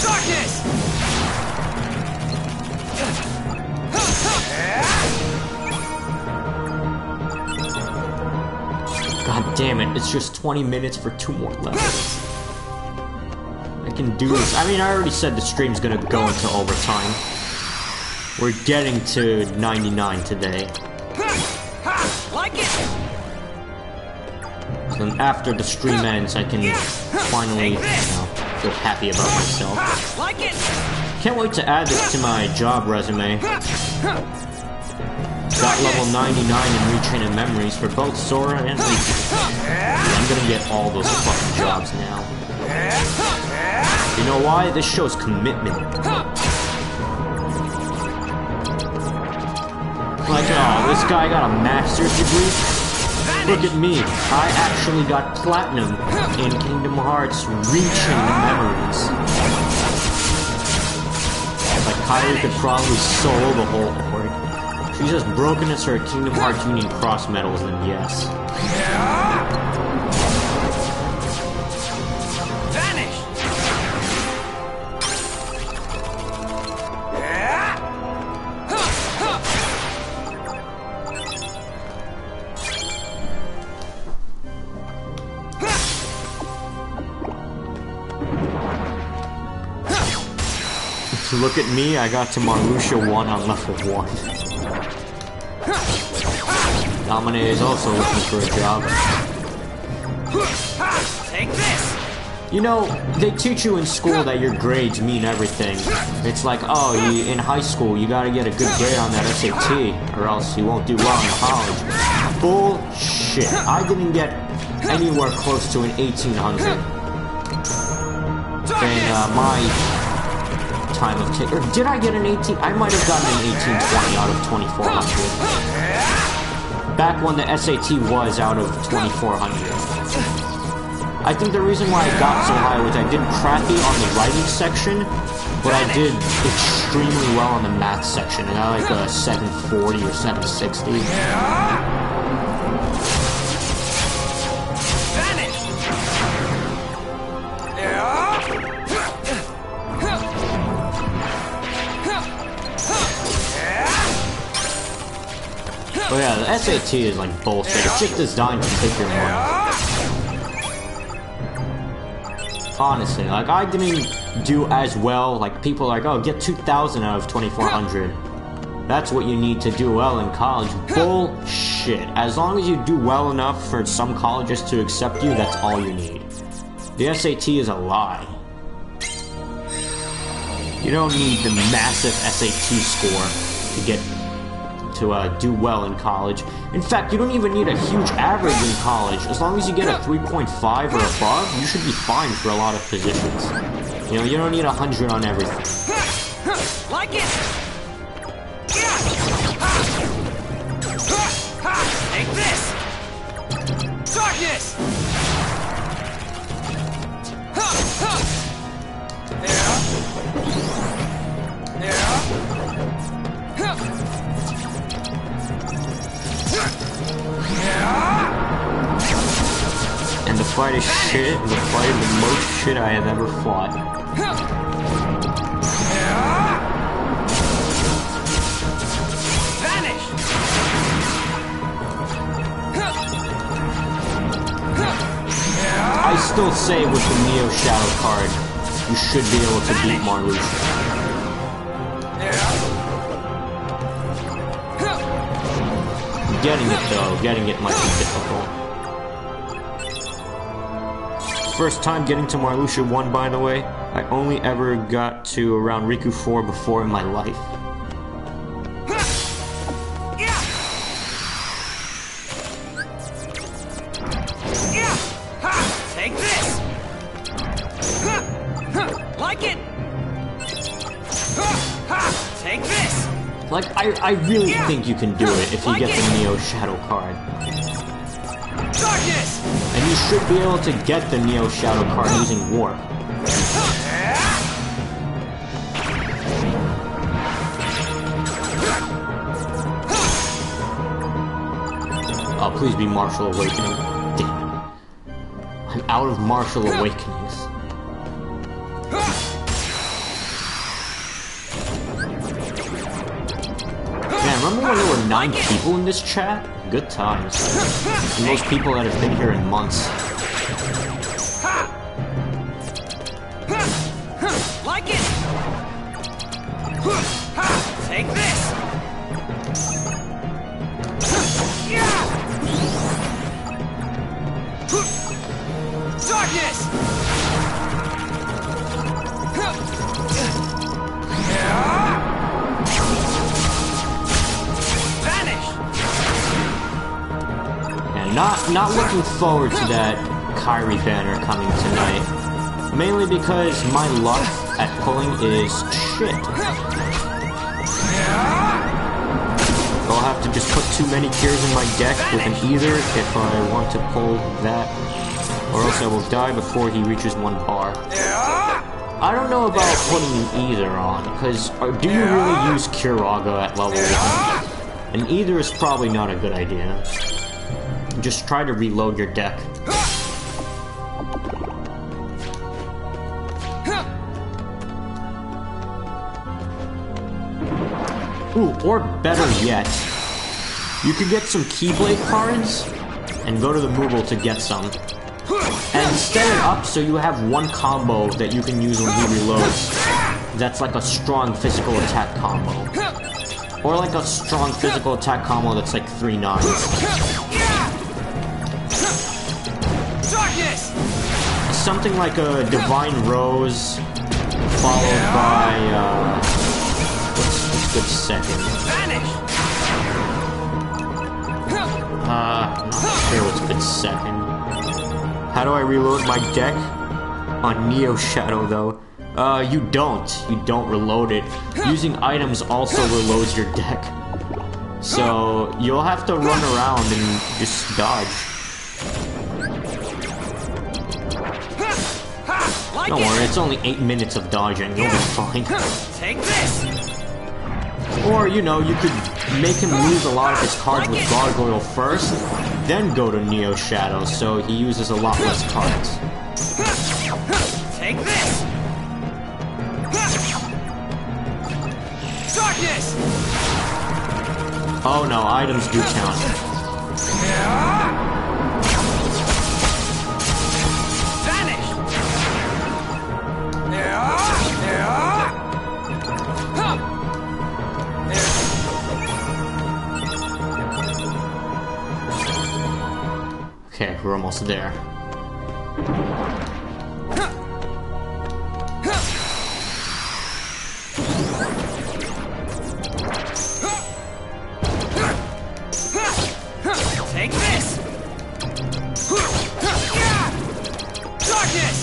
Darkness! God damn it, it's just 20 minutes for 2 more levels. I can do this. I mean, I already said the stream's gonna go into overtime. We're getting to 99 today. Like it! So then after the stream ends, I can finally, you know, feel happy about myself. Like it! Can't wait to add this to my job resume. Got level 99 in retraining memories for both Sora and Riku. I'm gonna get all those fucking jobs now. You know why? This shows commitment. Like, oh, this guy got a master's degree? Look at me. I actually got platinum in Kingdom Hearts reaching the memories. Like, Kylie could probably solo the whole org. She's as broken as her Kingdom Hearts Union Cross medals, then yes. Vanish! Look at me, I got to Marluxia 1 on level 1. Domine is also looking for a job. Take this! You know, they teach you in school that your grades mean everything. It's like, oh, in high school, you gotta get a good grade on that SAT, or else you won't do well in college. Bullshit. I didn't get anywhere close to an 1800 in my time of or did I get an 18? I might have gotten an 1820 out of 2400. Back when the SAT was out of 2400. I think the reason why I got so high was I did crappy on the writing section, but I did extremely well on the math section. I got like a 740 or 760. But yeah, the SAT is like bullshit. It's just designed to take your money. Honestly, like, I didn't do as well. Like, people are like, oh, get 2,000 out of 2,400. That's what you need to do well in college. Bullshit. As long as you do well enough for some colleges to accept you, that's all you need. The SAT is a lie. You don't need the massive SAT score to get to do well in college. In fact, you don't even need a huge average in college. As long as you get a 3.5 or above, you should be fine for a lot of positions. You know, you don't need 100 on everything. Like it. Take this. Darkness. And the fight is shit. The fight is the most shit I have ever fought. Vanish. I still say with the Neo Shadow card, you should be able to beat Marluxia. Getting it though, getting it might be difficult. First time getting to Marluxia 1, by the way. I only ever got to around Riku 4 before in my life. Take this. Like it. Take this. Like, I really think you can do it if you get the Neo Shadow card. Darkness. And you should be able to get the Neo Shadow card using Warp. Oh, please be Martial Awakening. Damn it. I'm out of Martial Awakenings. Man, remember when there were 9 people in this chat? Good times. And most people that have been here in months. Like it. Take this. Darkness. Vanish. And not looking forward to that Kairi banner coming tonight. Mainly because my luck at pulling is shit. I'll have to just put too many cures in my deck with an Ether if I want to pull that. Or else I will die before he reaches 1 bar. I don't know about putting an Ether on, because do you really use Curaga at level 1? An Ether is probably not a good idea. Just try to reload your deck. Ooh, or better yet, you could get some Keyblade cards and go to the Moogle to get some. And set it up so you have 1 combo that you can use when he reloads. That's like a strong physical attack combo. Or like a strong physical attack combo that's like 3 9s. something like a Divine Rose, followed by, what's good second? Vanish! I'm not sure what's good second. How do I reload my deck? On Neo Shadow, though. You don't. You don't reload it. Using items also reloads your deck. So, you'll have to run around and just dodge. Don't worry, it's only 8 minutes of dodging. You'll be fine. Take this! Or, you know, you could make him lose a lot of his cards with Gargoyle first, then go to Neo Shadow, so he uses a lot less cards. Take this! Darkness! Oh no, items do count. Vanish! Okay, we're almost there. Take this! Darkness!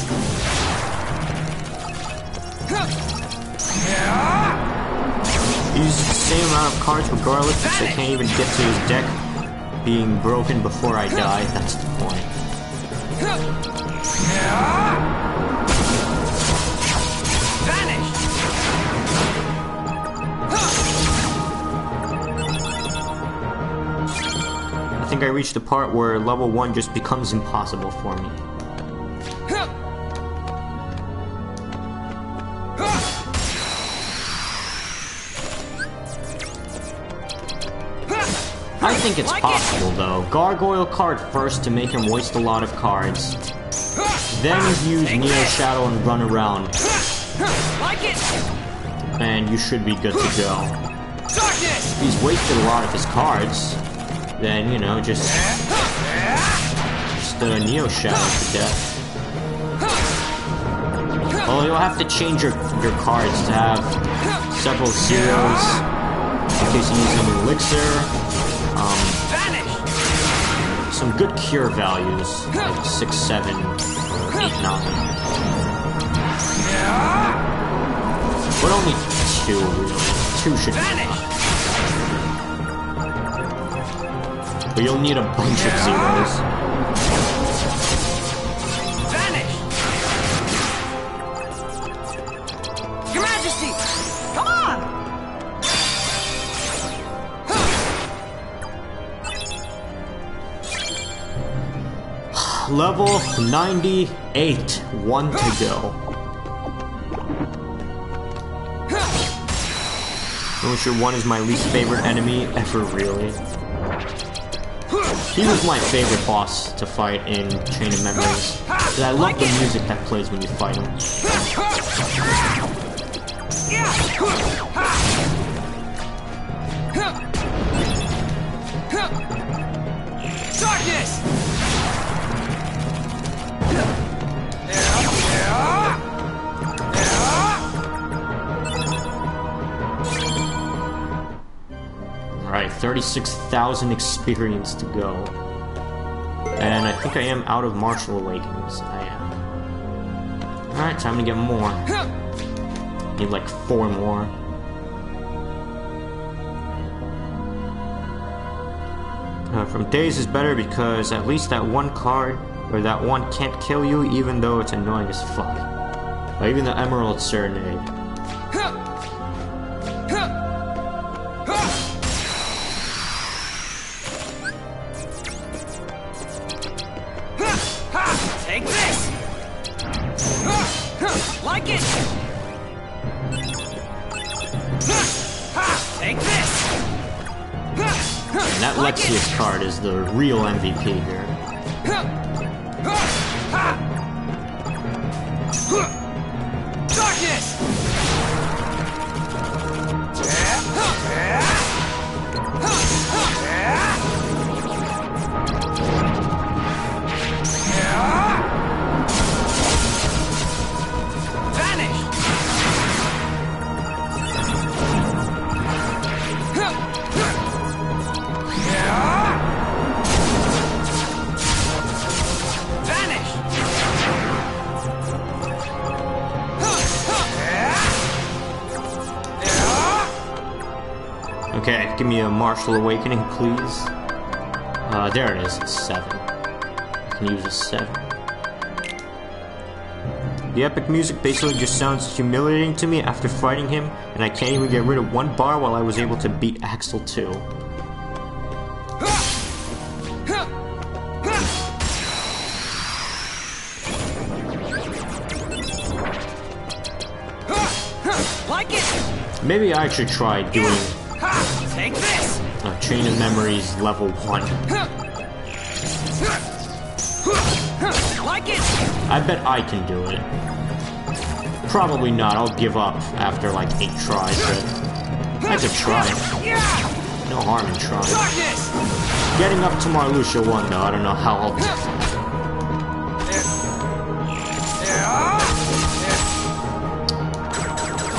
He uses the same amount of cards regardless, so I can't even get to his deck being broken before I die. That's the point. Vanish! I think I reached the part where level 1 just becomes impossible for me. I think it's possible though. Gargoyle card first to make him waste a lot of cards. Then use Neo Shadow and run around. Like it! And you should be good to go. Darkness! If he's wasted a lot of his cards, then, you know, just Neo Shadow to death. Well, you'll have to change your cards to have several zeros in case you use an elixir. Some good cure values, like 6, 7, 8, 9. But only 2, really. 2 should be enough. But you'll need a bunch of zeros. Vanish! Your Majesty! Come on! Level 98, 1 to go. Witcher 1 is my least favorite enemy ever, really. He was my favorite boss to fight in Chain of Memories, because I love the music that plays when you fight him. Darkness! Alright, 36,000 experience to go. And I think I am out of Martial Awakenings. I am. Alright, time to get more. Need like 4 more. From Days is better because at least that one card, or that one can't kill you even though it's annoying as fuck. Or even the Emerald Serenade. Take this! Like it! Take this! And that Lexius card is the real MVP here. Darkness! give me a martial awakening, please? There it is, it's 7. I can use a 7. The epic music basically just sounds humiliating to me after fighting him, and I can't even get rid of 1 bar while I was able to beat Axel 2. Like it. Maybe I should try doing Take this. Chain of Memories level 1. Like it. I bet I can do it. Probably not, I'll give up after like 8 tries, but I could try. No harm in trying. Getting up to Marluxia 1 though, I don't know how I'll do that.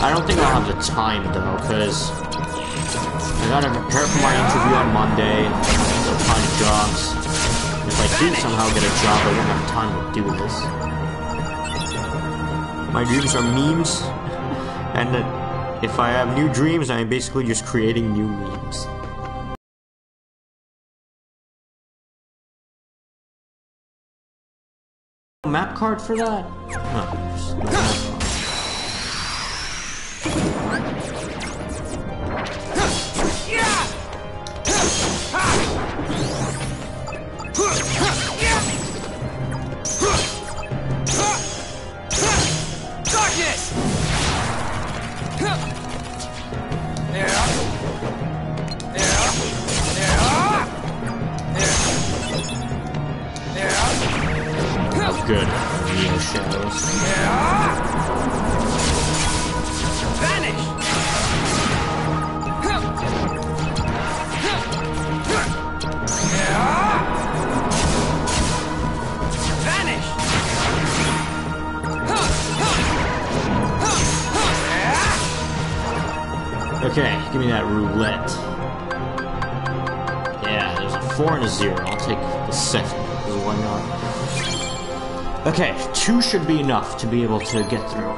I don't think I'll have the time though, because I gotta prepare for my interview on Monday, so find jobs. If I do somehow get a job, I won't have time to do this. My dreams are memes, and if I have new dreams, I'm basically just creating new memes. Map card for that? No, just no map card. Oh, good. Neo shadows. Vanish. Vanish. Okay, give me that roulette. Yeah, there's a 4 and a 0. I'll take the 7, because why not? Okay, 2 should be enough to be able to get through.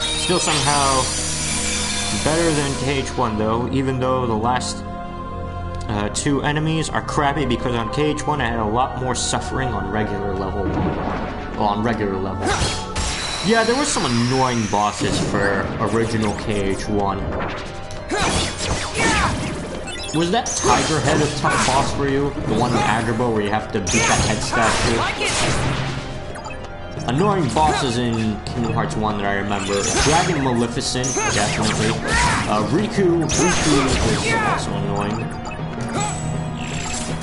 Still somehow better than KH1 though, even though the last 2 enemies are crappy, because on KH1 I had a lot more suffering on regular level 1. Well, on regular level. Yeah, there were some annoying bosses for original KH1. Was that Tiger Head a tough boss for you? The one in Agrabah where you have to beat that head statue? Annoying bosses in Kingdom Hearts 1 that I remember. Dragon Maleficent, definitely. Riku is also annoying.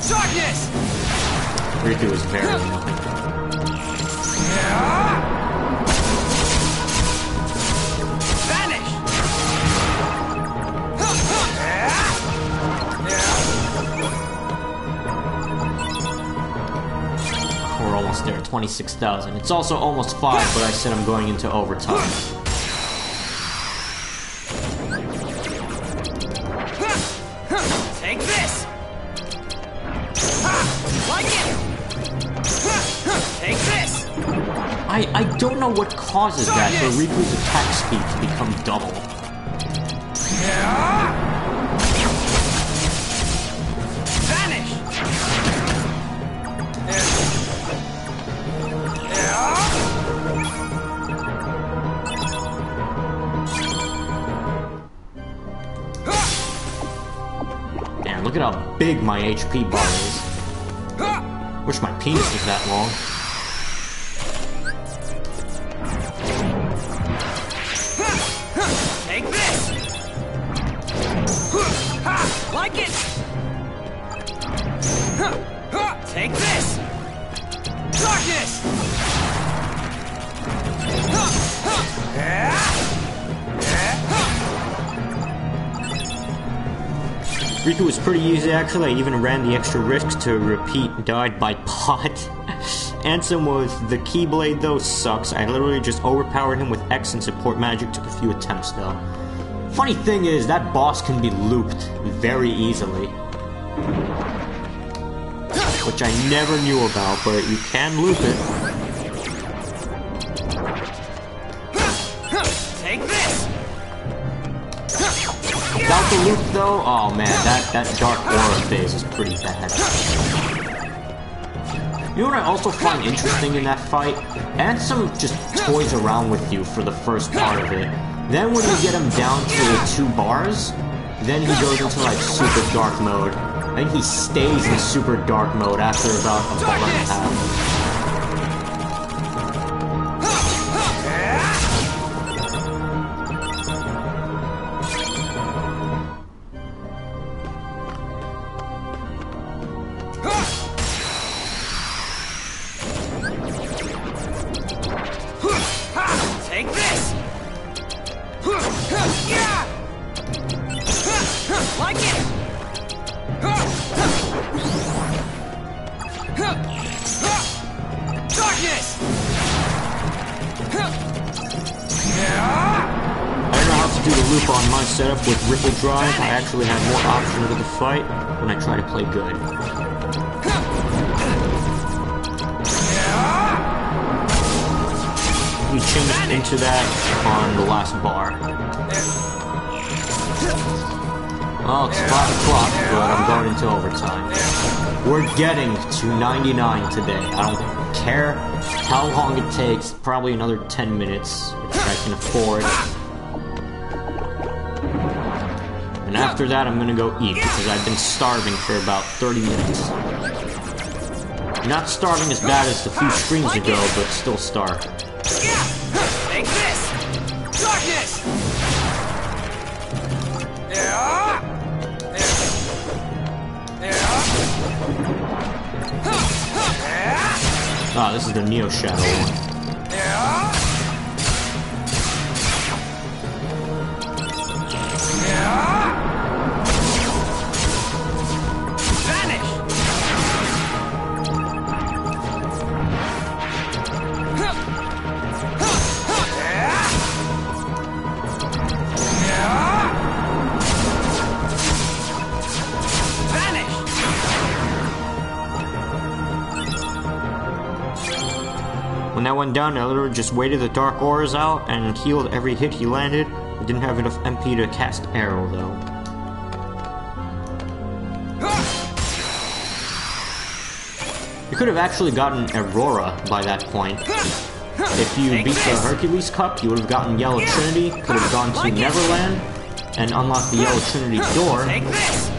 Darkness! Riku is very annoying. Vanish! We're almost there, 26,000. It's also almost 5, but I said I'm going into overtime. Take this! Like it! Take this! I don't know what causes that for Riku's attack speed to become double. Vanish! Damn, look at how big my HP bar is. Wish my penis was that long. Take this! Like it! Take this! Darkness! Riku was pretty easy actually. I even ran the extra risk to repeat died by pot. Ansem with the Keyblade though sucks. I literally just overpowered him with X and support magic. Took a few attempts though. Funny thing is, that boss can be looped very easily. Which I never knew about, but you can loop it. Take this! Without the loop though, oh man, that dark aura phase is pretty bad. You know what I also find interesting in that fight? Ansem just toys around with you for the first part of it. Then when you get him down to the 2 bars, then he goes into like super dark mode. And he stays in super dark mode after about a bar and a half. Take this! Like it! Darkness! I don't know how to do the loop on my setup with Ripple Drive. I actually have more options of the fight when I try to play good. We changed into that on the last bar. Well, it's 5 o'clock, but I'm going into overtime. We're getting to 99 today. I don't care how long it takes. Probably another 10 minutes, which I can afford. And after that, I'm gonna go eat, because I've been starving for about 30 minutes. Not starving as bad as a few streams ago, but still starving. Take this! Darkness! Ah, this is the Neo Shadow one. Vanish! When that went down, I literally just waited the dark auras out and healed every hit he landed. I didn't have enough MP to cast arrow though. You could have actually gotten Aurora by that point. If you beat the Hercules Cup, you would have gotten Yellow Trinity, could have gone to Neverland, and unlocked the Yellow Trinity door,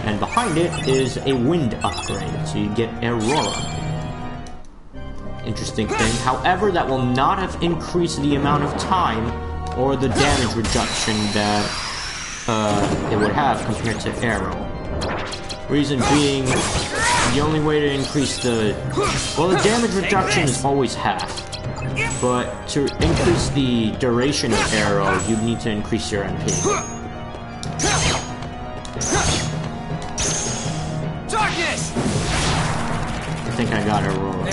and behind it is a wind upgrade, so you get Aurora. Interesting thing. However, that will not have increased the amount of time or the damage reduction that it would have compared to Arrow. Reason being, the only way to increase the... Well, the damage reduction is always half. But to increase the duration of Arrow, you need to increase your MP. Darkness! I think I got Aurora.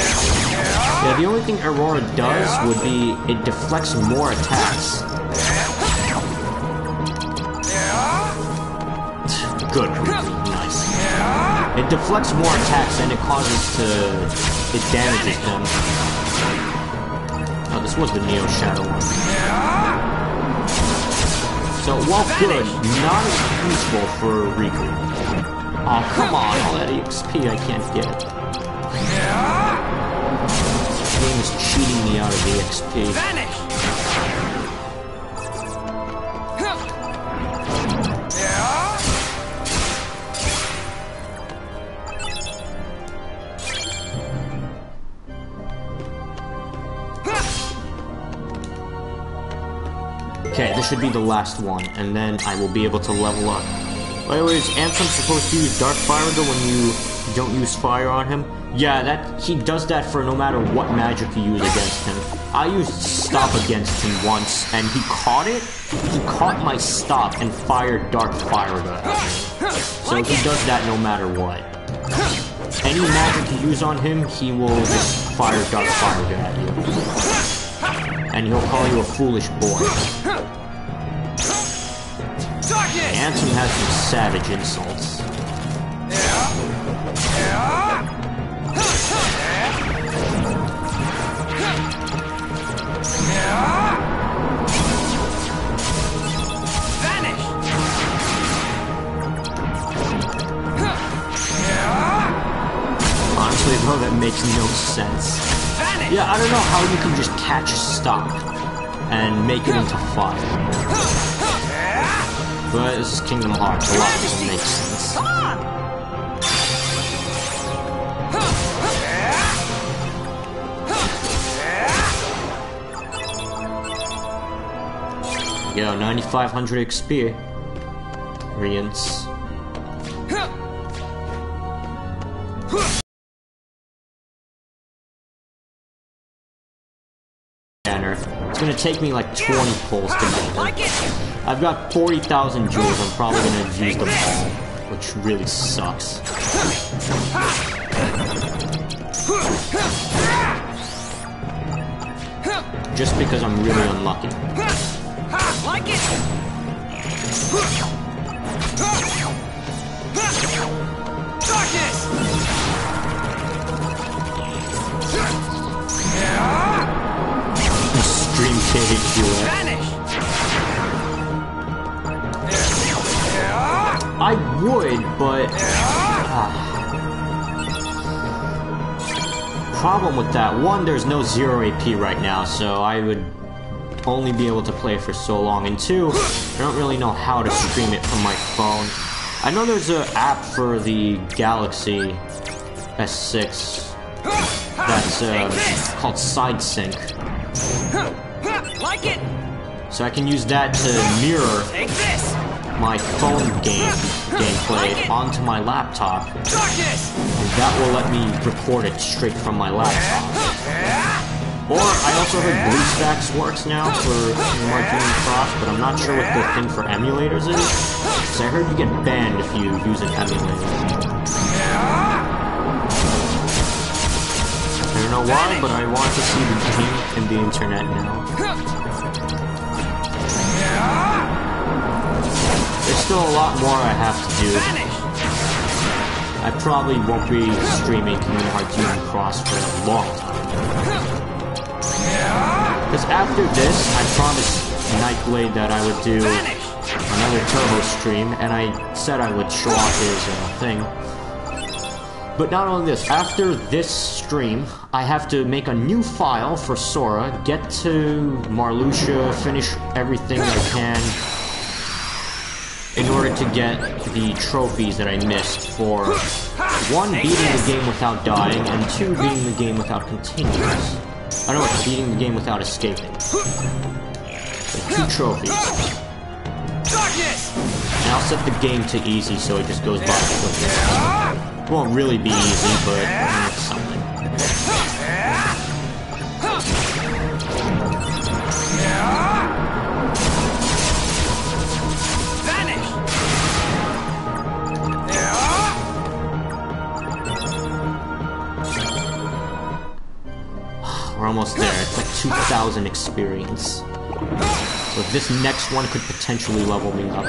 Yeah, the only thing Aurora does would be it deflects more attacks. Good, nice. It deflects more attacks and it causes it damages them. Oh, this was the Neo Shadow one. So, while good, not as useful for Riku. Oh, come on, all that EXP I can't get. This game is cheating me out of EXP. Vanish! Okay, this should be the last one, and then I will be able to level up. By the way, is Anthem supposed to use Dark Fire though when you don't use fire on him? Yeah, he does that for no matter what magic you use against him. I used Stop against him once, and he caught it. He caught my Stop and fired Dark Fire at me. So he does that no matter what. Any magic you use on him, he will just fire Dark Fire at you. And he'll call you a foolish boy. Ansem has some savage insults. Honestly, though, that makes no sense. Yeah, I don't know how you can just catch stop and make it into fire. But this is Kingdom Hearts, a lot of it makes sense. Yo, 9,500 experience. It's gonna take me like 20 pulls to get it. I've got 40,000 jewels, I'm probably gonna use them all, which really sucks. Just because I'm really unlucky. Like it. Darkness. Stream cage, you Vanish. I would, but problem with that, one, there's no 0 AP right now, so I would only be able to play for so long, and two, I don't really know how to stream it from my phone. I know there's an app for the Galaxy S6 that's called SideSync. Like it. So I can use that to mirror my phone gameplay onto my laptop. And that will let me record it straight from my laptop. Or I also heard BlueStacks works now for Marketing Cross, but I'm not sure what the thing for emulators is. Because I heard you get banned if you use an emulator. I don't know why, but I want to see the game and the internet now. There's still a lot more I have to do. I probably won't be streaming Kingdom Hearts Union Cross for a long time. Because after this, I promised Nightblade that I would do another Turbo stream, and I said I would show off his thing. But not only this, after this stream, I have to make a new file for Sora, get to Marluxia, finish everything I can in order to get the trophies that I missed for 1, beating the game without dying, and 2, beating the game without continues. I don't know, beating the game without escaping. So 2 trophies. And I'll set the game to easy so it just goes by quickly. It won't really be easy, but it's something. We're almost there. It's like 2,000 experience. So this next one could potentially level me up.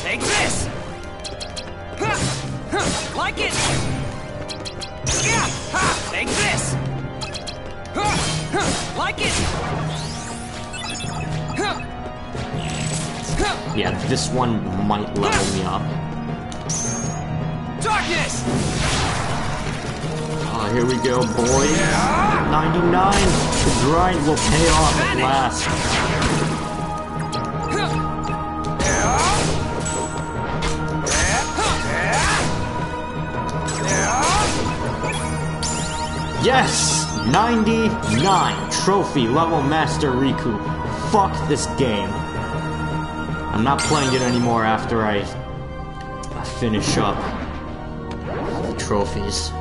Take this. Like it. Yeah. Take this. Like it. Yeah, this one might level me up. Darkness. Oh, here we go, boys. 99. The grind will pay off at last. Yes! 99! Trophy, level master Riku. Fuck this game. I'm not playing it anymore after I finish up the trophies.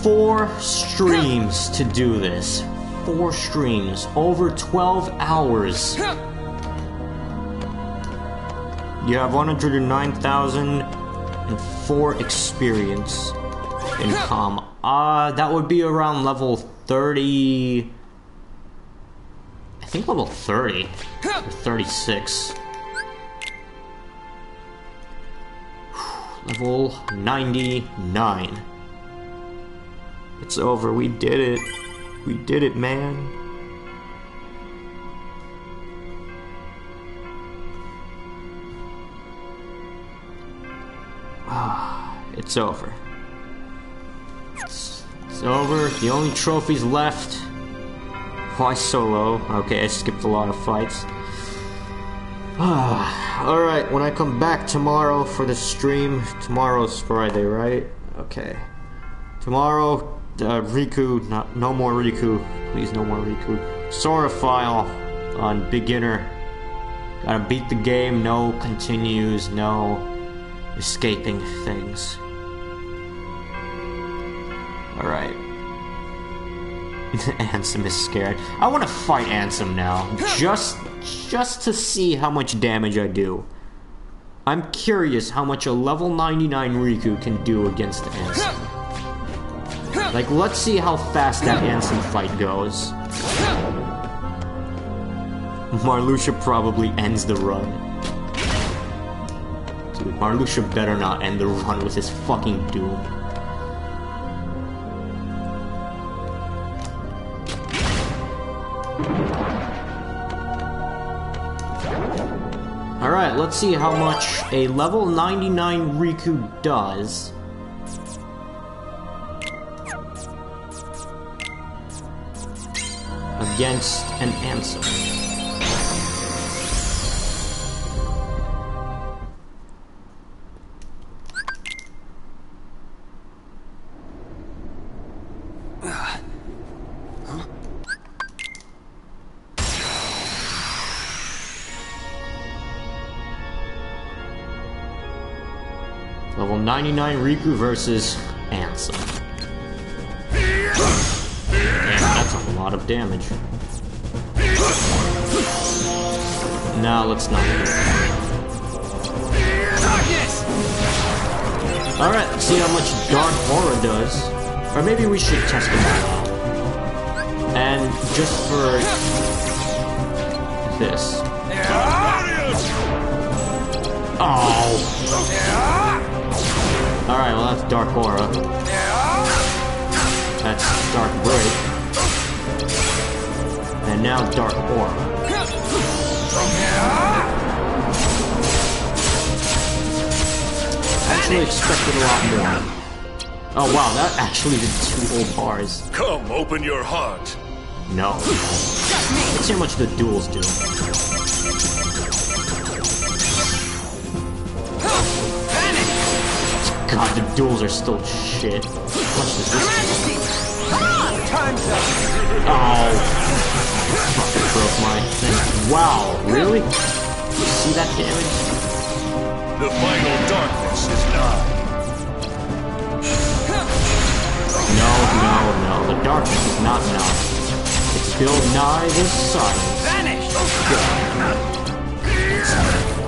4 streams to do this. 4 streams. Over 12 hours. You have 109,004 experience in CoM. That would be around level 30... think level 30 or 36. Level 99. It's over. We did it. We did it, man. It's over. It's over. The only trophies left. Why so low? Okay, I skipped a lot of fights. Alright, when I come back tomorrow for the stream, tomorrow's Friday, right? Okay. Tomorrow, Riku, no more Riku. Please, no more Riku. Sora file on beginner. Gotta beat the game, no continues, no escaping things. Alright. Ansem is scared. I want to fight Ansem now, just to see how much damage I do. I'm curious how much a level 99 Riku can do against Ansem. Like, let's see how fast that Ansem fight goes. Marluxia probably ends the run. Dude, Marluxia better not end the run with his fucking doom. Alright, let's see how much a level 99 Riku does. Against an Ansem. Level 99 Riku versus Ansem. Damn, that's a lot of damage. Now let's not do it. Alright, let's see how much Dark Aura does. Or maybe we should test it out. And just for this. Oh! Alright, well that's Dark Aura. That's Dark Break. And now Dark Aura. I actually expected a lot more. Oh wow, that actually did 2 whole bars. Come, open your heart. No. Let's see how much the duels do. God, the duels are still shit. How much does this do? Oh. Fucking broke my thing. Wow, really? You see that damage? The final darkness is nigh. No. The darkness is not nigh. It's still nigh the sun. Vanish! It's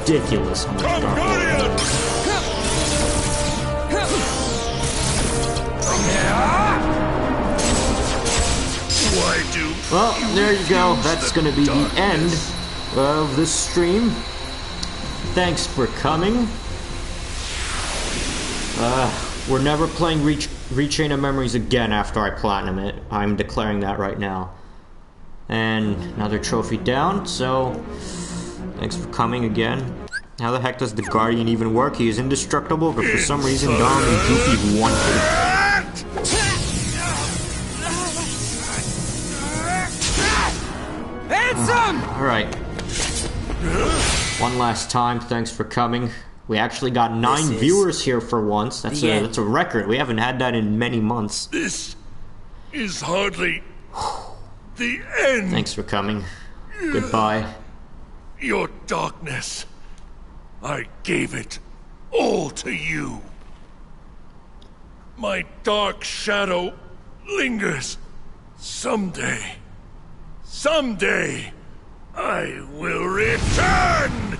ridiculous how much dark aura there is. Well, there you go. That's gonna be the end of this stream. Thanks for coming. We're never playing Rechain of Memories again after I platinum it. I'm declaring that right now. And another trophy down, so thanks for coming again. How the heck does the Guardian even work? He is indestructible, but for some reason Dom and Goofy want it. Alright. One last time, thanks for coming. We actually got 9 viewers here for once. That's a record. We haven't had that in many months. This is hardly the end. Thanks for coming. Goodbye. Your darkness, I gave it all to you. My dark shadow lingers. Someday, I will return!